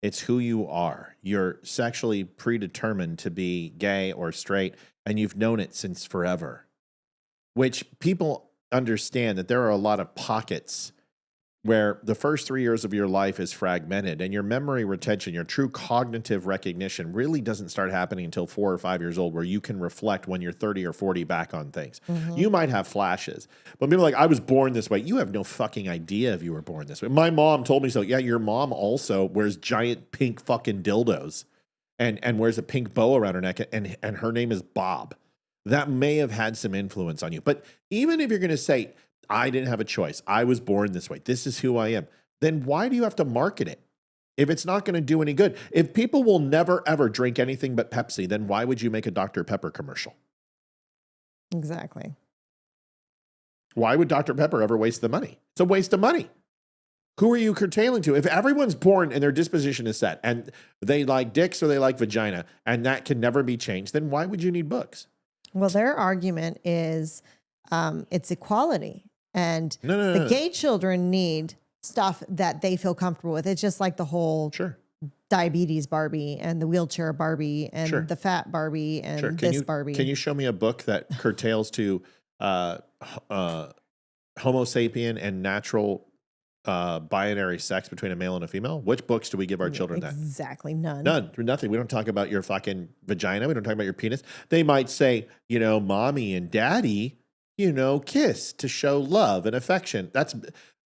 it's who you are. You're sexually predetermined to be gay or straight, and you've known it since forever. Which people understand that there are a lot of pockets where the first 3 years of your life is fragmented and your memory retention, your true cognitive recognition really doesn't start happening until 4 or 5 years old, where you can reflect when you're 30 or 40 back on things. Mm-hmm. You might have flashes, but people are like, I was born this way. You have no fucking idea if you were born this way. My mom told me so. Yeah, your mom also wears giant pink fucking dildos and wears a pink bow around her neck, and her name is Bob. That may have had some influence on you. But even if you're going to say, I didn't have a choice, I was born this way, this is who I am, then why do you have to market it if it's not going to do any good? If people will never, ever drink anything but Pepsi, then why would you make a Dr. Pepper commercial? Exactly. Why would Dr. Pepper ever waste the money? It's a waste of money. Who are you curtailing to? If everyone's born and their disposition is set and they like dicks or they like vagina and that can never be changed, then why would you need books? Well, their argument is it's equality. And No. the gay children need stuff that they feel comfortable with. It's just like the whole diabetes Barbie and the wheelchair Barbie and the fat Barbie and Barbie. Can you show me a book that curtails to Homo sapien and natural binary sex between a male and a female? Which books do we give our children that? Exactly. None. Nothing. We don't talk about your fucking vagina. We don't talk about your penis. They might say, mommy and daddy, kiss to show love and affection. That's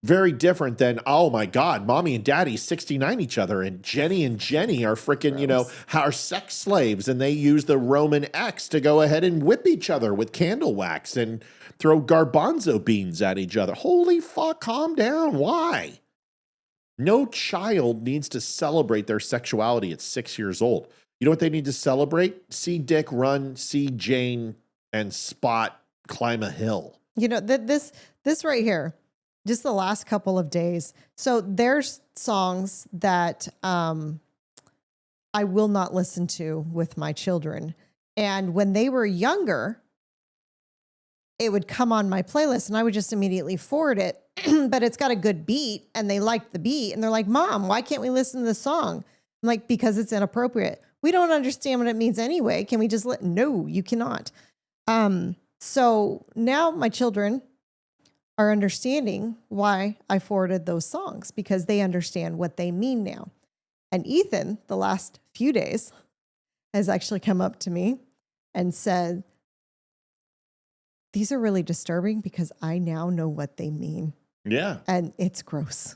very different than, oh my God, mommy and daddy 69 each other and Jenny are freaking, our sex slaves, and they use the Roman X to go ahead and whip each other with candle wax and throw garbanzo beans at each other. Holy fuck, calm down. Why? No child needs to celebrate their sexuality at 6 years old. You know what they need to celebrate? See Dick run, see Jane and Spot climb a hill. This right here, just the last couple of days. So there's songs that I will not listen to with my children. And when they were younger, it would come on my playlist and I would just immediately forward it. But it's got a good beat and they liked the beat. And they're like, Mom, why can't we listen to this song? I'm like, because it's inappropriate. We don't understand what it means anyway. Can we just no, you cannot. So now my children are understanding why I forwarded those songs, because they understand what they mean now. And Ethan, the last few days, has actually come up to me and said, these are really disturbing because I now know what they mean. Yeah. And it's gross.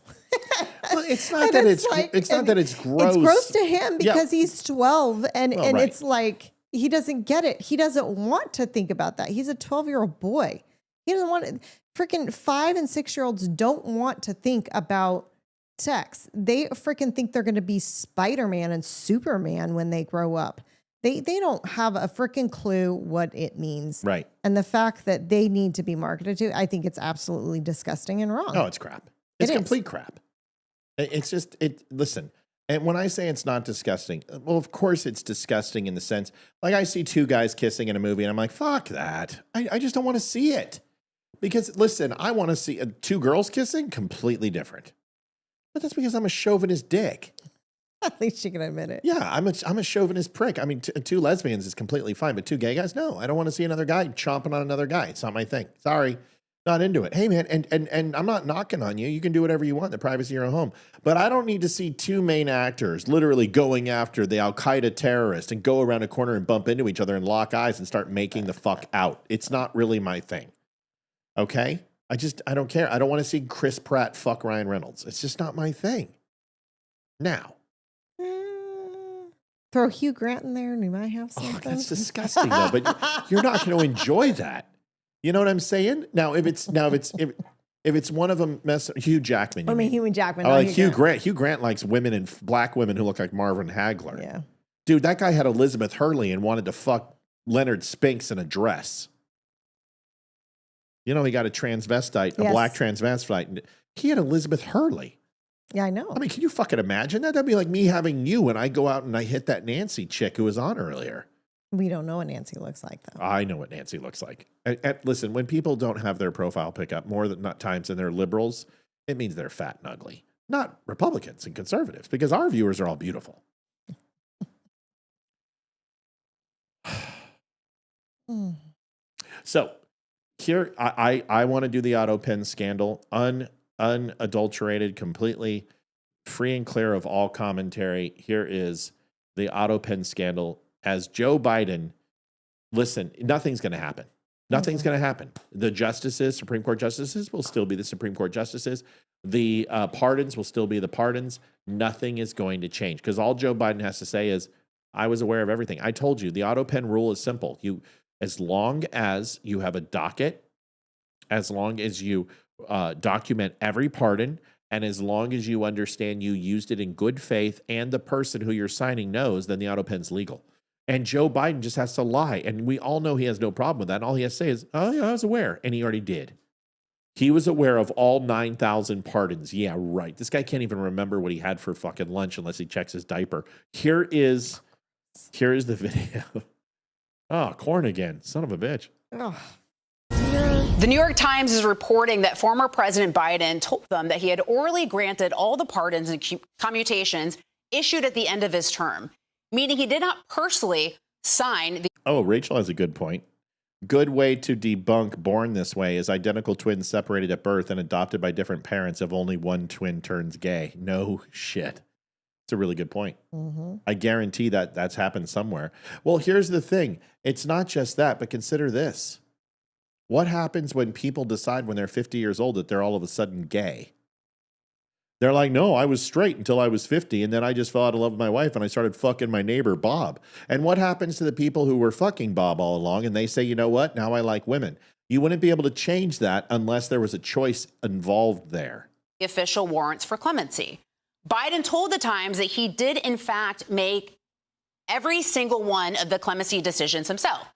Well, it's not that it's gross. It's gross to him because he's 12 and it's like, he doesn't get it. He doesn't want to think about that. He's a 12-year-old boy. He doesn't want to. Freaking 5 and 6-year-olds don't want to think about sex. They freaking think they're going to be Spider-Man and Superman when they grow up. They don't have a freaking clue what it means. Right. And the fact that they need to be marketed to, I think it's absolutely disgusting and wrong. No, it's crap. It's complete crap. It's just, listen, and when I say it's not disgusting, well, of course it's disgusting in the sense, like I see two guys kissing in a movie and I'm like, fuck that. I just don't want to see it. Because listen, I want to see two girls kissing, completely different. But that's because I'm a chauvinist dick. At least you can admit it. Yeah, I'm a chauvinist prick. I mean, two lesbians is completely fine, but two gay guys, no. I don't want to see another guy chomping on another guy. It's not my thing. Sorry, not into it. Hey, man, and I'm not knocking on you. You can do whatever you want in the privacy of your own home. But I don't need to see two main actors literally going after the Al-Qaeda terrorist and go around a corner and bump into each other and lock eyes and start making the fuck out. It's not really my thing. Okay? I don't care. I don't want to see Chris Pratt fuck Ryan Reynolds. It's just not my thing. Now. Throw Hugh Grant in there and we might have something. Oh, that's disgusting though, but you're not going to enjoy that. You know what I'm saying? Now, if it's one of them, Hugh Jackman. I mean, Hugh Jackman. I like Hugh Grant. Hugh Grant likes women and black women who look like Marvin Hagler. Yeah. Dude, that guy had Elizabeth Hurley and wanted to fuck Leonard Spinks in a dress. You know, he got a transvestite, a black transvestite. He had Elizabeth Hurley. Yeah, I know. I mean, can you fucking imagine that? That'd be like me having you and I go out and I hit that Nancy chick who was on earlier. We don't know what Nancy looks like, though. I know what Nancy looks like. And listen, when people don't have their profile pick up more than not times than they're liberals, it means they're fat and ugly. Not Republicans and conservatives, because our viewers are all beautiful. So here, I want to do the Autopen scandal, unadulterated, completely free and clear of all commentary. Here is the Autopen scandal. As Joe Biden, listen, nothing's going to happen. Nothing's going to happen. The justices, Supreme Court justices, will still be the Supreme Court justices. The pardons will still be the pardons. Nothing is going to change because all Joe Biden has to say is, I was aware of everything. I told you the Autopen rule is simple. As long as you have a docket, as long as you document every pardon, and as long as you understand you used it in good faith and the person who you're signing knows, then the Autopen's legal. And Joe Biden just has to lie. And we all know he has no problem with that. And all he has to say is, oh, yeah, I was aware. And he already did. He was aware of all 9,000 pardons. Yeah, right. This guy can't even remember what he had for fucking lunch unless he checks his diaper. Here is the video. Oh, corn again. Son of a bitch. Oh. The New York Times is reporting that former President Biden told them that he had orally granted all the pardons and commutations issued at the end of his term, meaning he did not personally sign the... Oh, Rachel has a good point. Good way to debunk born this way is identical twins separated at birth and adopted by different parents if only one twin turns gay. No shit. It's a really good point. Mm-hmm. I guarantee that that's happened somewhere. Well, here's the thing. It's not just that, but consider this. What happens when people decide when they're 50 years old that they're all of a sudden gay? They're like, no, I was straight until I was 50, and then I just fell out of love with my wife, and I started fucking my neighbor, Bob. And what happens to the people who were fucking Bob all along, and they say, you know what, now I like women? You wouldn't be able to change that unless there was a choice involved there. Official warrants for clemency. Biden told the Times that he did, in fact, make every single one of the clemency decisions himself.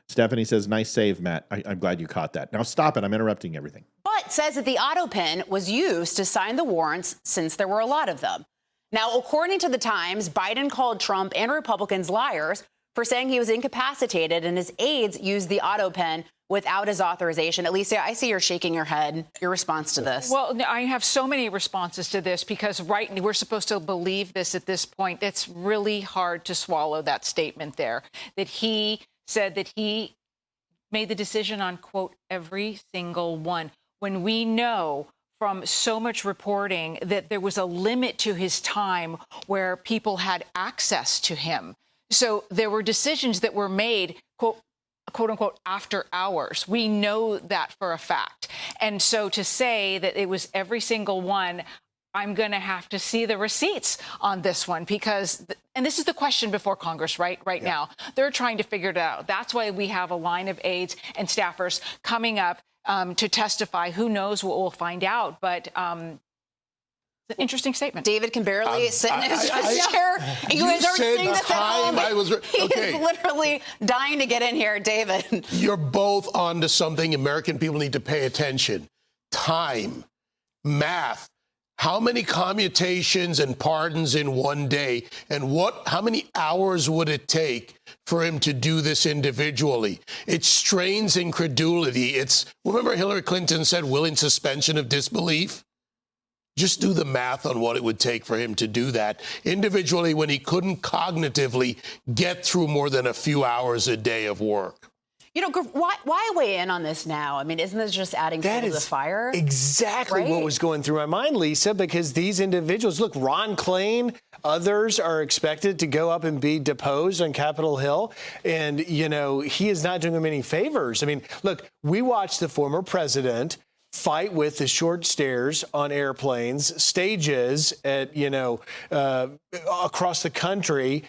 Stephanie says, nice save, Matt. I'm glad you caught that. Now stop it. I'm interrupting everything. But says that the Autopen was used to sign the warrants since there were a lot of them. Now, according to the Times, Biden called Trump and Republicans liars for saying he was incapacitated and his aides used the Autopen without his authorization. Alicia, I see you're shaking your head. Your response to this? Well, I have so many responses to this because we're supposed to believe this at this point. It's really hard to swallow that statement there, that he said that he made the decision on, quote, every single one, when we know from so much reporting that there was a limit to his time where people had access to him. So there were decisions that were made, quote unquote, after hours. We know that for a fact. And so to say that it was every single one, I'm going to have to see the receipts on this one because, and this is the question before Congress right now. They're trying to figure it out. That's why we have a line of aides and staffers coming up to testify. Who knows what we'll find out, but it's an interesting statement. David can barely sit in his chair. You guys aren't seeing this at home. He is literally dying to get in here, David. You're both onto something American people need to pay attention. Time, math. How many commutations and pardons in one day? And how many hours would it take for him to do this individually? It strains incredulity. Remember Hillary Clinton said willing suspension of disbelief? Just do the math on what it would take for him to do that individually when he couldn't cognitively get through more than a few hours a day of work. You know, why weigh in on this now? I mean, isn't this just adding fuel to the fire? Exactly what was going through my mind, Lisa, because these individuals, look, Ron Klain, others are expected to go up and be deposed on Capitol Hill. And, you know, he is not doing them any favors. I mean, look, we watched the former president fight with the short stairs on airplanes, stages at, across the country,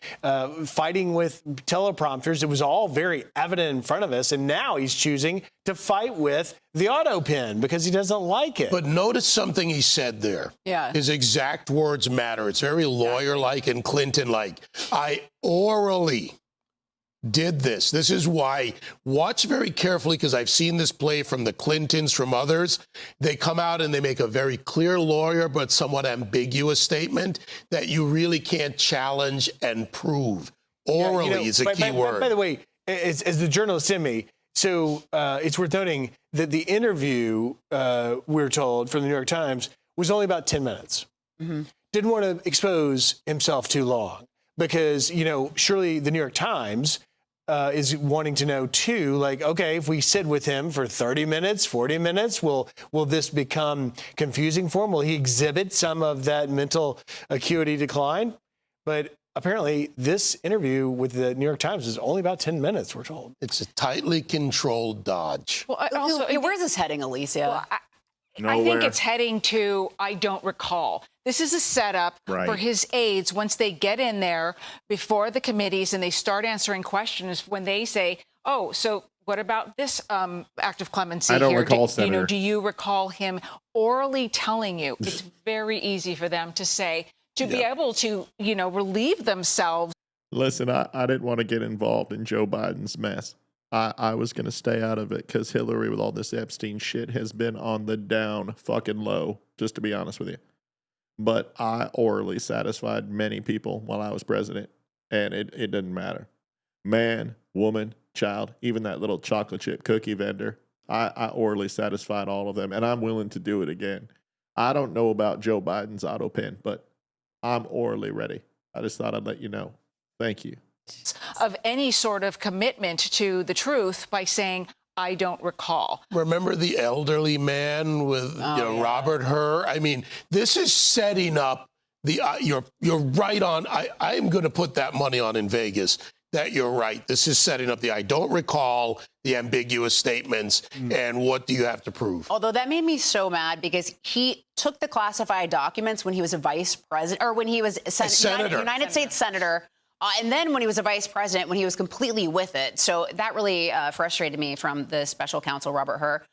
fighting with teleprompters. It was all very evident in front of us. And now he's choosing to fight with the Autopen because he doesn't like it. But notice something he said there. Yeah. His exact words matter. It's very lawyer-like and Clinton-like. I orally did this. This is why, watch very carefully, because I've seen this play from the Clintons, from others. They come out and they make a very clear lawyer but somewhat ambiguous statement that you really can't challenge and prove. Orally is a key word. By the way, as the journalist in me, so it's worth noting that the interview, we're told, from the New York Times was only about 10 minutes. Mm-hmm. Didn't want to expose himself too long because, surely the New York Times is wanting to know, too, like, okay, if we sit with him for 30 minutes, 40 minutes, will this become confusing for him? Will he exhibit some of that mental acuity decline? But apparently this interview with the New York Times is only about 10 minutes, we're told. It's a tightly controlled dodge. Well, where's this heading, Alicia? Well, I think it's heading to I don't recall. This is a setup for his aides once they get in there before the committees and they start answering questions when they say, oh, so what about this act of clemency I don't here? recall, Senator. Do you recall him orally telling you? It's very easy for them to say, to be able to, relieve themselves. Listen, I didn't want to get involved in Joe Biden's mess. I was going to stay out of it because Hillary, with all this Epstein shit, has been on the down fucking low, just to be honest with you. But I orally satisfied many people while I was president, and it didn't matter. Man, woman, child, even that little chocolate chip cookie vendor, I orally satisfied all of them, and I'm willing to do it again. I don't know about Joe Biden's Autopen, but I'm orally ready. I just thought I'd let you know. Thank you. Of any sort of commitment to the truth by saying, I don't recall. Remember the elderly man with Robert Hur? I mean, this is setting up the you're right on. I am going to put that money on in Vegas that you're right. This is setting up the I don't recall, the ambiguous statements, and what do you have to prove? Although that made me so mad because he took the classified documents when he was a vice president, or when he was United States Senator. And then when he was a vice president, when he was completely with it. So that really frustrated me from the special counsel, Robert Hur.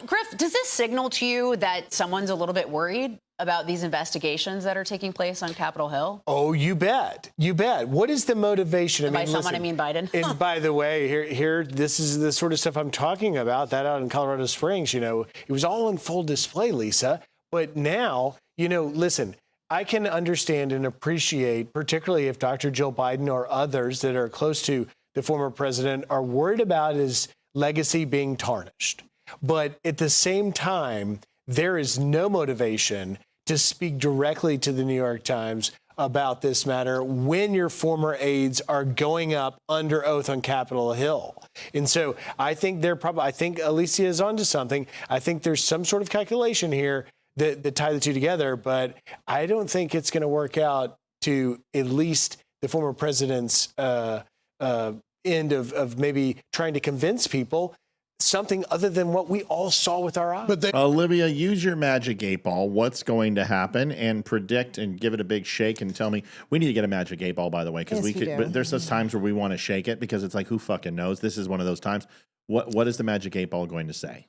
Griff, does this signal to you that someone's a little bit worried about these investigations that are taking place on Capitol Hill? Oh, you bet. You bet. What is the motivation? By someone, I mean Biden. And by the way, here, this is the sort of stuff I'm talking about, that out in Colorado Springs, it was all in full display, Lisa. But now, listen, I can understand and appreciate, particularly if Dr. Jill Biden or others that are close to the former president are worried about his legacy being tarnished. But at the same time, there is no motivation to speak directly to the New York Times about this matter when your former aides are going up under oath on Capitol Hill. And so I think I think Alicia is onto something. I think there's some sort of calculation here that tie the two together, but I don't think it's going to work out to at least the former president's end of maybe trying to convince people something other than what we all saw with our eyes. Olivia, use your magic 8-ball. What's going to happen, and predict and give it a big shake and tell me. We need to get a magic 8-ball, by the way, because but there's such times where we want to shake it because it's like, who fucking knows? This is one of those times. What is the magic 8-ball going to say?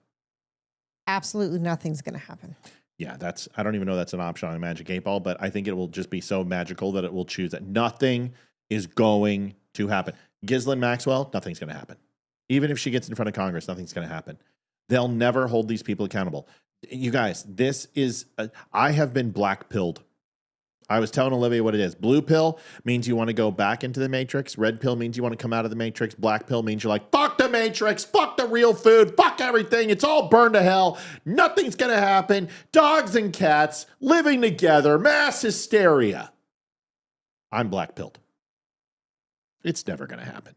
Absolutely nothing's going to happen. Yeah, I don't even know that's an option on a magic 8-ball, but I think it will just be so magical that it will choose that nothing is going to happen. Ghislaine Maxwell, nothing's going to happen. Even if she gets in front of Congress, nothing's going to happen. They'll never hold these people accountable. You guys, I have been black-pilled. I was telling Olivia what it is. Blue pill means you want to go back into the Matrix. Red pill means you want to come out of the Matrix. Black pill means you're like, fuck the Matrix, fuck the real food, fuck everything. It's all burned to hell. Nothing's going to happen. Dogs and cats living together. Mass hysteria. I'm black pilled. It's never going to happen.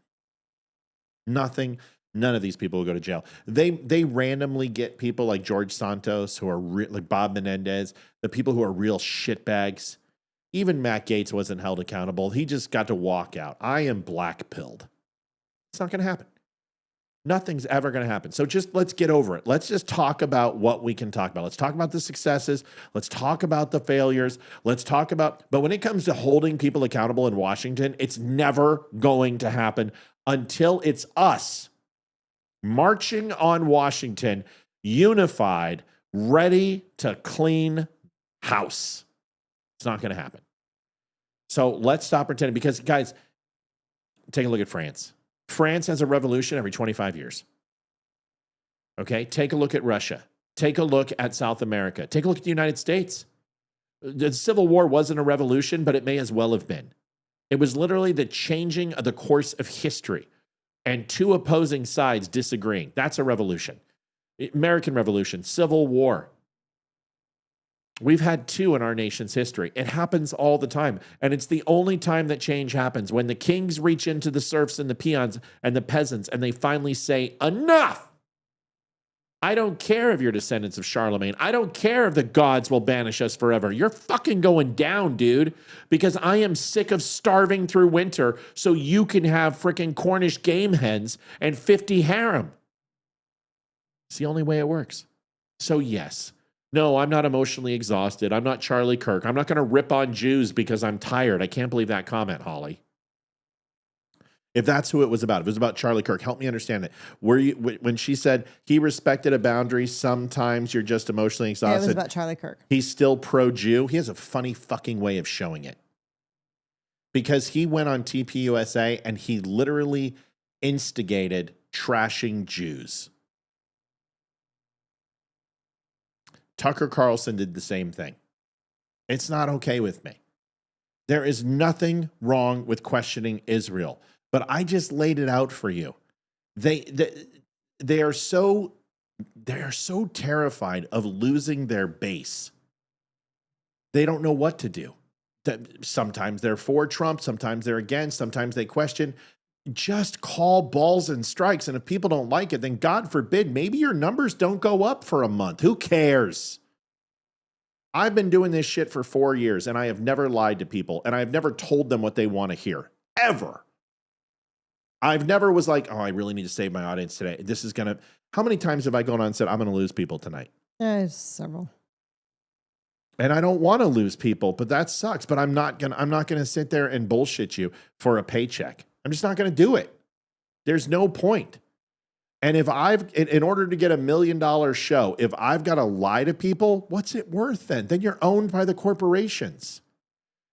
Nothing. None of these people will go to jail. They randomly get people like George Santos, who are like Bob Menendez, the people who are real shitbags. Even Matt Gaetz wasn't held accountable. He just got to walk out. I am black-pilled. It's not going to happen. Nothing's ever going to happen. So just let's get over it. Let's just talk about what we can talk about. Let's talk about the successes. Let's talk about the failures. Let's talk about, but when it comes to holding people accountable in Washington, it's never going to happen until it's us marching on Washington, unified, ready to clean house. It's not going to happen. So let's stop pretending, because guys, take a look at France. France has a revolution every 25 years. Okay, take a look at Russia. Take a look at South America. Take a look at the United States. The Civil War wasn't a revolution, but it may as well have been. It was literally the changing of the course of history and two opposing sides disagreeing. That's a revolution. American Revolution, Civil War. We've had two in our nation's history. It happens all the time. And it's the only time that change happens, when the kings reach into the serfs and the peons and the peasants, and they finally say, enough. I don't care if you're descendants of Charlemagne. I don't care if the gods will banish us forever. You're fucking going down, dude, because I am sick of starving through winter so you can have freaking Cornish game hens and 50 harem. It's the only way it works. So yes. No, I'm not emotionally exhausted. I'm not Charlie Kirk. I'm not going to rip on Jews because I'm tired. I can't believe that comment, Holly. If that's who it was about, if it was about Charlie Kirk, help me understand it. Were you, when she said he respected a boundary, sometimes you're just emotionally exhausted? Yeah, it was about Charlie Kirk. He's still pro-Jew. He has a funny fucking way of showing it. Because he went on TPUSA and he literally instigated trashing Jews. Tucker Carlson did the same thing. It's not okay with me. There is nothing wrong with questioning Israel, but I just laid it out for you. They are so terrified of losing their base. They don't know what to do. Sometimes they're for Trump, sometimes they're against, sometimes they question. Just call balls and strikes. And if people don't like it, then God forbid, maybe your numbers don't go up for a month. Who cares? I've been doing this shit for 4 years and I have never lied to people and I've never told them what they want to hear. Ever. I've never was like, oh, I really need to save my audience today. This is going to, how many times have I gone on and said, I'm going to lose people tonight? Several. And I don't want to lose people, but that sucks. But I'm not going to sit there and bullshit you for a paycheck. I'm just not going to do it. There's no point. And if in order to get $1 million show, if I've got to lie to people, what's it worth then? Then you're owned by the corporations.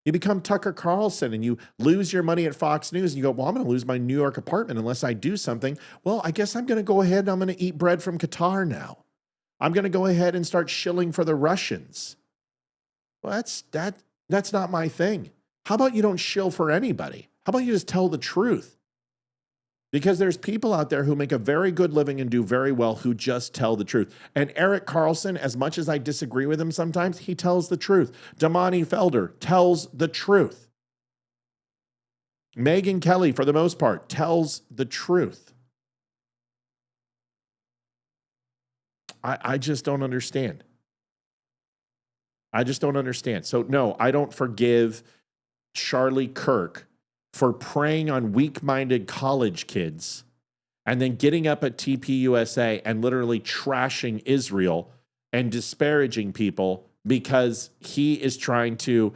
You become Tucker Carlson and you lose your money at Fox News and you go, well, I'm going to lose my New York apartment unless I do something. Well, I guess I'm going to go ahead and I'm going to eat bread from Qatar now. I'm going to go ahead and start shilling for the Russians. Well, that's not my thing. How about you don't shill for anybody? How about you just tell the truth? Because there's people out there who make a very good living and do very well who just tell the truth. And Eric Carlson, as much as I disagree with him sometimes, he tells the truth. Demani Felder tells the truth. Megyn Kelly, for the most part, tells the truth. I just don't understand. I just don't understand. So no, I don't forgive Charlie Kirk for preying on weak-minded college kids and then getting up at TPUSA and literally trashing Israel and disparaging people because he is trying to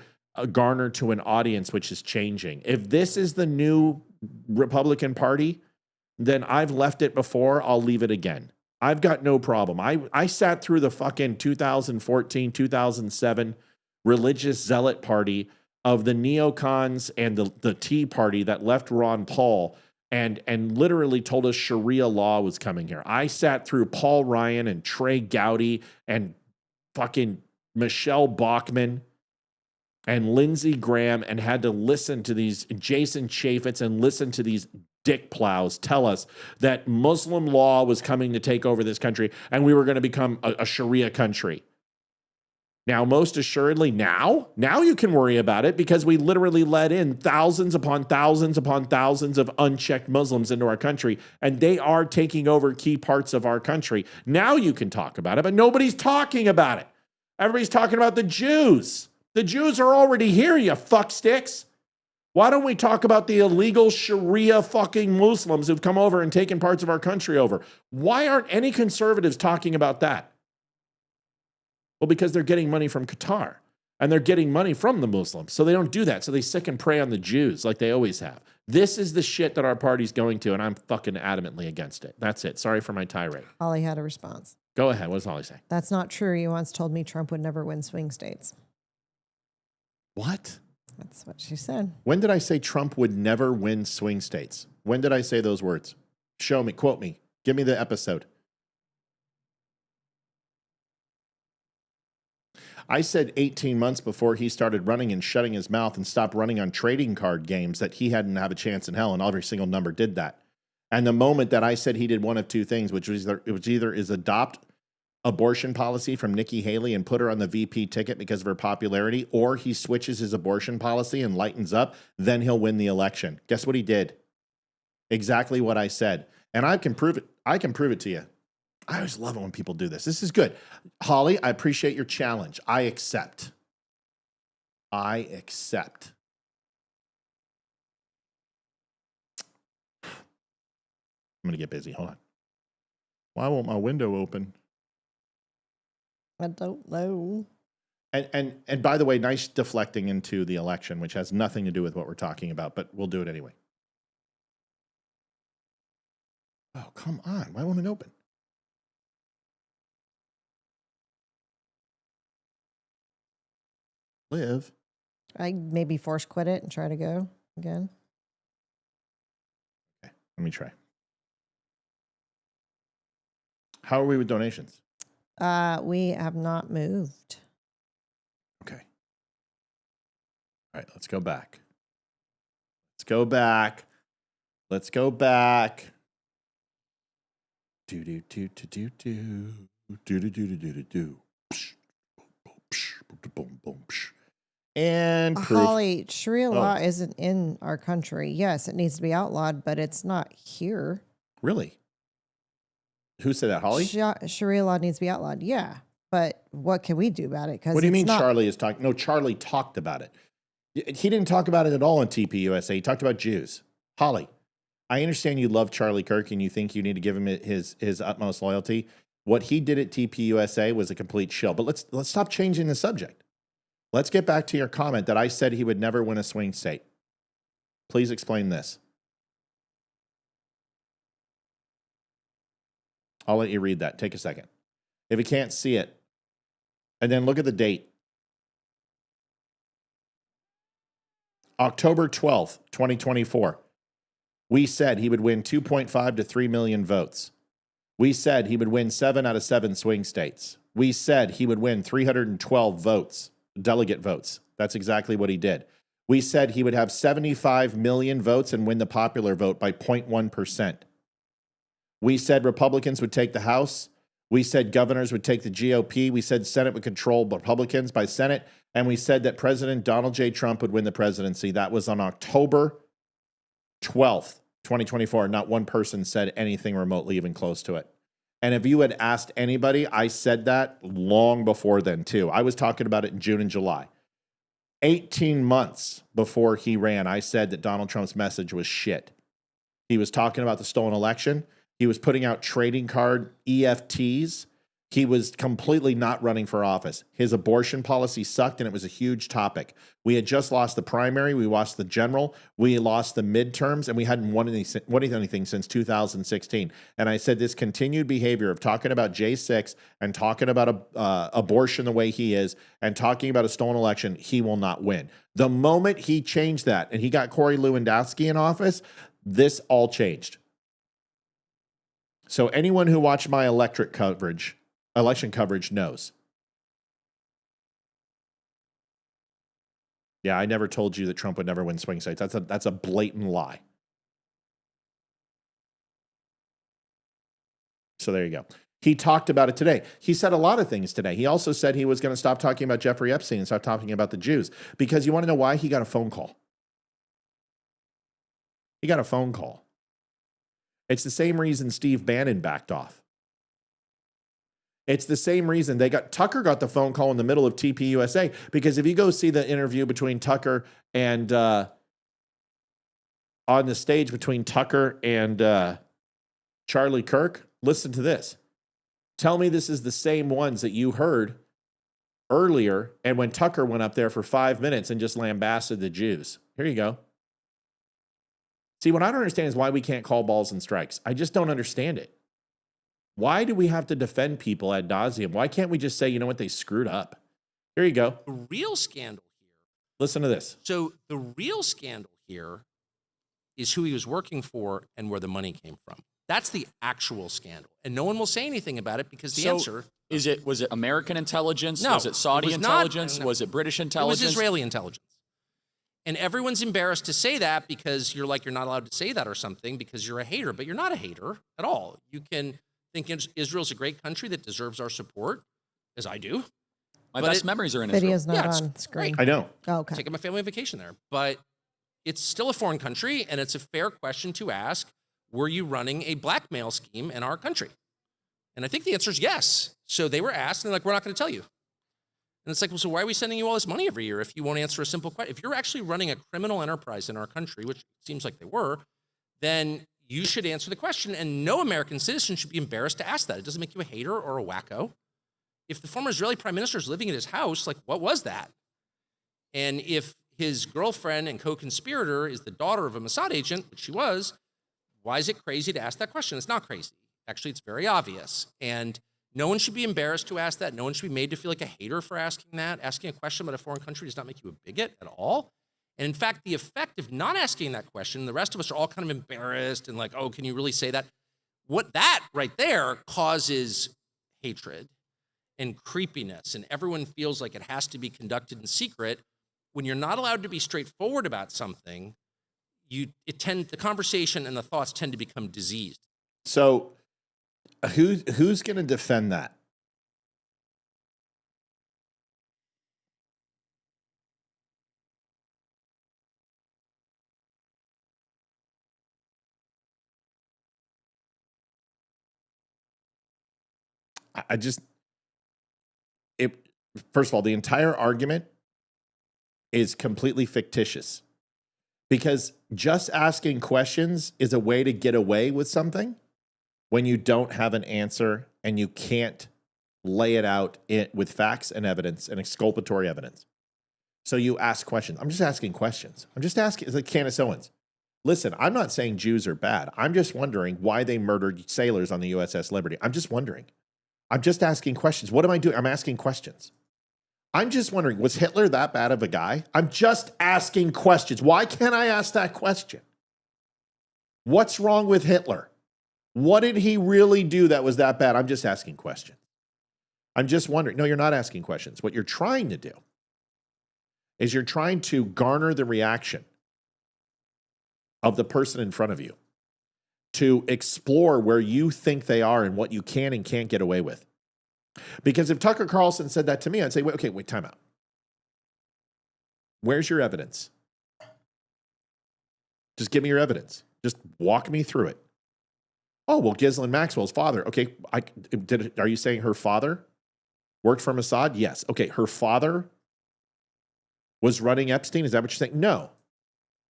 garner to an audience which is changing. If this is the new Republican Party, then I've left it before, I'll leave it again. I've got no problem. I sat through the fucking 2014, 2007 religious zealot party of the neocons and the Tea Party that left Ron Paul and literally told us Sharia law was coming here. I sat through Paul Ryan and Trey Gowdy and fucking Michelle Bachmann and Lindsey Graham and had to listen to these Jason Chaffetz and listen to these dick plows tell us that Muslim law was coming to take over this country and we were going to become a Sharia country. Now, most assuredly, now you can worry about it because we literally let in thousands upon thousands upon thousands of unchecked Muslims into our country, and they are taking over key parts of our country. Now you can talk about it, but nobody's talking about it. Everybody's talking about the Jews. The Jews are already here, you fucksticks. Why don't we talk about the illegal Sharia fucking Muslims who've come over and taken parts of our country over? Why aren't any conservatives talking about that? Well, because they're getting money from Qatar and they're getting money from the Muslims. So they don't do that. So they sick and prey on the Jews like they always have. This is the shit that our party's going to, and I'm fucking adamantly against it. That's it. Sorry for my tirade. Holly had a response. Go ahead. What does Holly say? That's not true. You once told me Trump would never win swing states. What? That's what she said. When did I say Trump would never win swing states? When did I say those words? Show me, quote me, give me the episode. I said 18 months before he started running and shutting his mouth and stopped running on trading card games that he hadn't have a chance in hell, and every single number did that. And the moment that I said he did one of two things, which was either is adopt abortion policy from Nikki Haley and put her on the VP ticket because of her popularity, or he switches his abortion policy and lightens up, then he'll win the election. Guess what he did? Exactly what I said. And I can prove it. I can prove it to you. I always love it when people do this. This is good. Holly, I appreciate your challenge. I accept. I accept. I'm going to get busy. Hold on. Why won't my window open? I don't know. And by the way, nice deflecting into the election, which has nothing to do with what we're talking about, but we'll do it anyway. Oh, come on. Why won't it open? Live. I maybe force quit it and try to go again. Okay, let me try. How are we with donations? We have not moved. Okay. All right, let's go back. Let's go back. Let's go back. Do do do do do do do do do do do do. Boom boom. And proof. Holly, Sharia law isn't in our country. Yes, it needs to be outlawed, but it's not here. Really? Who said that, Holly? Sharia law needs to be outlawed. Yeah, but what can we do about it? What do you mean Charlie is talking? No, Charlie talked about it. He didn't talk about it at all on TPUSA. He talked about Jews. Holly, I understand you love Charlie Kirk and you think you need to give him his utmost loyalty. What he did at TPUSA was a complete shill. But let's stop changing the subject. Let's get back to your comment that I said he would never win a swing state. Please explain this. I'll let you read that. Take a second. If you can't see it, and then look at the date. October 12th, 2024. We said he would win 2.5 to 3 million votes. We said he would win 7 out of 7 swing states. We said he would win 312 votes, delegate votes. That's exactly what he did. We said he would have 75 million votes and win the popular vote by 0.1%. We said Republicans would take the House. We said governors would take the GOP. We said Senate would control Republicans by Senate. And we said that President Donald J. Trump would win the presidency. That was on October 12th, 2024. Not one person said anything remotely even close to it. And if you had asked anybody, I said that long before then, too. I was talking about it in June and July. 18 months before he ran, I said that Donald Trump's message was shit. He was talking about the stolen election. He was putting out trading card EFTs. He was completely not running for office. His abortion policy sucked, and it was a huge topic. We had just lost the primary. We lost the general. We lost the midterms, and we hadn't won anything since 2016. And I said this continued behavior of talking about J6 and talking about abortion the way he is and talking about a stolen election, he will not win. The moment he changed that and he got Corey Lewandowski in office, this all changed. So anyone who watched my election coverage knows. Yeah, I never told you that Trump would never win swing states. That's a blatant lie. So there you go. He talked about it today. He said a lot of things today. He also said he was going to stop talking about Jeffrey Epstein and start talking about the Jews. Because you want to know why? He got a phone call. He got a phone call. It's the same reason Steve Bannon backed off. It's the same reason Tucker got the phone call in the middle of TPUSA, because if you go see the interview between Tucker and on the stage between Tucker and Charlie Kirk. Listen to this. Tell me this is the same ones that you heard earlier and when Tucker went up there for 5 minutes and just lambasted the Jews. Here you go. See, what I don't understand is why we can't call balls and strikes. I just don't understand it. Why do we have to defend people ad nauseum? Why can't we just say, you know what, they screwed up? Here you go. The real scandal here. Listen to this. So the real scandal here is who he was working for and where the money came from. That's the actual scandal. And no one will say anything about it because the answer... Was it American intelligence? No. Was it Saudi intelligence? Was it British intelligence? It was Israeli intelligence. And everyone's embarrassed to say that because you're not allowed to say that or something because you're a hater. But you're not a hater at all. You can think Israel's a great country that deserves our support, as I do. My best memories are in Video's Israel. not on screen. I know. Oh, okay. Taking my family on vacation there. But it's still a foreign country, and it's a fair question to ask, were you running a blackmail scheme in our country? And I think the answer is yes. So they were asked, and they're like, we're not going to tell you. And it's like, well, so why are we sending you all this money every year if you won't answer a simple question? If you're actually running a criminal enterprise in our country, which seems like they were, then you should answer the question, and no American citizen should be embarrassed to ask that. It doesn't make you a hater or a wacko. If the former Israeli prime minister is living in his house, like, what was that? And if his girlfriend and co-conspirator is the daughter of a Mossad agent, which she was, why is it crazy to ask that question? It's not crazy. Actually, it's very obvious. And no one should be embarrassed to ask that. No one should be made to feel like a hater for asking that. Asking a question about a foreign country does not make you a bigot at all. And in fact, the effect of not asking that question, the rest of us are all kind of embarrassed and like, oh, can you really say that? What that right there causes hatred and creepiness, and everyone feels like it has to be conducted in secret. When you're not allowed to be straightforward about something, the conversation and the thoughts tend to become diseased. So who's going to defend that? First of all, the entire argument is completely fictitious because just asking questions is a way to get away with something when you don't have an answer and you can't lay it out with facts and evidence and exculpatory evidence. So you ask questions. I'm just asking questions. I'm just asking, it's like Candace Owens. Listen, I'm not saying Jews are bad. I'm just wondering why they murdered sailors on the USS Liberty. I'm just wondering. I'm just asking questions. What am I doing? I'm asking questions. I'm just wondering, was Hitler that bad of a guy? I'm just asking questions. Why can't I ask that question? What's wrong with Hitler? What did he really do that was that bad? I'm just asking questions. I'm just wondering. No, you're not asking questions. What you're trying to do is you're trying to garner the reaction of the person in front of you to explore where you think they are and what you can and can't get away with. Because if Tucker Carlson said that to me, I'd say, wait, time out. Where's your evidence? Just give me your evidence. Just walk me through it. Oh, well, Ghislaine Maxwell's father. Okay, are you saying her father worked for Mossad? Yes. Okay, her father was running Epstein? Is that what you're saying? No.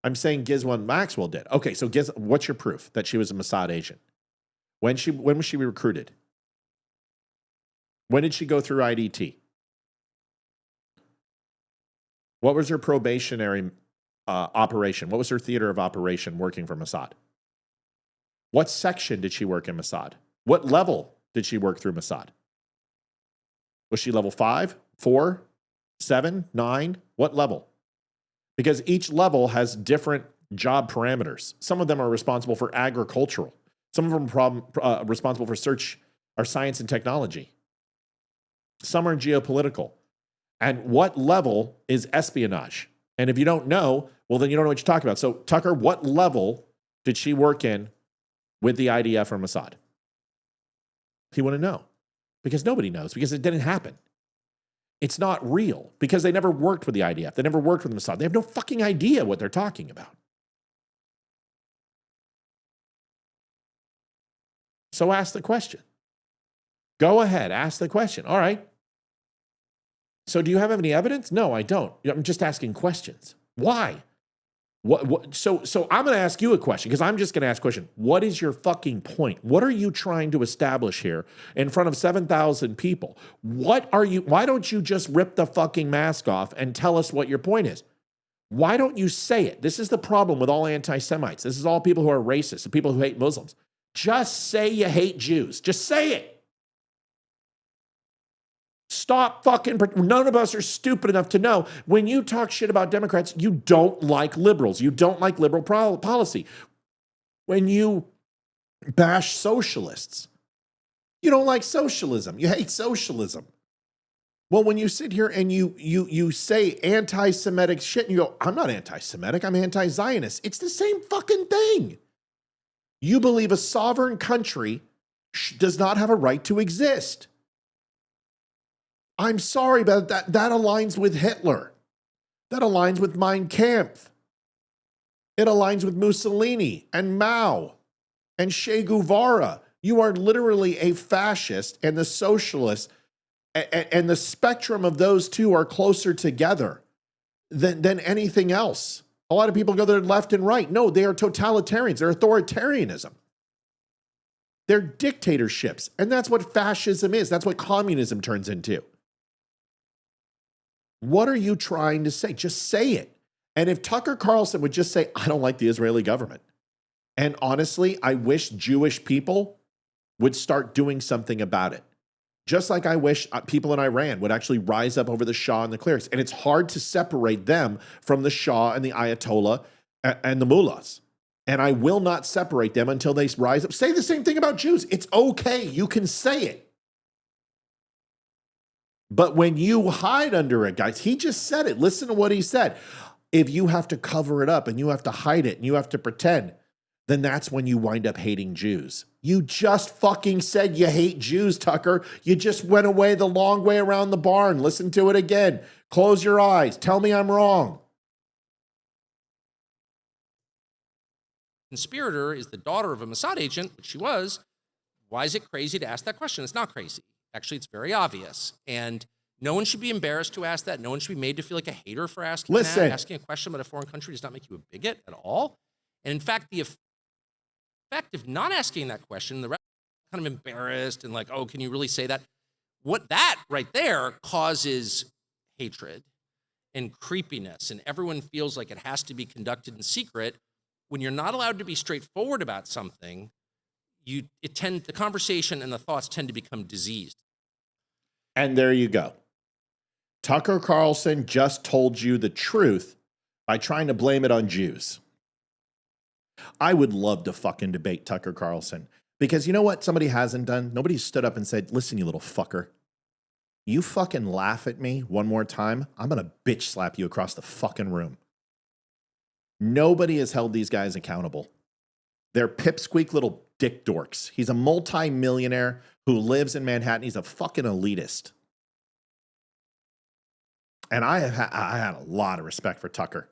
I'm saying Ghislaine Maxwell did. Okay, so what's your proof that she was a Mossad agent? When was she recruited? When did she go through IDT? What was her probationary operation? What was her theater of operation working for Mossad? What section did she work in Mossad? What level did she work through Mossad? Was she level 5, 4, 7, 9? What level? Because each level has different job parameters. Some of them are responsible for agricultural. Some of them are responsible for search or science and technology. Some are geopolitical. And what level is espionage? And if you don't know, well, then you don't know what you're talking about. So, Tucker, what level did she work in with the IDF or Mossad? You want to know. Because nobody knows, because it didn't happen. It's not real, because they never worked with the IDF. They never worked with Mossad. They have no fucking idea what they're talking about. So ask the question. Go ahead, ask the question. All right. So do you have any evidence? No, I don't. I'm just asking questions. Why? So I'm going to ask you a question, because I'm just going to ask a question. What is your fucking point? What are you trying to establish here in front of 7,000 people? Why don't you just rip the fucking mask off and tell us what your point is? Why don't you say it? This is the problem with all anti-Semites. This is all people who are racist and people who hate Muslims. Just say you hate Jews. Just say it. Stop fucking, none of us are stupid enough to know when you talk shit about Democrats, you don't like liberals. You don't like liberal policy. When you bash socialists, you don't like socialism. You hate socialism. Well, when you sit here and you say anti-Semitic shit and you go, I'm not anti-Semitic, I'm anti-Zionist. It's the same fucking thing. You believe a sovereign country does not have a right to exist. I'm sorry, but that aligns with Hitler. That aligns with Mein Kampf. It aligns with Mussolini and Mao and Che Guevara. You are literally a fascist, and the socialist, and the spectrum of those two are closer together than anything else. A lot of people go there left and right. No, they are totalitarians. They're authoritarianism. They're dictatorships. And that's what fascism is. That's what communism turns into. What are you trying to say? Just say it. And if Tucker Carlson would just say, I don't like the Israeli government. And honestly, I wish Jewish people would start doing something about it. Just like I wish people in Iran would actually rise up over the Shah and the clerics. And it's hard to separate them from the Shah and the Ayatollah and the mullahs. And I will not separate them until they rise up. Say the same thing about Jews. It's okay. You can say it. But when you hide under it, guys, he just said it. Listen to what he said. If you have to cover it up and you have to hide it and you have to pretend, then that's when you wind up hating Jews. You just fucking said you hate Jews, Tucker. You just went away the long way around the barn. Listen to it again. Close your eyes. Tell me I'm wrong. Conspirator is the daughter of a Mossad agent, which she was. Why is it crazy to ask that question? It's not crazy. Actually, it's very obvious. And no one should be embarrassed to ask that. No one should be made to feel like a hater for asking that. Asking a question about a foreign country does not make you a bigot at all. And in fact, the effect of not asking that question, the rest are kind of embarrassed and like, oh, can you really say that? What that right there causes hatred and creepiness. And everyone feels like it has to be conducted in secret. When you're not allowed to be straightforward about something, the conversation and the thoughts tend to become diseased. And there you go. Tucker Carlson just told you the truth by trying to blame it on Jews. I would love to fucking debate Tucker Carlson, because you know what somebody hasn't done? Nobody stood up and said, listen, you little fucker, you fucking laugh at me one more time, I'm going to bitch slap you across the fucking room. Nobody has held these guys accountable. They're pipsqueak little dick dorks. He's a multi-millionaire who lives in Manhattan. He's a fucking elitist. And I had a lot of respect for Tucker.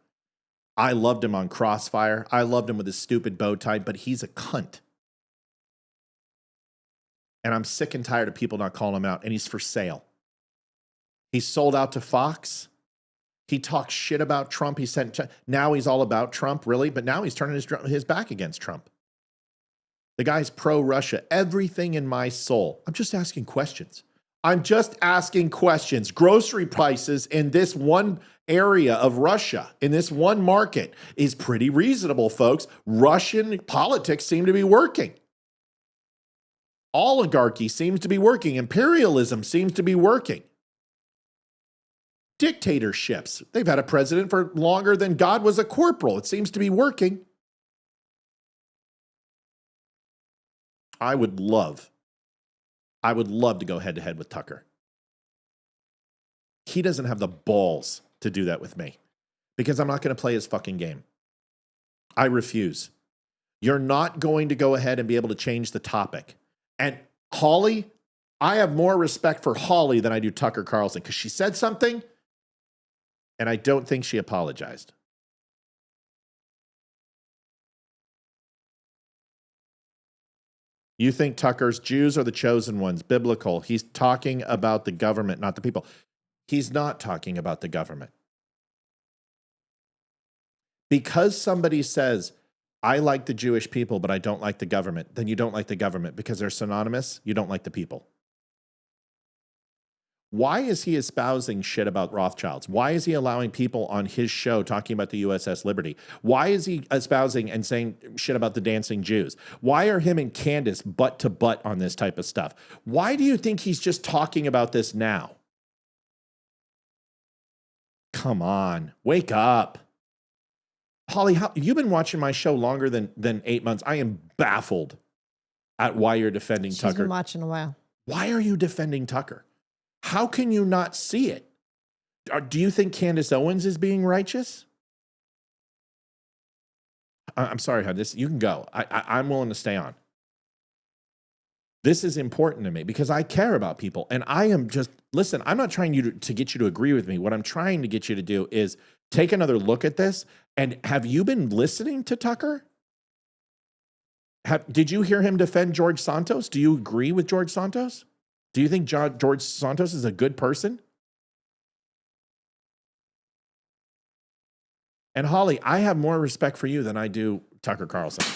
I loved him on Crossfire. I loved him with his stupid bow tie, but he's a cunt. And I'm sick and tired of people not calling him out, and he's for sale. He's sold out to Fox. He talks shit about Trump. Now he's all about Trump, really, but now he's turning his back against Trump. The guy's pro-Russia. Everything in my soul. I'm just asking questions. Grocery prices in this one area of Russia, in this one market, is pretty reasonable, folks. Russian politics seem to be working. Oligarchy seems to be working. Imperialism seems to be working. Dictatorships. They've had a president for longer than God was a corporal. It seems to be working. I would love to go head to head with Tucker. He doesn't have the balls to do that with me because I'm not going to play his fucking game. I refuse. You're not going to go ahead and be able to change the topic. And Holly, I have more respect for Holly than I do Tucker Carlson because she said something and I don't think she apologized. You think Tucker's Jews are the chosen ones, biblical. He's talking about the government, not the people. He's not talking about the government. Because somebody says, I like the Jewish people, but I don't like the government, then you don't like the government because they're synonymous. You don't like the people. Why is he espousing shit about Rothschilds? Why is he allowing people on his show talking about the USS Liberty? Why is he espousing and saying shit about the dancing Jews? Why are him and Candace butt to butt on this type of stuff? Why do you think he's just talking about this now? Come on, wake up. Holly, you've been watching my show longer than 8 months. I am baffled at why you're defending Tucker. She's been watching a while. Why are you defending Tucker? How can you not see it? Do you think Candace Owens is being righteous? I'm sorry, hon. You can go. I'm willing to stay on. This is important to me because I care about people. And I am just, listen, I'm not trying to get you to agree with me. What I'm trying to get you to do is take another look at this. And have you been listening to Tucker? Did you hear him defend George Santos? Do you agree with George Santos? Do you think George Santos is a good person? And Holly, I have more respect for you than I do Tucker Carlson.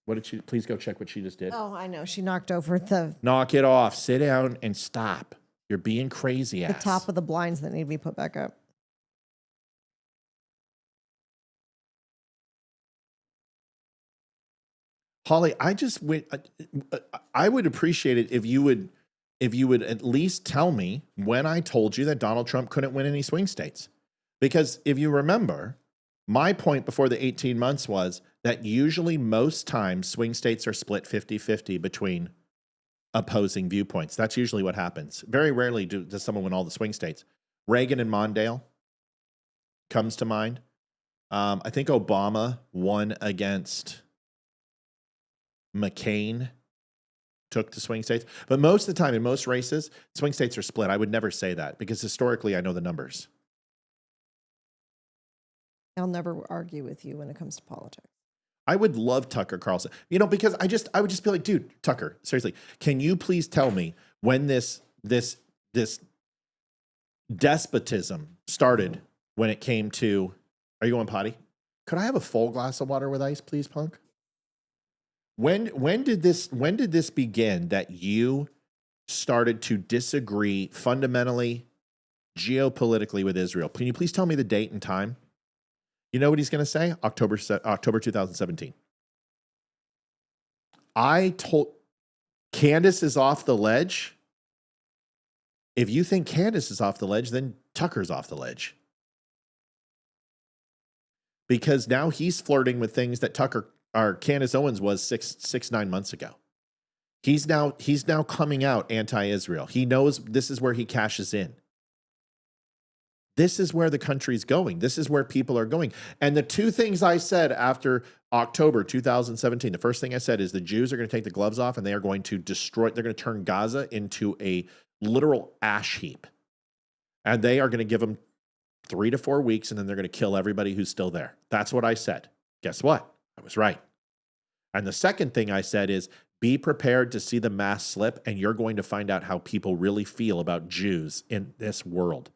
What did she? Please go check what she just did. Oh, I know. She knocked over the Knock it off. Sit down and stop. You're being crazy ass. top of the blinds that need to be put back up. Holly, I would appreciate it if you would at least tell me when I told you that Donald Trump couldn't win any swing states. Because if you remember, my point before the 18 months was that usually most times swing states are split 50-50 between opposing viewpoints. That's usually what happens. Very rarely does someone win all the swing states. Reagan and Mondale comes to mind. I think Obama won against McCain, took the swing states. But most of the time, in most races, swing states are split. I would never say that because historically, I know the numbers. I'll never argue with you when it comes to politics. I would love Tucker Carlson, because I would just be like, dude, Tucker, seriously, can you please tell me when this despotism started when it came to, are you going potty? Could I have a full glass of water with ice, please, punk? When did this begin that you started to disagree fundamentally, geopolitically with Israel? Can you please tell me the date and time? You know what he's going to say? October 2017. I told Candace is off the ledge. If you think Candace is off the ledge, then Tucker's off the ledge. Because now he's flirting with things that Candace Owens was 9 months ago. He's now coming out anti-Israel. He knows this is where he cashes in. This is where the country's going. This is where people are going. And the two things I said after October 2017, the first thing I said is the Jews are going to take the gloves off and they are going to they're going to turn Gaza into a literal ash heap. And they are going to give them 3 to 4 weeks and then they're going to kill everybody who's still there. That's what I said. Guess what? I was right. And the second thing I said is be prepared to see the mask slip and you're going to find out how people really feel about Jews in this world.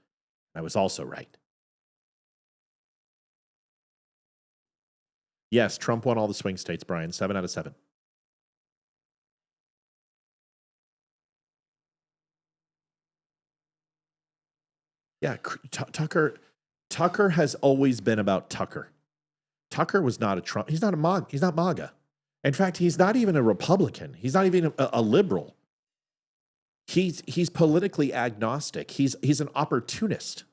I was also right. Yes, Trump won all the swing states, Brian. 7 out of 7. Yeah, Tucker has always been about Tucker. Tucker was not a Trump. He's not a MAGA. He's not MAGA. In fact, he's not even a Republican. He's not even a liberal. He's politically agnostic. He's an opportunist.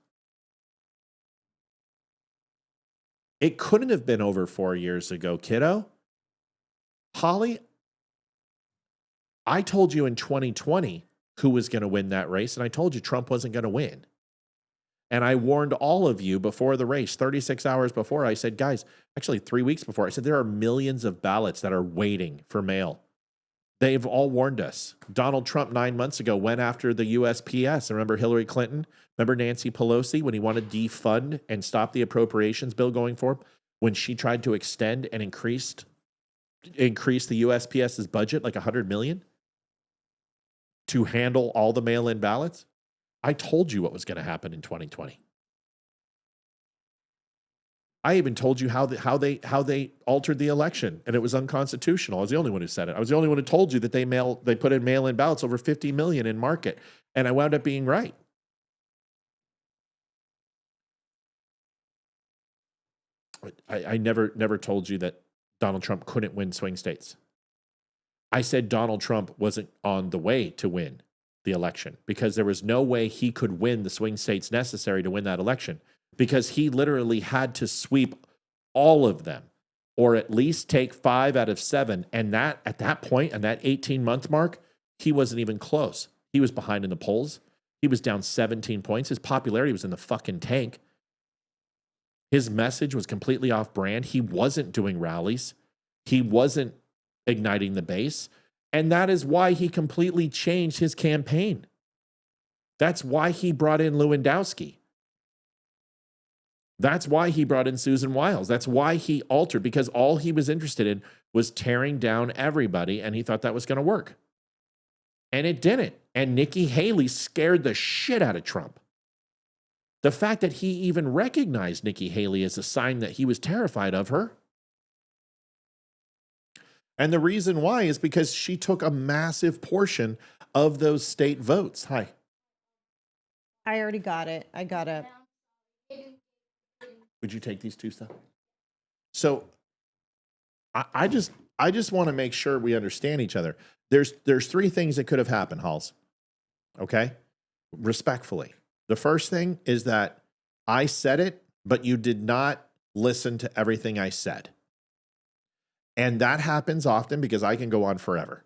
It couldn't have been over 4 years ago, kiddo. Holly, I told you in 2020 who was going to win that race, and I told you Trump wasn't going to win. And I warned all of you before the race, 36 hours before, I said, guys, actually 3 weeks before, I said, there are millions of ballots that are waiting for mail. They've all warned us. Donald Trump 9 months ago went after the USPS. Remember Hillary Clinton? Remember Nancy Pelosi when he wanted to defund and stop the appropriations bill going forward? When she tried to extend and increase the USPS's budget like $100 million to handle all the mail-in ballots? I told you what was going to happen in 2020. I even told you how they altered the election, and it was unconstitutional. I was the only one who said it. I was the only one who told you that they put in mail-in ballots over 50 million in market, and I wound up being right. I never told you that Donald Trump couldn't win swing states. I said Donald Trump wasn't on the way to win the election because there was no way he could win the swing states necessary to win that election, because he literally had to sweep all of them or at least take 5 out of 7. And that at that point, and that 18-month mark, he wasn't even close. He was behind in the polls. He was down 17 points. His popularity was in the fucking tank. His message was completely off brand. He wasn't doing rallies. He wasn't igniting the base. And that is why he completely changed his campaign. That's why he brought in Lewandowski. That's why he brought in Susan Wiles. That's why he altered, because all he was interested in was tearing down everybody, and he thought that was going to work. And it didn't. And Nikki Haley scared the shit out of Trump. The fact that he even recognized Nikki Haley is a sign that he was terrified of her. And the reason why is because she took a massive portion of those state votes. Hi. I already got it. I got it. Would you take these two stuff? So I just want to make sure we understand each other. There's 3 things that could have happened, Halls. Okay? Respectfully. The first thing is that I said it, but you did not listen to everything I said. And that happens often because I can go on forever.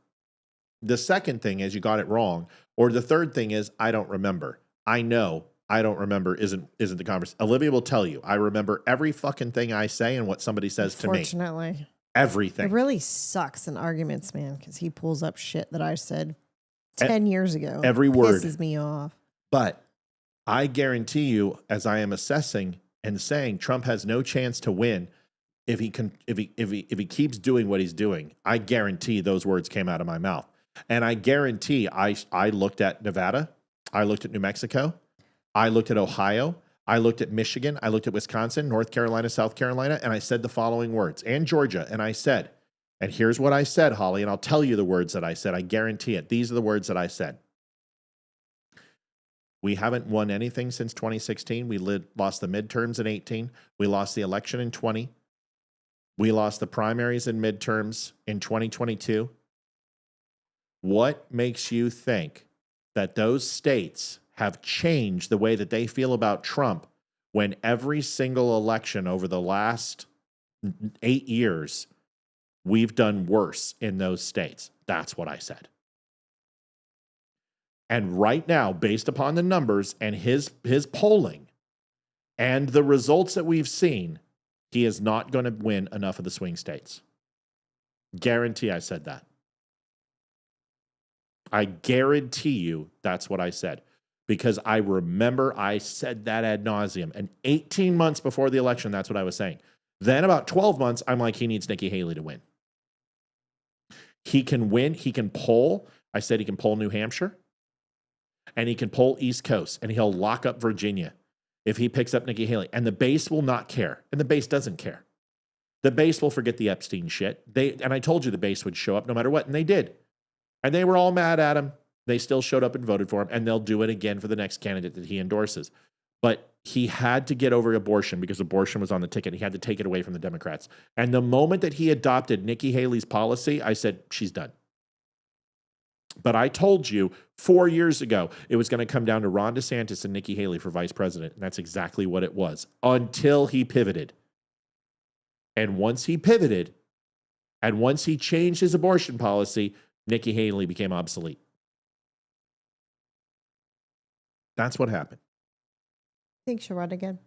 The second thing is you got it wrong. Or the third thing is I don't remember. I know I don't remember isn't the conversation. Olivia will tell you, I remember every fucking thing I say and what somebody says to me. Fortunately. Everything. It really sucks in arguments, man, because he pulls up shit that I said 10 years ago. Every word. Pisses me off. But I guarantee you, as I am assessing and saying Trump has no chance to win if he keeps doing what he's doing, I guarantee those words came out of my mouth. And I guarantee I looked at Nevada, I looked at New Mexico, I looked at Ohio, I looked at Michigan, I looked at Wisconsin, North Carolina, South Carolina, and I said the following words, and Georgia, and I said, and here's what I said, Holly, and I'll tell you the words that I said. I guarantee it. These are the words that I said. We haven't won anything since 2016. We lost the midterms in 18. We lost the election in 20. We lost the primaries and midterms in 2022. What makes you think that those states have changed the way that they feel about Trump when every single election over the last 8 years, we've done worse in those states? That's what I said. And right now, based upon the numbers and his polling and the results that we've seen, he is not going to win enough of the swing states. Guarantee I said that. I guarantee you that's what I said. Because I remember I said that ad nauseum. And 18 months before the election, that's what I was saying. Then about 12 months, I'm like, he needs Nikki Haley to win. He can win. He can poll. I said he can poll New Hampshire. And he can poll East Coast. And he'll lock up Virginia if he picks up Nikki Haley. And the base will not care. And the base doesn't care. The base will forget the Epstein shit. And I told you the base would show up no matter what. And they did. And they were all mad at him. They still showed up and voted for him. And they'll do it again for the next candidate that he endorses. But he had to get over abortion because abortion was on the ticket. He had to take it away from the Democrats. And the moment that he adopted Nikki Haley's policy, I said, she's done. But I told you 4 years ago, it was going to come down to Ron DeSantis and Nikki Haley for vice president. And that's exactly what it was until he pivoted. And once he pivoted, and once he changed his abortion policy, Nikki Haley became obsolete. That's what happened. Think she'll run again?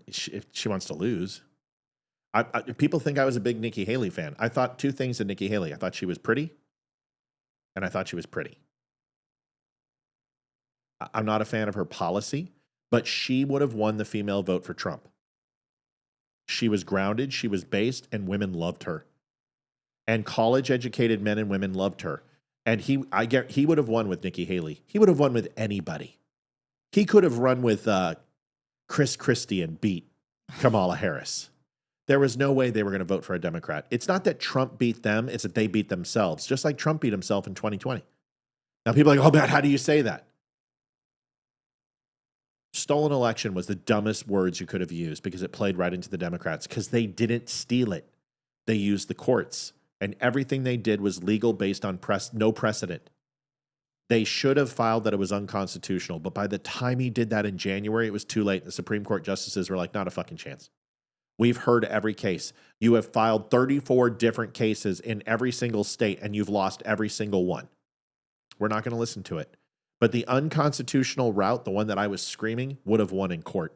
If she wants to lose. People think I was a big Nikki Haley fan. I thought 2 things of Nikki Haley. I thought she was pretty, and I thought she was pretty. I'm not a fan of her policy, but she would have won the female vote for Trump. She was grounded, she was based, and women loved her. And college-educated men and women loved her. And he would have won with Nikki Haley. He would have won with anybody. He could have run with Chris Christie and beat Kamala Harris. There was no way they were going to vote for a Democrat. It's not that Trump beat them, it's that they beat themselves, just like Trump beat himself in 2020. Now people are like, oh, Matt, how do you say that? Stolen election was the dumbest words you could have used because it played right into the Democrats because they didn't steal it. They used the courts, and everything they did was legal based on no precedent. They should have filed that it was unconstitutional, but by the time he did that in January, it was too late. The Supreme Court justices were like, not a fucking chance. We've heard every case. You have filed 34 different cases in every single state, and you've lost every single one. We're not going to listen to it. But the unconstitutional route, the one that I was screaming, would have won in court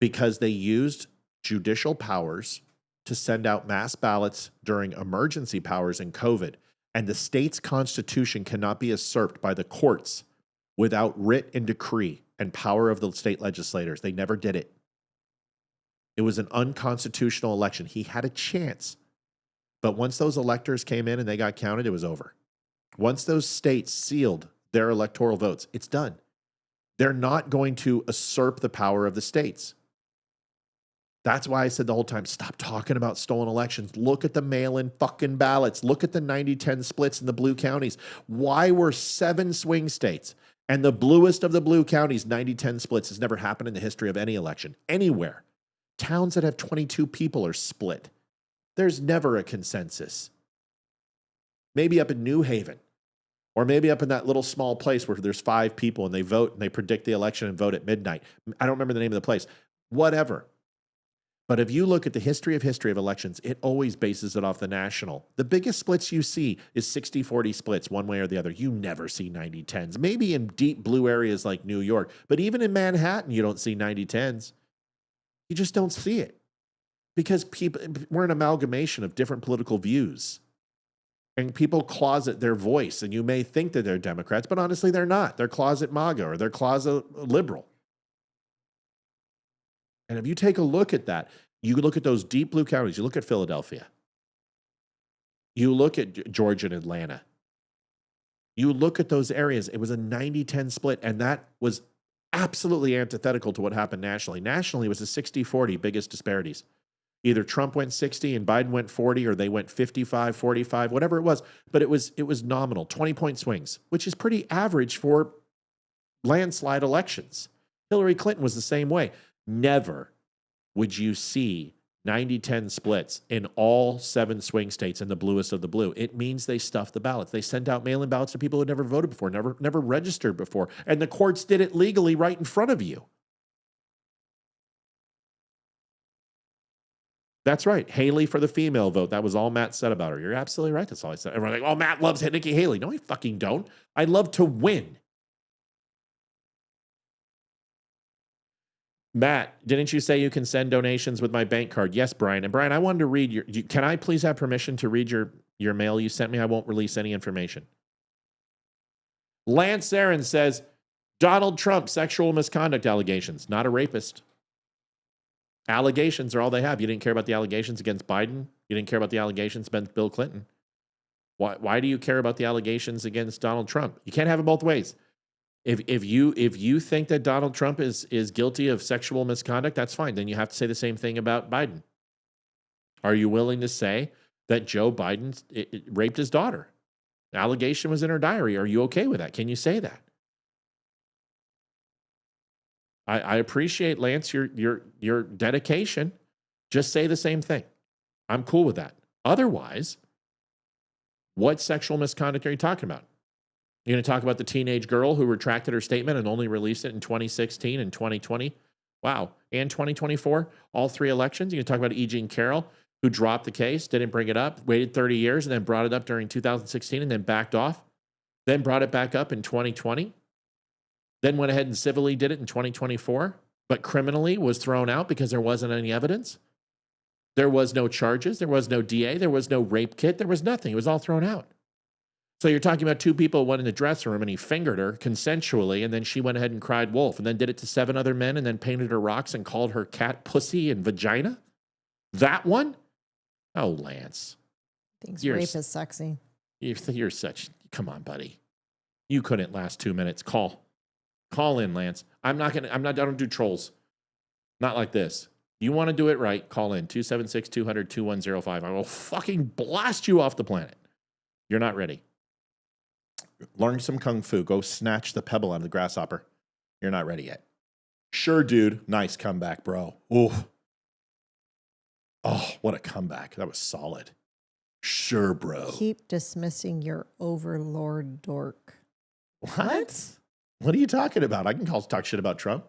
because they used judicial powers to send out mass ballots during emergency powers in COVID. And the state's constitution cannot be usurped by the courts without writ and decree and power of the state legislators. They never did it. It was an unconstitutional election. He had a chance. But once those electors came in and they got counted, it was over. Once those states sealed their electoral votes, it's done. They're not going to usurp the power of the states. That's why I said the whole time, stop talking about stolen elections. Look at the mail-in fucking ballots. Look at the 90-10 splits in the blue counties. Why were 7 swing states and the bluest of the blue counties 90-10 splits has never happened in the history of any election, anywhere. Towns that have 22 people are split. There's never a consensus. Maybe up in New Haven. Or maybe up in that little small place where there's 5 people and they vote and they predict the election and vote at midnight. I don't remember the name of the place. Whatever. But if you look at the history of elections, it always bases it off the national. The biggest splits you see is 60-40 splits, one way or the other. You never see 90-10s. Maybe in deep blue areas like New York. But even in Manhattan, you don't see 90-10s. You just don't see it. Because we're an amalgamation of different political views. And people closet their voice, and you may think that they're Democrats, but honestly, they're not. They're closet MAGA or they're closet liberal. And if you take a look at that, you look at those deep blue counties, you look at Philadelphia, you look at Georgia and Atlanta, you look at those areas, it was a 90-10 split, and that was absolutely antithetical to what happened nationally. Nationally, it was a 60-40 biggest disparities. Either Trump went 60 and Biden went 40, or they went 55, 45, whatever it was. But it was nominal, 20-point swings, which is pretty average for landslide elections. Hillary Clinton was the same way. Never would you see 90-10 splits in all 7 swing states in the bluest of the blue. It means they stuffed the ballots. They sent out mail-in ballots to people who had never voted before, never registered before. And the courts did it legally right in front of you. That's right. Haley for the female vote. That was all Matt said about her. You're absolutely right. That's all I said. Everyone's like, oh, Matt loves Nikki Haley. No, I fucking don't. I love to win. Matt, didn't you say you can send donations with my bank card? Yes, Brian. And Brian, I wanted to read can I please have permission to read your mail you sent me? I won't release any information. Lance Aaron says, Donald Trump, sexual misconduct allegations. Not a rapist. Allegations are all they have. You didn't care about the allegations against Biden. You didn't care about the allegations against Bill Clinton. Why do you care about the allegations against Donald Trump? You can't have it both ways. If you think that Donald Trump is guilty of sexual misconduct, that's fine. Then you have to say the same thing about Biden. Are you willing to say that Joe Biden raped his daughter? The allegation was in her diary. Are you okay with that? Can you say that? I appreciate, Lance, your dedication. Just say the same thing. I'm cool with that. Otherwise, what sexual misconduct are you talking about? You're going to talk about the teenage girl who retracted her statement and only released it in 2016 and 2020? Wow. And 2024? All 3 elections? You're going to talk about E. Jean Carroll, who dropped the case, didn't bring it up, waited 30 years, and then brought it up during 2016 and then backed off, then brought it back up in 2020, then went ahead and civilly did it in 2024, but criminally was thrown out because there wasn't any evidence? There was no charges. There was no DA. There was no rape kit. There was nothing. It was all thrown out. So you're talking about 2 people went in the dressing room and he fingered her consensually, and then she went ahead and cried wolf, and then did it to 7 other men, and then painted her rocks and called her cat pussy and vagina? That one? Oh, Lance. Thinks rape is sexy. You're such, come on, buddy. You couldn't last 2 minutes. Call in, Lance. I don't do trolls. Not like this. You want to do it right, call in 276-200-2105. I will fucking blast you off the planet. You're not ready. Learn some kung fu. Go snatch the pebble out of the grasshopper. You're not ready yet. Sure, dude. Nice comeback, bro. Ooh. Oh, what a comeback. That was solid. Sure, bro. Keep dismissing your overlord dork. What? What are you talking about? I can talk shit about Trump.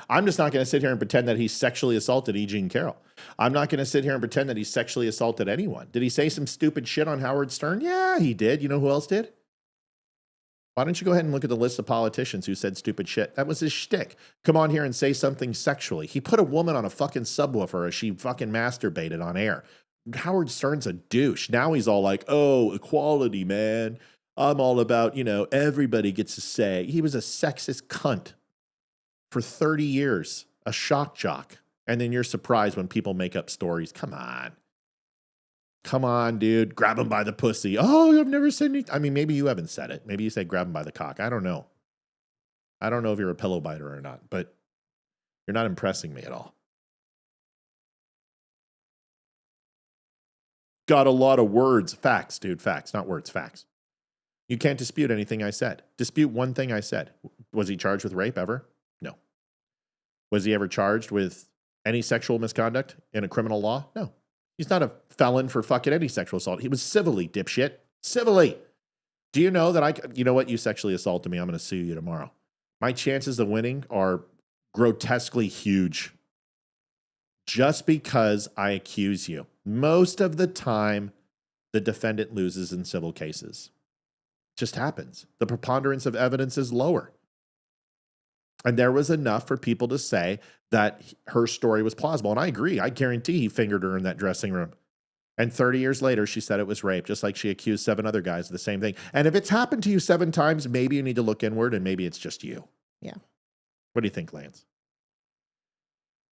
I'm just not going to sit here and pretend that he sexually assaulted E. Jean Carroll. I'm not going to sit here and pretend that he sexually assaulted anyone. Did he say some stupid shit on Howard Stern? Yeah, he did. You know who else did? Why don't you go ahead and look at the list of politicians who said stupid shit? That was his shtick. Come on here and say something sexually. He put a woman on a fucking subwoofer as she fucking masturbated on air. Howard Stern's a douche. Now he's all like, oh, equality, man. I'm all about, everybody gets a say. He was a sexist cunt for 30 years, a shock jock. And then you're surprised when people make up stories. Come on. Come on, dude. Grab him by the pussy. Oh, I've never said anything. I mean, maybe you haven't said it. Maybe you say grab him by the cock. I don't know. I don't know if you're a pillow biter or not, but you're not impressing me at all. Got a lot of words. Facts, dude. Facts, not words. Facts. You can't dispute anything I said. Dispute one thing I said. Was he charged with rape ever? No. Was he ever charged with any sexual misconduct in a criminal law? No. He's not a felon for fucking any sexual assault. He was civilly, dipshit. Civilly. Do you know that you know what? You sexually assaulted me. I'm going to sue you tomorrow. My chances of winning are grotesquely huge. Just because I accuse you. Most of the time, the defendant loses in civil cases. Just happens. The preponderance of evidence is lower. And there was enough for people to say that her story was plausible. And I agree. I guarantee he fingered her in that dressing room. And 30 years later, she said it was rape, just like she accused 7 other guys of the same thing. And if it's happened to you 7 times, maybe you need to look inward and maybe it's just you. Yeah. What do you think, Lance?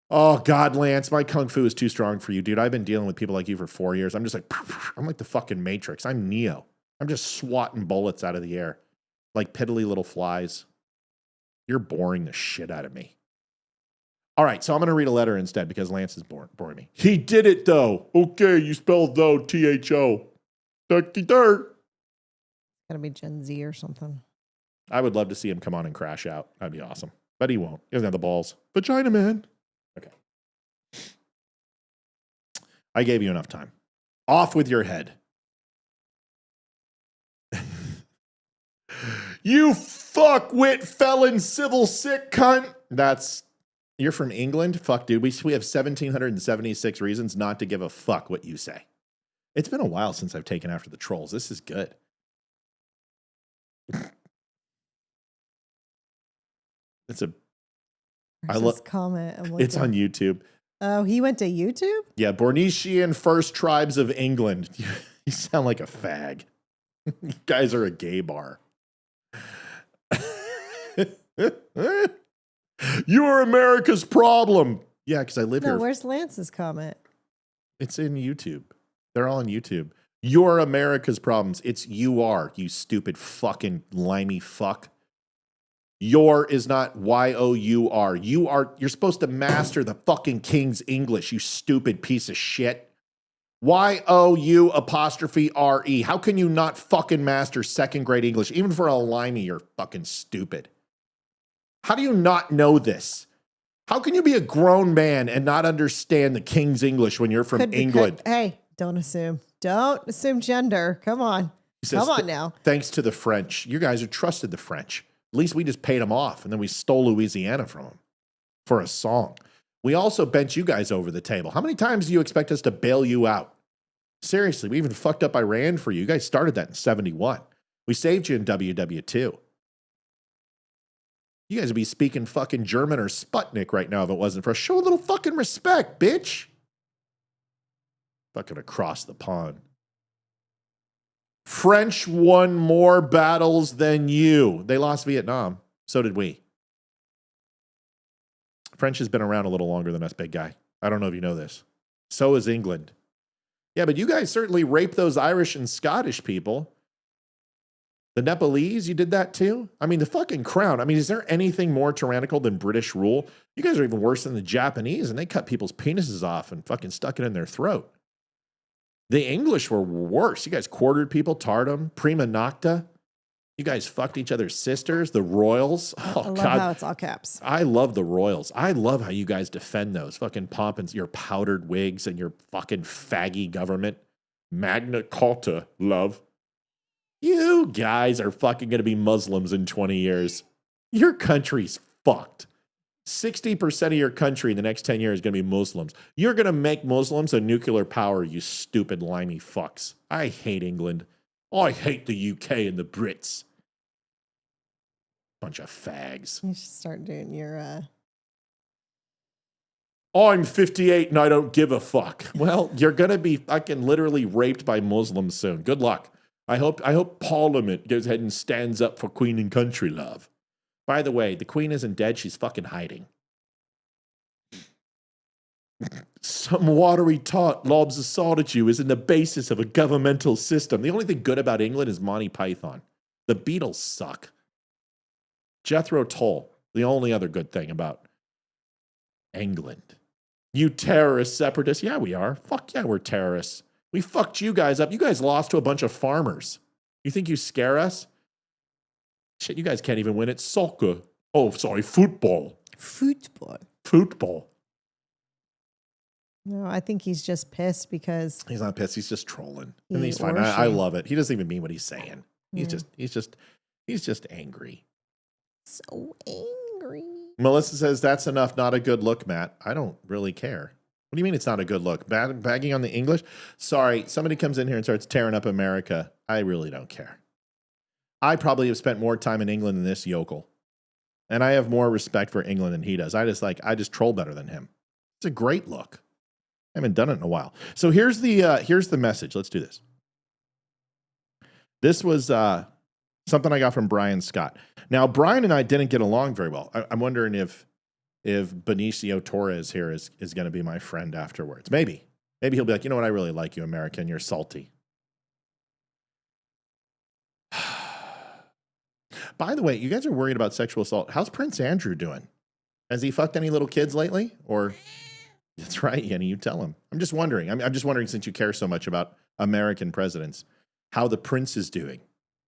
Oh, God, Lance, my kung fu is too strong for you, dude. I've been dealing with people like you for 4 years. I'm just like, I'm like the fucking Matrix. I'm Neo. I'm just swatting bullets out of the air like piddly little flies. You're boring the shit out of me. All right, so I'm going to read a letter instead because Lance is boring me. He did it, though. Okay, you spelled though, T-H-O. Dirt. Gotta be Gen Z or something. I would love to see him come on and crash out. That'd be awesome. But he won't. He doesn't have the balls. Vagina man. Okay. I gave you enough time. Off with your head. You fuckwit felon civil sick cunt. You're from England? Fuck, dude. We have 1,776 reasons not to give a fuck what you say. It's been a while since I've taken after the trolls. This is good. It's a... I love comment. It's on YouTube. Oh, he went to YouTube? Yeah, Bornesian First Tribes of England. You sound like a fag. You guys are a gay bar. You are America's problem. Yeah, because I live here. No, where's Lance's comment? It's in YouTube. They're all on YouTube. You're America's problems. It's you are, you stupid fucking limey fuck. Your is not Y-O-U-R. You're supposed to master the fucking King's English, you stupid piece of shit. Y-O-U apostrophe R-E. How can you not fucking master second grade English? Even for a limey, you're fucking stupid. How do you not know this? How can you be a grown man and not understand the King's English when you're from England? Hey, don't assume. Don't assume gender. Come on. Come on now. Thanks to the French. You guys have trusted the French. At least we just paid them off, and then we stole Louisiana from them for a song. We also bent you guys over the table. How many times do you expect us to bail you out? Seriously, we even fucked up Iran for you. You guys started that in 71. We saved you in WW2. You guys would be speaking fucking German or Sputnik right now if it wasn't for us. Show a little fucking respect, bitch. Fucking across the pond. French won more battles than you. They lost Vietnam. So did we. French has been around a little longer than us, big guy. I don't know if you know this. So is England. Yeah, but you guys certainly raped those Irish and Scottish people. The Nepalese, you did that too? I mean, the fucking crown. I mean, is there anything more tyrannical than British rule? You guys are even worse than the Japanese, and they cut people's penises off and fucking stuck it in their throat. The English were worse. You guys quartered people, tarred them, prima nocta. You guys fucked each other's sisters, the royals. Oh, I love God. how it's all caps. I love the royals. I love how you guys defend those fucking pompons, your powdered wigs and your fucking faggy government. Magna Carta, love. You guys are fucking going to be Muslims in 20 years. Your country's fucked. 60% of your country in the next 10 years is going to be Muslims. You're going to make Muslims a nuclear power, you stupid, limey fucks. I hate England. I hate the UK and the Brits. Bunch of fags. You should start doing your... I'm 58 and I don't give a fuck. Well, you're going to be fucking literally raped by Muslims soon. Good luck. I hope Parliament goes ahead and stands up for Queen and country love. By the way, the Queen isn't dead. She's fucking hiding. Some watery tart lobs assault at you isn't the basis of a governmental system. The only thing good about England is Monty Python. The Beatles suck. Jethro Tull, the only other good thing about England. You terrorist separatists. Yeah, we are. Fuck yeah, we're terrorists. We fucked you guys up. You guys lost to a bunch of farmers. You think you scare us? Shit, you guys can't even win at soccer. Oh, sorry, football. Football. No, I think he's just pissed because... He's not pissed. He's just trolling. And he's fine. I love it. He doesn't even mean what he's saying. He's just angry. So angry. Melissa says, that's enough. Not a good look, Matt. I don't really care. What do you mean it's not a good look? Bagging on the English? Sorry, somebody comes in here and starts tearing up America. I really don't care. I probably have spent more time in England than this yokel. And I have more respect for England than he does. I just troll better than him. It's a great look. I haven't done it in a while. So here's the message. Let's do this. This was something I got from Brian Scott. Now, Brian and I didn't get along very well. I'm wondering if Benicio Torres here is going to be my friend afterwards. Maybe he'll be like, you know what? I really like you, American. You're salty. By the way, you guys are worried about sexual assault. How's Prince Andrew doing? Has he fucked any little kids lately? Or that's right, Yenny, you tell him. I'm just wondering. I'm just wondering, since you care so much about American presidents, how the prince is doing.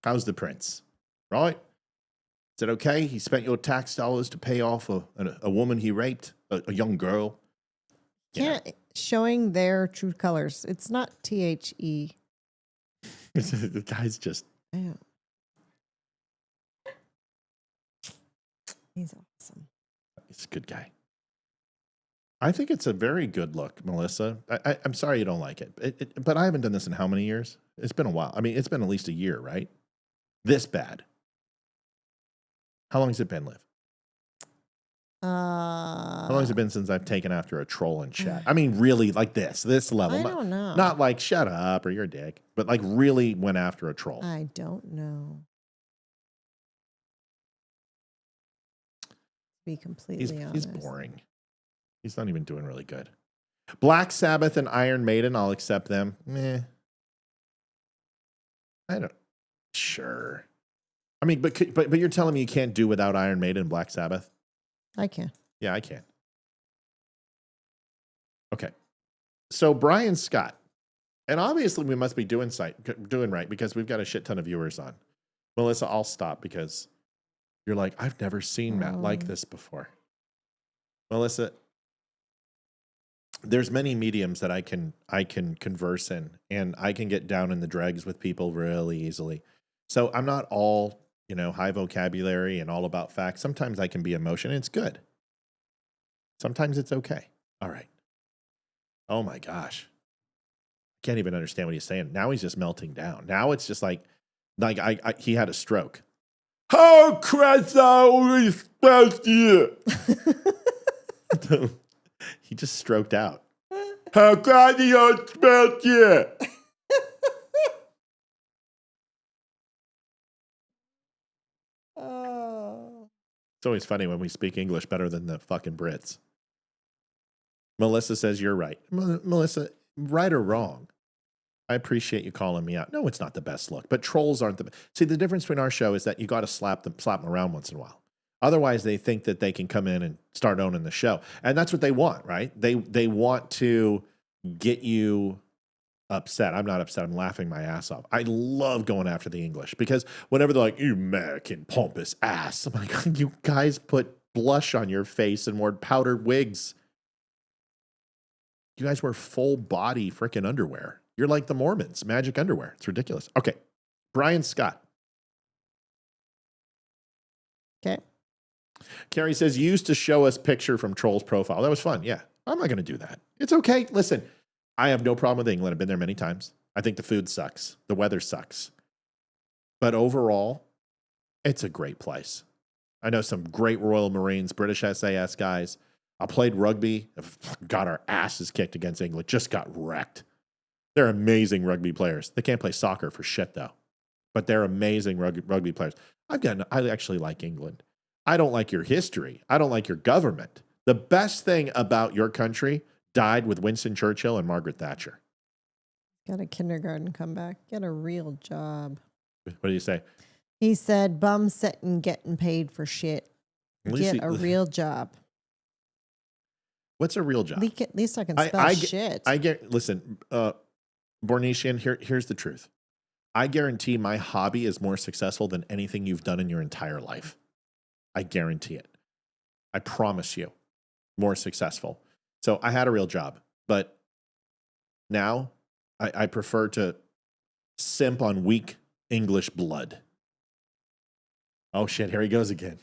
How's the prince? Right? Is it okay? He spent your tax dollars to pay off a woman he raped, a young girl. Showing their true colors. It's not THE. The guy's just... Yeah. He's awesome. He's a good guy. I think it's a very good look, Melissa. I'm sorry you don't like it. But I haven't done this in how many years? It's been a while. I mean, it's been at least a year, right? This bad. How long has it been, Liv? How long has it been since I've taken after a troll in chat? I mean, really, like this level. I don't know. Not like, shut up or you're a dick, but like really went after a troll. I don't know. Be completely honest. He's boring. He's not even doing really good. Black Sabbath and Iron Maiden, I'll accept them. Meh. I don't. Sure. I mean, but you're telling me you can't do without Iron Maiden and Black Sabbath? I can. Yeah, I can. Okay. So Brian Scott, and obviously we must be doing right because we've got a shit ton of viewers on. Melissa, I'll stop because you're like, I've never seen Matt like this before. Melissa, there's many mediums that I can converse in, and I can get down in the dregs with people really easily. So I'm not all, high vocabulary and all about facts. Sometimes I can be emotion, and it's good. Sometimes it's okay. All right. Oh my gosh. I can't even understand what he's saying. Now he's just melting down. Now it's just like he had a stroke. How Christ I respect you? He just stroked out. How can you respect you? It's always funny when we speak English better than the fucking Brits. Melissa says you're right. Melissa, right or wrong? I appreciate you calling me out. No, it's not the best look, but trolls aren't the best. See, the difference between our show is that you got to slap them around once in a while. Otherwise, they think that they can come in and start owning the show. And that's what they want, right? They want to get you upset. I'm not upset. I'm laughing my ass off. I love going after the English because whenever they're like, you American pompous ass, I'm like, you guys put blush on your face and wore powdered wigs. You guys wear full body freaking underwear. You're like the Mormons, magic underwear. It's ridiculous. Okay. Brian Scott. Okay. Carrie says, used to show us picture from Troll's profile. That was fun. Yeah. I'm not going to do that. It's okay. Listen, I have no problem with England. I've been there many times. I think the food sucks. The weather sucks. But overall, it's a great place. I know some great Royal Marines, British SAS guys. I played rugby. Got our asses kicked against England. Just got wrecked. They're amazing rugby players. They can't play soccer for shit, though. But they're amazing rugby players. I actually like England. I don't like your history. I don't like your government. The best thing about your country died with Winston Churchill and Margaret Thatcher. Got a kindergarten comeback. Get a real job. What do you say? He said, bum sitting getting paid for shit. Get a real job. What's a real job? At least I can spell shit. Listen, Bornesian, here's the truth. I guarantee my hobby is more successful than anything you've done in your entire life. I guarantee it. I promise you, more successful. So I had a real job, but now I prefer to simp on weak English blood. Oh shit, here he goes again.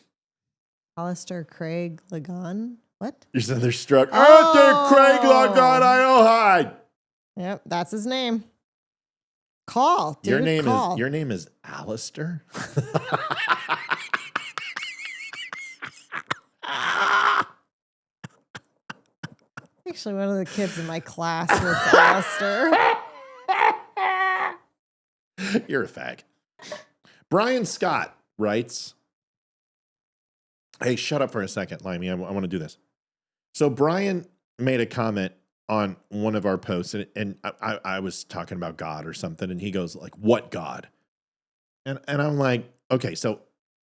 Alistair Craig Lagan. What? You said they're struck. Arthur Craig Lagan, Ohio. Yep, that's his name. Call, dude. Your name is Alistair? Actually, one of the kids in my class was Alistair. You're a fag. Brian Scott writes, hey, shut up for a second, Limey. I want to do this. So Brian made a comment on one of our posts, and I was talking about God or something, and he goes like, what God? And I'm like, okay, so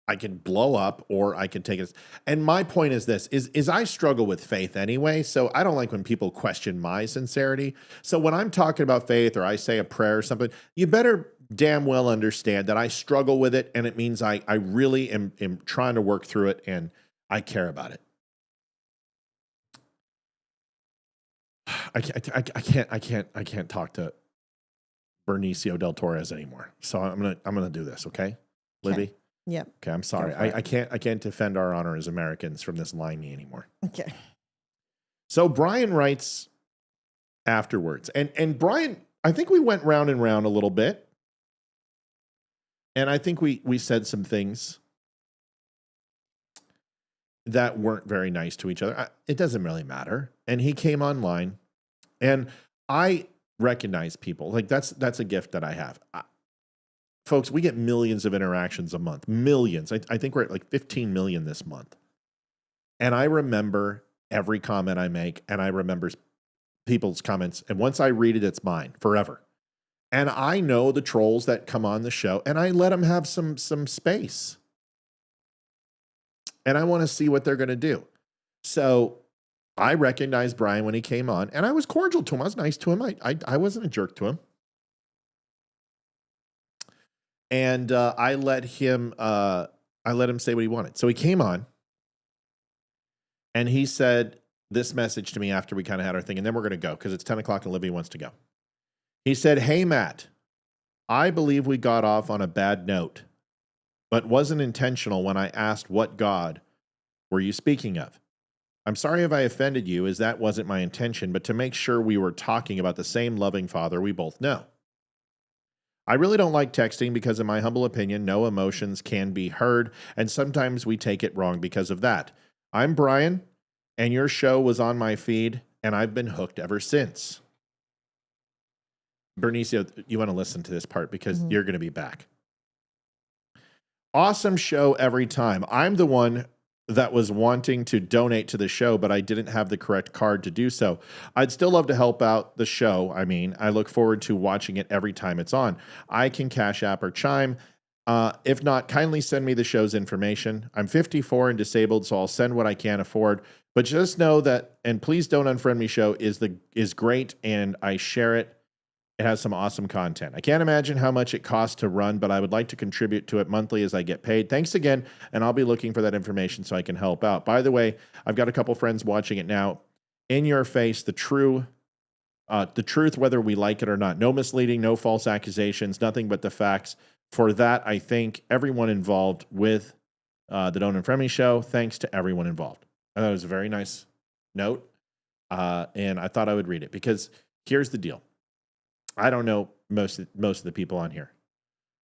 I can blow up or I can take it. And my point is this, is I struggle with faith anyway, so I don't like when people question my sincerity. So when I'm talking about faith or I say a prayer or something, you better damn well understand that I struggle with it, and it means I really am trying to work through it, and I care about it. I can't talk to Benicio del Torres anymore. So I'm gonna do this, okay, Libby? Okay. Yep. Okay, I'm sorry. I can't defend our honor as Americans from this limey anymore. Okay. So Brian writes afterwards, and Brian, I think we went round and round a little bit, and I think we said some things that weren't very nice to each other. It doesn't really matter. And he came online, and I recognize people. Like that's a gift that I have. Folks, we get millions of interactions a month. Millions. I think we're at like 15 million this month. And I remember every comment I make, and I remember people's comments. And once I read it, it's mine forever. And I know the trolls that come on the show, and I let them have some space. And I want to see what they're going to do. So I recognized Brian when he came on, and I was cordial to him. I was nice to him. I wasn't a jerk to him. And I let him say what he wanted. So he came on, and he said this message to me after we kind of had our thing, and then we're going to go because it's 10 o'clock and Olivia wants to go. He said, hey, Matt, I believe we got off on a bad note, but wasn't intentional when I asked what God were you speaking of. I'm sorry if I offended you, as that wasn't my intention, but to make sure we were talking about the same loving Father we both know. I really don't like texting because, in my humble opinion, no emotions can be heard, and sometimes we take it wrong because of that. I'm Brian, and your show was on my feed, and I've been hooked ever since. Benicio, you want to listen to this part because you're going to be back. Awesome show every time. I'm the one that was wanting to donate to the show, but I didn't have the correct card to do so. I'd still love to help out the show. I mean, I look forward to watching it every time it's on. I can Cash App or Chime. If not, kindly send me the show's information. I'm 54 and disabled, so I'll send what I can afford. But just know that, and please don't unfriend me show is great, and I share it. It has some awesome content. I can't imagine how much it costs to run, but I would like to contribute to it monthly as I get paid. Thanks again, and I'll be looking for that information so I can help out. By the way, I've got a couple friends watching it now. In your face, the truth, whether we like it or not. No misleading, no false accusations, nothing but the facts. For that, I thank everyone involved with the Don't Unfriend Me show. Thanks to everyone involved. I thought it was a very nice note, and I thought I would read it because here's the deal. I don't know most of the people on here.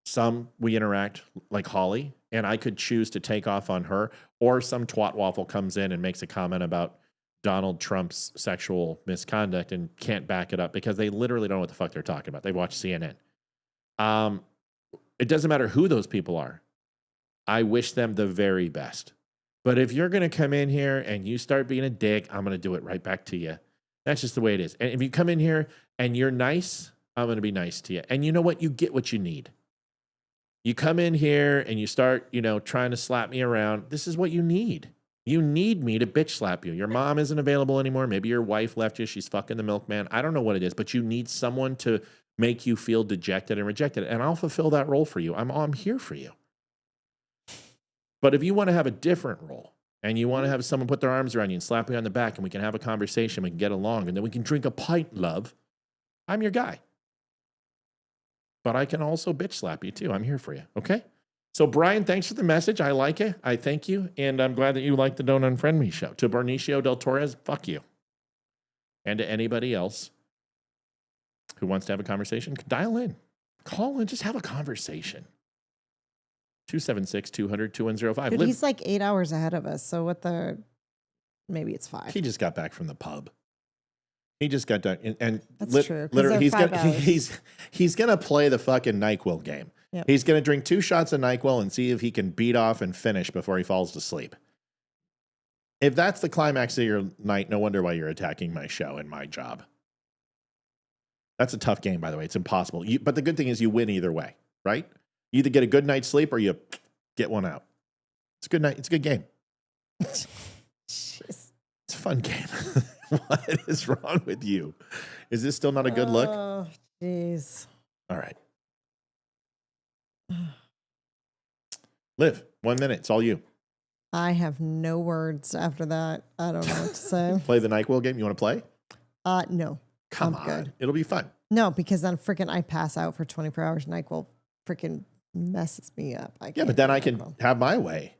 Some we interact like Holly, and I could choose to take off on her, or some twat waffle comes in and makes a comment about Donald Trump's sexual misconduct and can't back it up because they literally don't know what the fuck they're talking about. They watch CNN. It doesn't matter who those people are. I wish them the very best. But if you're going to come in here and you start being a dick, I'm going to do it right back to you. That's just the way it is. And if you come in here and you're nice, I'm going to be nice to you. And you know what? You get what you need. You come in here and you start, trying to slap me around. This is what you need. You need me to bitch slap you. Your mom isn't available anymore. Maybe your wife left you. She's fucking the milkman. I don't know what it is, but you need someone to make you feel dejected and rejected. And I'll fulfill that role for you. I'm here for you. But if you want to have a different role and you want to have someone put their arms around you and slap you on the back and we can have a conversation, we can get along, and then we can drink a pint, love, I'm your guy. But I can also bitch slap you too. I'm here for you. Okay? So, Brian, thanks for the message. I like it. I thank you. And I'm glad that you like the Don't Unfriend Me show. To Benicio del Torres, fuck you. And to anybody else who wants to have a conversation, dial in. Call in. Just have a conversation. 276-200-2105. Dude, he's like 8 hours ahead of us. So maybe it's 5. He just got back from the pub. He just got done, and that's true. Literally, he's gonna play the fucking NyQuil game. Yep. He's gonna drink 2 shots of NyQuil and see if he can beat off and finish before he falls to sleep. If that's the climax of your night, no wonder why you're attacking my show and my job. That's a tough game, by the way. It's impossible. But the good thing is you win either way, right? You either get a good night's sleep or you get one out. It's a good night. It's a good game. It's a fun game. What is wrong with you? Is this still not a good look? Oh, jeez. All right. Liv, 1 minute. It's all you. I have no words after that. I don't know what to say. Play the NyQuil game. You want to play? No. Come I'm on. good. It'll be fun. No, because then freaking I pass out for 24 hours. NyQuil freaking messes me up. Yeah, but then I can have my way.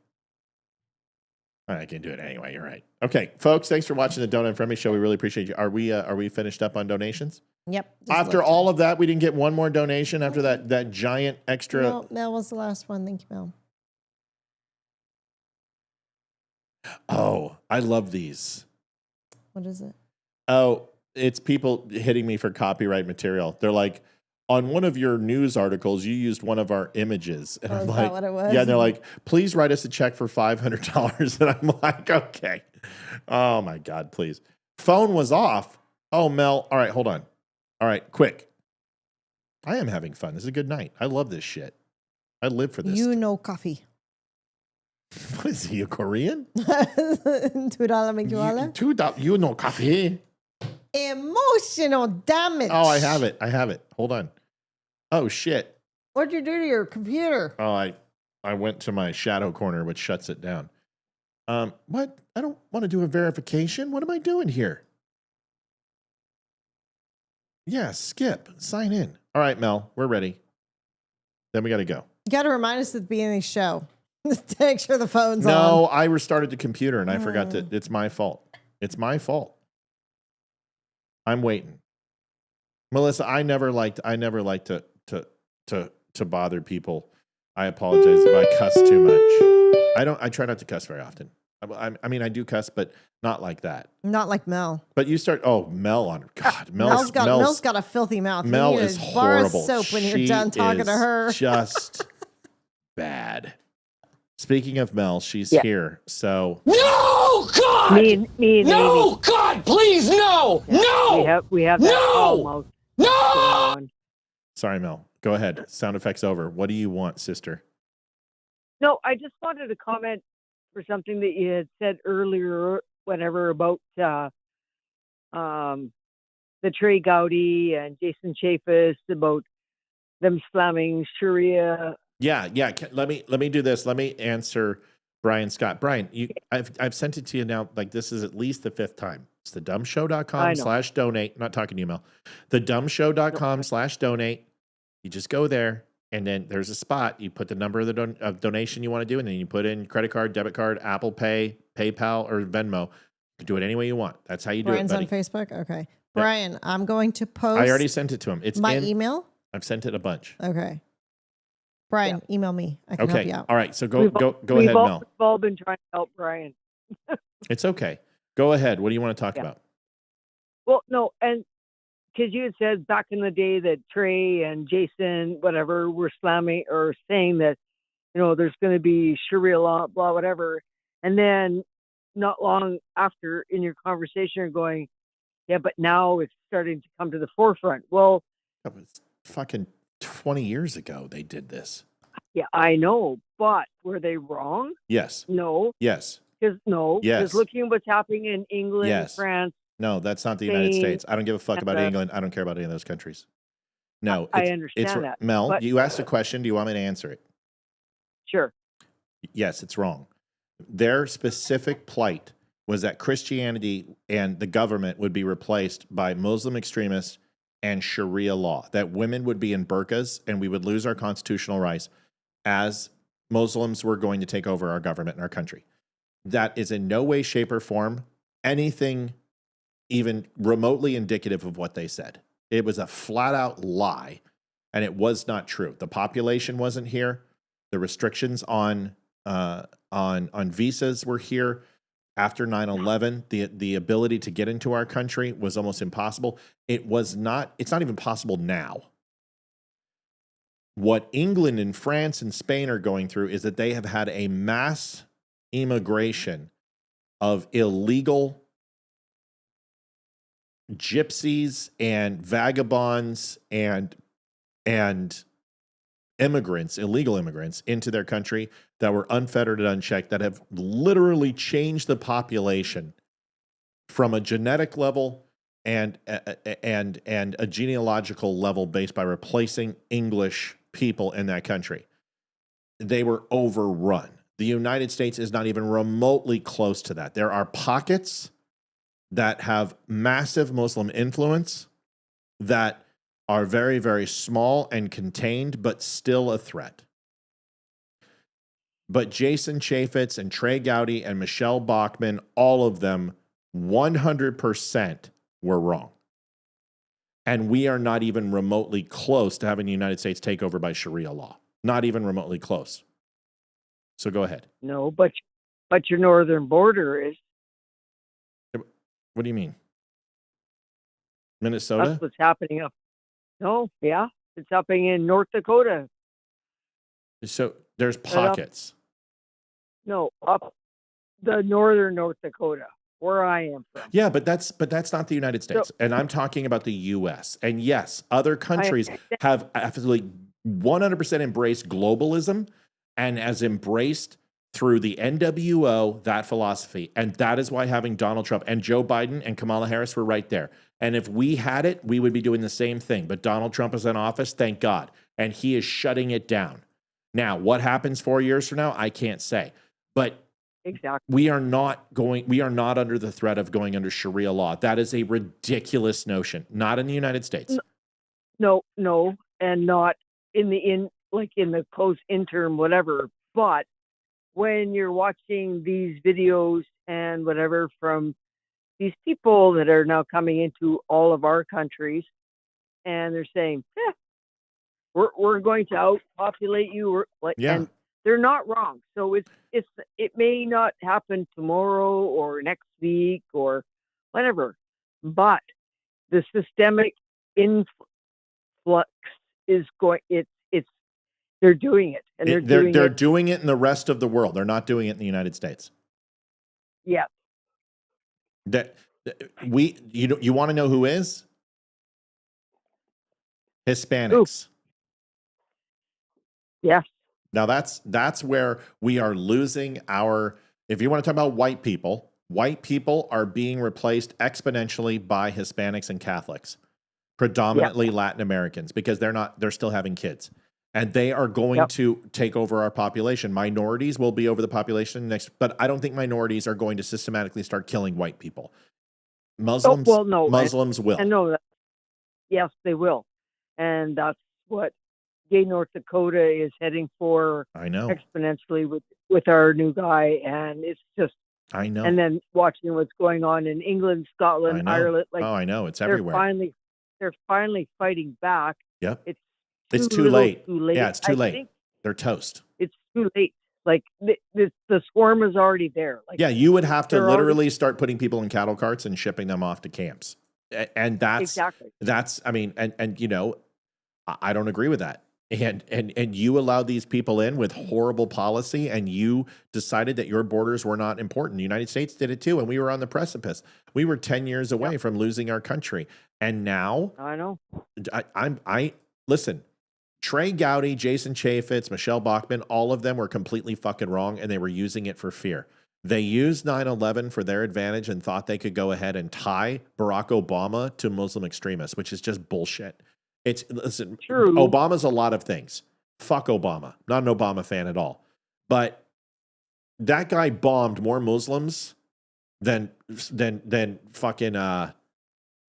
I can do it anyway. You're right. Okay, folks, thanks for watching the Don't Unfriend Me show. We really appreciate you. Are we finished up on donations? Yep. After all of that, we didn't get one more donation after that giant extra. No, Mel was the last one. Thank you, Mel. Oh, I love these. What is it? Oh, it's people hitting me for copyright material. They're like, on one of your news articles, you used one of our images. And I'm is like, that what it was? Yeah, and they're like, please write us a check for $500. And I'm like, okay. Oh my God, please. Phone was off. Oh, Mel. All right, hold on. All right, quick. I am having fun. This is a good night. I love this shit. I live for this. You know coffee. What is he, a Korean? $2 make you all that? $2. You know coffee. Emotional damage. Oh, I have it. Hold on. Oh, shit. What'd you do to your computer? Oh, I went to my shadow corner, which shuts it down. What? I don't want to do a verification. What am I doing here? Yeah, skip. Sign in. All right, Mel, we're ready. Then we got to go. You got to remind us at the beginning of the show to make sure the phone's on. No, I restarted the computer and I forgot to. It's my fault. It's my fault. I'm waiting. Melissa, I never liked to bother people. I apologize if I cuss too much. I try not to cuss very often. I mean, I do cuss, but not like that. Not like Mel. But you start, Mel on, God, Mel's got a filthy mouth. Mel is horrible. Bar of soap when you're done talking to her. Just bad. Speaking of Mel, she's here. So No, God! No, God, please, no! No! We have that almost. No! sorry, Mel. Go ahead. Sound effects over. What do you want, sister? No, I just wanted to comment for something that you had said earlier, whatever, about the Trey Gowdy and Jason Chaffetz, about them slamming Sharia. Yeah. Let me do this. Let me answer Brian Scott. Brian, I've sent it to you now. Like, this is at least the 5th time. It's thedumbshow.com/donate. I'm not talking to you, Mel. Thedumbshow.com/donate. You just go there, and then there's a spot. You put the number of the donation you want to do, and then you put in credit card, debit card, Apple Pay, PayPal, or Venmo. You can do it any way you want. That's how you do Brian's it, buddy. on Facebook? Okay. Brian, I'm going to post. I already sent it to him. It's my in email? I've sent it a bunch. Okay. Brian, email me. I can help you out. All right. So go ahead, We've Mel. all been trying to help Brian. It's okay. Go ahead. What do you want to talk about? Well, no, and because you had said back in the day that Trey and Jason, whatever, were slamming or saying that, there's going to be Sharia law, blah, whatever. And then not long after in your conversation, you're going, yeah, but now it's starting to come to the forefront. Well, that was fucking 20 years ago they did this. Yeah, I know, but were they wrong? Yes. No. Yes. Because Yes. looking at what's happening in England, Yes. France. No, that's not the United Spain, States. I don't give a fuck about Canada. England. I don't care about any of those countries. No. I understand that, Mel, but- you asked a question. Do you want me to answer it? Sure. Yes, it's wrong. Their specific plight was that Christianity and the government would be replaced by Muslim extremists and Sharia law, that women would be in burqas and we would lose our constitutional rights as Muslims were going to take over our government and our country. That is in no way, shape, or form anything even remotely indicative of what they said. It was a flat out lie, and it was not true. The population wasn't here. The restrictions on visas were here. After 9/11, the ability to get into our country was almost impossible. It's not even possible now. What England and France and Spain are going through is that they have had a mass immigration of illegal gypsies and vagabonds and immigrants, illegal immigrants, into their country that were unfettered and unchecked, that have literally changed the population from a genetic level and a genealogical level based by replacing English people in that country. They were overrun. The United States is not even remotely close to that. There are pockets that have massive Muslim influence that are very, very small and contained, but still a threat. But Jason Chaffetz and Trey Gowdy and Michelle Bachmann, all of them 100% were wrong. And we are not even remotely close to having the United States take over by Sharia law. Not even remotely close. So go ahead. No, but your northern border is. What do you mean? Minnesota? That's what's happening up. No, yeah, it's happening in North Dakota. So there's pockets. No, up the northern North Dakota, where I am from. Yeah, but that's not the United States. And I'm talking about the US. And yes, other countries have absolutely 100% embraced globalism and has embraced through the NWO that philosophy. And that is why having Donald Trump and Joe Biden and Kamala Harris were right there. And if we had it, we would be doing the same thing. But Donald Trump is in office, thank God. And he is shutting it down. Now, what happens 4 years from now, I can't say. But exactly, we are not under the threat of going under Sharia law. That is a ridiculous notion. Not in the United States. No, and not in the close interim, whatever. But when you're watching these videos and whatever from these people that are now coming into all of our countries, and they're saying, we're going to outpopulate you, and they're not wrong. So it may not happen tomorrow or next week or whatever, but the systemic influx is going. they're doing it, and They're doing it in the rest of the world. They're not doing it in the United States. Yeah. You want to know who is? Hispanics. Yes. Now that's where we are losing our. If you want to talk about white people are being replaced exponentially by Hispanics and Catholics, predominantly Latin Americans, because they're still having kids. And they are going to take over our population. Minorities will be over the population next, but I don't think minorities are going to systematically start killing white people. Muslims, Muslims will. I know that. Yes, they will. And that's what gay North Dakota is heading for. I know. Exponentially with our new guy. And it's just, I know. And then watching what's going on in England, Scotland, Ireland. I know. It's everywhere. They're finally fighting back. Yep. It's too late. Yeah, it's too late. They're toast. It's too late. Like the swarm is already there. Like, yeah, you would have to literally start putting people in cattle carts and shipping them off to camps. And that's I mean, and you know, I don't agree with that. And you allowed these people in with horrible policy, and you decided that your borders were not important. The United States did it too, and we were on the precipice. We were 10 years away from losing our country. And now I know. I listen. Trey Gowdy, Jason Chaffetz, Michelle Bachmann, all of them were completely fucking wrong, and they were using it for fear. They used 9/11 for their advantage and thought they could go ahead and tie Barack Obama to Muslim extremists, which is just bullshit. Listen, true. Obama's a lot of things. Fuck Obama. Not an Obama fan at all. But that guy bombed more Muslims than fucking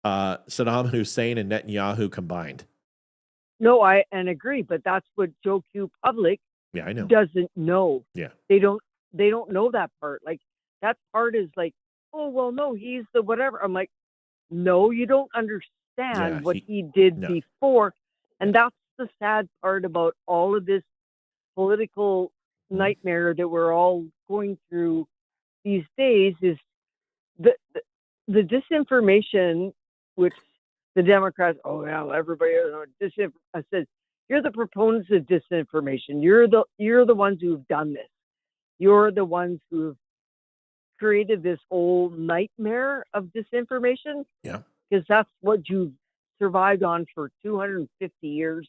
Saddam Hussein and Netanyahu combined. No, I agree, but that's what Joe Q Public I know. doesn't know. Yeah. They don't know that part. Like that part is like, oh well no, he's the whatever. I'm like, no, you don't understand what he did before. And that's the sad part about all of this political nightmare that we're all going through these days is the disinformation, which the Democrats, everybody, I said, you're the proponents of disinformation. You're the ones who've done this. You're the ones who've created this whole nightmare of disinformation. Yeah. Because that's what you've survived on for 250 years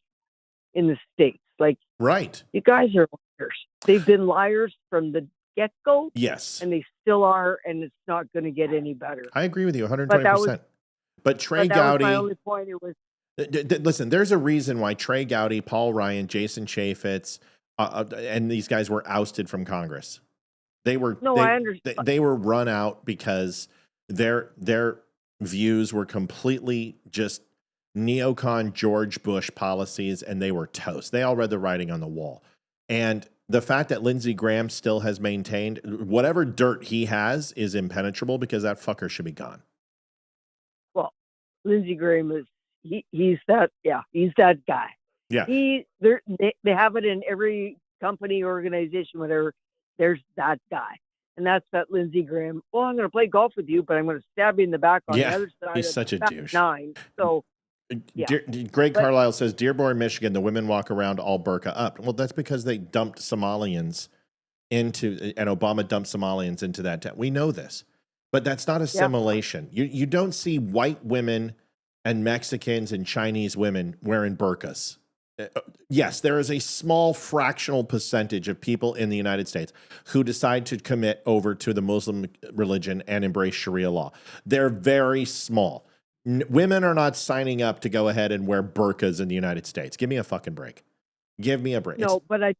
in the States. Like, right. You guys are liars. They've been liars from the get-go. Yes. And they still are, and it's not going to get any better. I agree with you 120%. But Trey Gowdy, my only point. It was listen. There's a reason why Trey Gowdy, Paul Ryan, Jason Chaffetz, and these guys were ousted from Congress. They were I understand. They were run out because their views were completely just neocon George Bush policies, and they were toast. They all read the writing on the wall. And the fact that Lindsey Graham still has maintained whatever dirt he has is impenetrable because that fucker should be gone. Lindsey Graham is he's that guy. Yeah. They have it in every company, organization, whatever. There's that guy. And that's that Lindsey Graham. Well, I'm going to play golf with you, but I'm going to stab you in the back on the other side. He's such a douche. 9. So Greg Carlisle says, Dearborn, Michigan, the women walk around all burqa up. Well, that's because they dumped Somalians and Obama dumped Somalians into that town. We know this. But that's not assimilation. You don't see white women and Mexicans and Chinese women wearing burqas. Yes, there is a small fractional percentage of people in the United States who decide to commit over to the Muslim religion and embrace Sharia law. They're very small. Women are not signing up to go ahead and wear burqas in the United States. Give me a fucking break. Give me a break. No, but I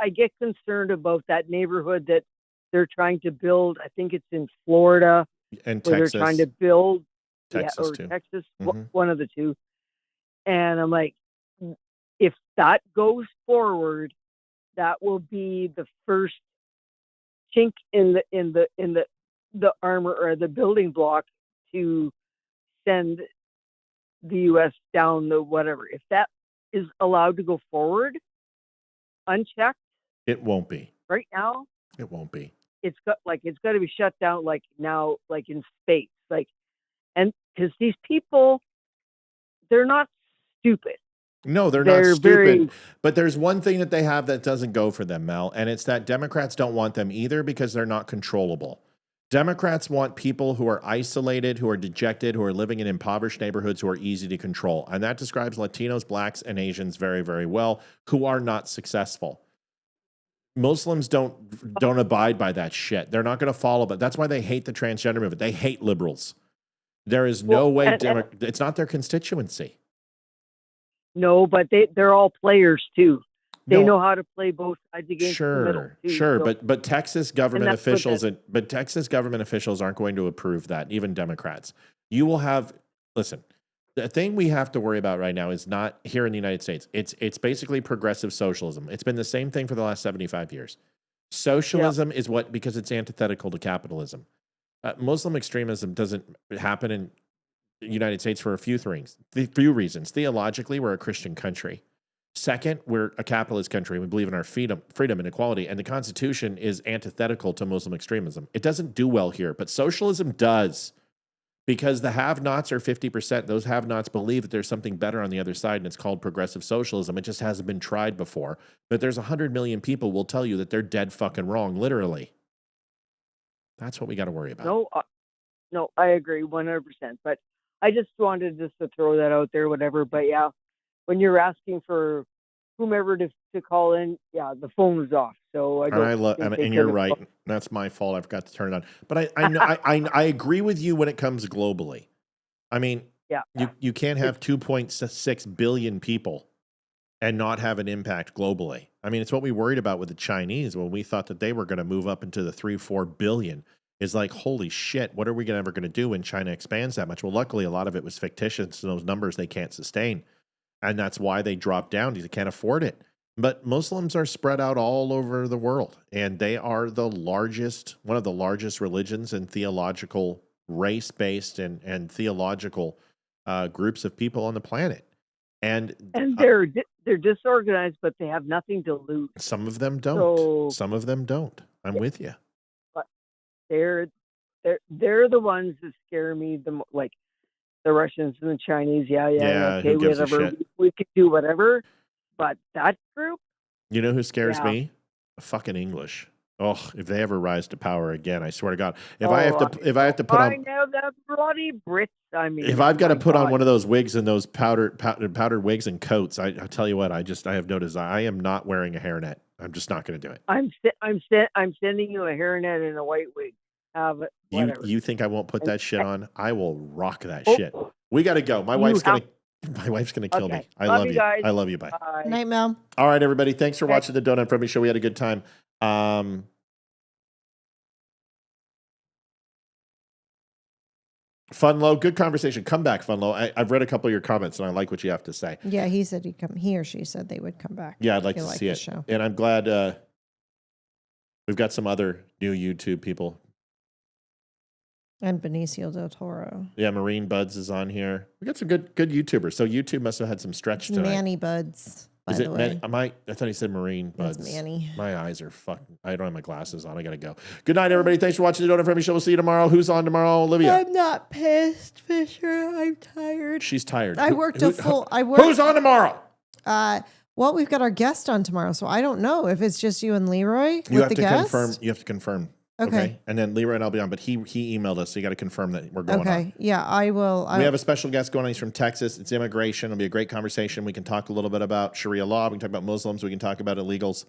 get concerned about that neighborhood that they're trying to build. I think it's in Florida. And Texas. They're trying to build. Texas, Texas, one of the two. And I'm like, if that goes forward, that will be the first chink in the armor or the building block to send the U.S. down the whatever. If that is allowed to go forward, unchecked, it won't be. Right now, it won't be. It's got to be shut down like now, like in space, like, and because these people, they're not stupid. No, they're not stupid. But there's one thing that they have that doesn't go for them, Mel, and it's that Democrats don't want them either because they're not controllable. Democrats want people who are isolated, who are dejected, who are living in impoverished neighborhoods, who are easy to control. And that describes Latinos, blacks, and Asians very, very well, who are not successful. Muslims don't abide by that shit. They're not going to follow, but that's why they hate the transgender movement. They hate liberals. There is no way. It's not their constituency. No, but they're all players too. They know how to play both sides against the middle. Too, sure, so. but Texas government officials aren't going to approve that. Even Democrats. You will have. Listen, the thing we have to worry about right now is not here in the United States. It's basically progressive socialism. It's been the same thing for the last 75 years. Socialism is because it's antithetical to capitalism. Muslim extremism doesn't happen in the United States for a few reasons. Theologically, we're a Christian country. Second, we're a capitalist country. We believe in our freedom and equality, and the Constitution is antithetical to Muslim extremism. It doesn't do well here, but socialism does, because the have-nots are 50%. Those have-nots believe that there's something better on the other side, and it's called progressive socialism. It just hasn't been tried before. But there's 100 million people will tell you that they're dead fucking wrong, literally. That's what we got to worry about. No, I agree 100%. But I just wanted to throw that out there, whatever. But yeah, when you're asking for whomever to call in, the phone was off. So and you're right. That's my fault. I forgot to turn it on. But I agree with you when it comes globally. I mean, you can't have 2.6 billion people and not have an impact globally. I mean, it's what we worried about with the Chinese when we thought that they were going to move up into the 3-4 billion. Is like, holy shit, what are we ever going to do when China expands that much? Well, luckily, a lot of it was fictitious, and those numbers they can't sustain. And that's why they dropped down. They can't afford it. But Muslims are spread out all over the world, and they are one of the largest religions and theological, race-based and theological groups of people on the planet. And they're disorganized, but they have nothing to lose. Some of them don't. Some of them don't. I'm with you. But they're the ones that scare me like the Russians and the Chinese. Okay, whatever. We could do whatever. But that group? You know who scares me? Fucking English. Oh, if they ever rise to power again, I swear to God. If I have to put on, I know that bloody Brits. I mean, if I've got to put on one of those wigs and those powdered wigs and coats, I tell you what, I have no desire. I am not wearing a hairnet. I'm just not going to do it. I'm sending you a hairnet and a white wig. You think I won't put that shit on? I will rock that shit. We got to go. My wife's gonna kill me. I love you. Guys. I love you. Bye. Night, Mel. All right, everybody. Thanks for watching the Donut Friendly Show. We had a good time. Funlo, good conversation. Come back, Funlo. I've read a couple of your comments, and I like what you have to say. Yeah, he said he'd come. He or she said they would come back. Yeah, I'd like to see it. Show. And I'm glad we've got some other new YouTube people. And Benicio del Toro. Yeah, Marine Buds is on here. We got some good YouTubers. So YouTube must have had some stretch tonight. Manny Buds. By the way. I thought he said Marine Buds. That's Manny. My eyes are fucking. I don't have my glasses on. I gotta go. Good night, everybody. Thanks for watching the Donut Friendly Show. We'll see you tomorrow. Who's on tomorrow? Olivia. I'm not pissed, Fisher. I'm tired. She's tired. I worked. Who's on tomorrow? Well, we've got our guest on tomorrow, so I don't know if it's just you and Leroy. You have to confirm. You have to confirm. Okay. And then Leroy and I'll be on, but he emailed us, so you got to confirm that we're going on. Okay. Yeah, I will. We have a special guest going on. He's from Texas. It's immigration. It'll be a great conversation. We can talk a little bit about Sharia law. We can talk about Muslims. We can talk about illegals.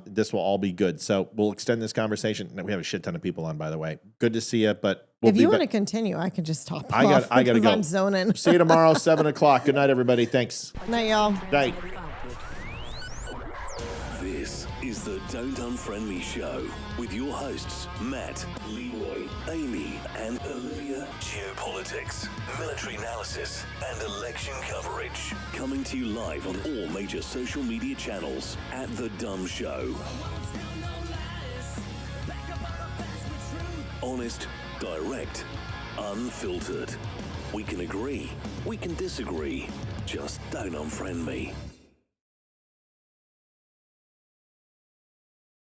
This will all be good. So we'll extend this conversation. We have a shit ton of people on, by the way. Good to see you, but if you want to continue, I can just top I got to go. I'm zoning. See you tomorrow, 7 o'clock. Good night, everybody. Thanks. Night, y'all. Night. This is the Don't Unfriend Me Show with your hosts, Matt, Leroy, Amy, and Olivia. Geopolitics, military analysis, and election coverage. Coming to you live on all major social media channels at The Dumb Show. Honest, direct, unfiltered. We can agree, we can disagree. Just don't unfriend me.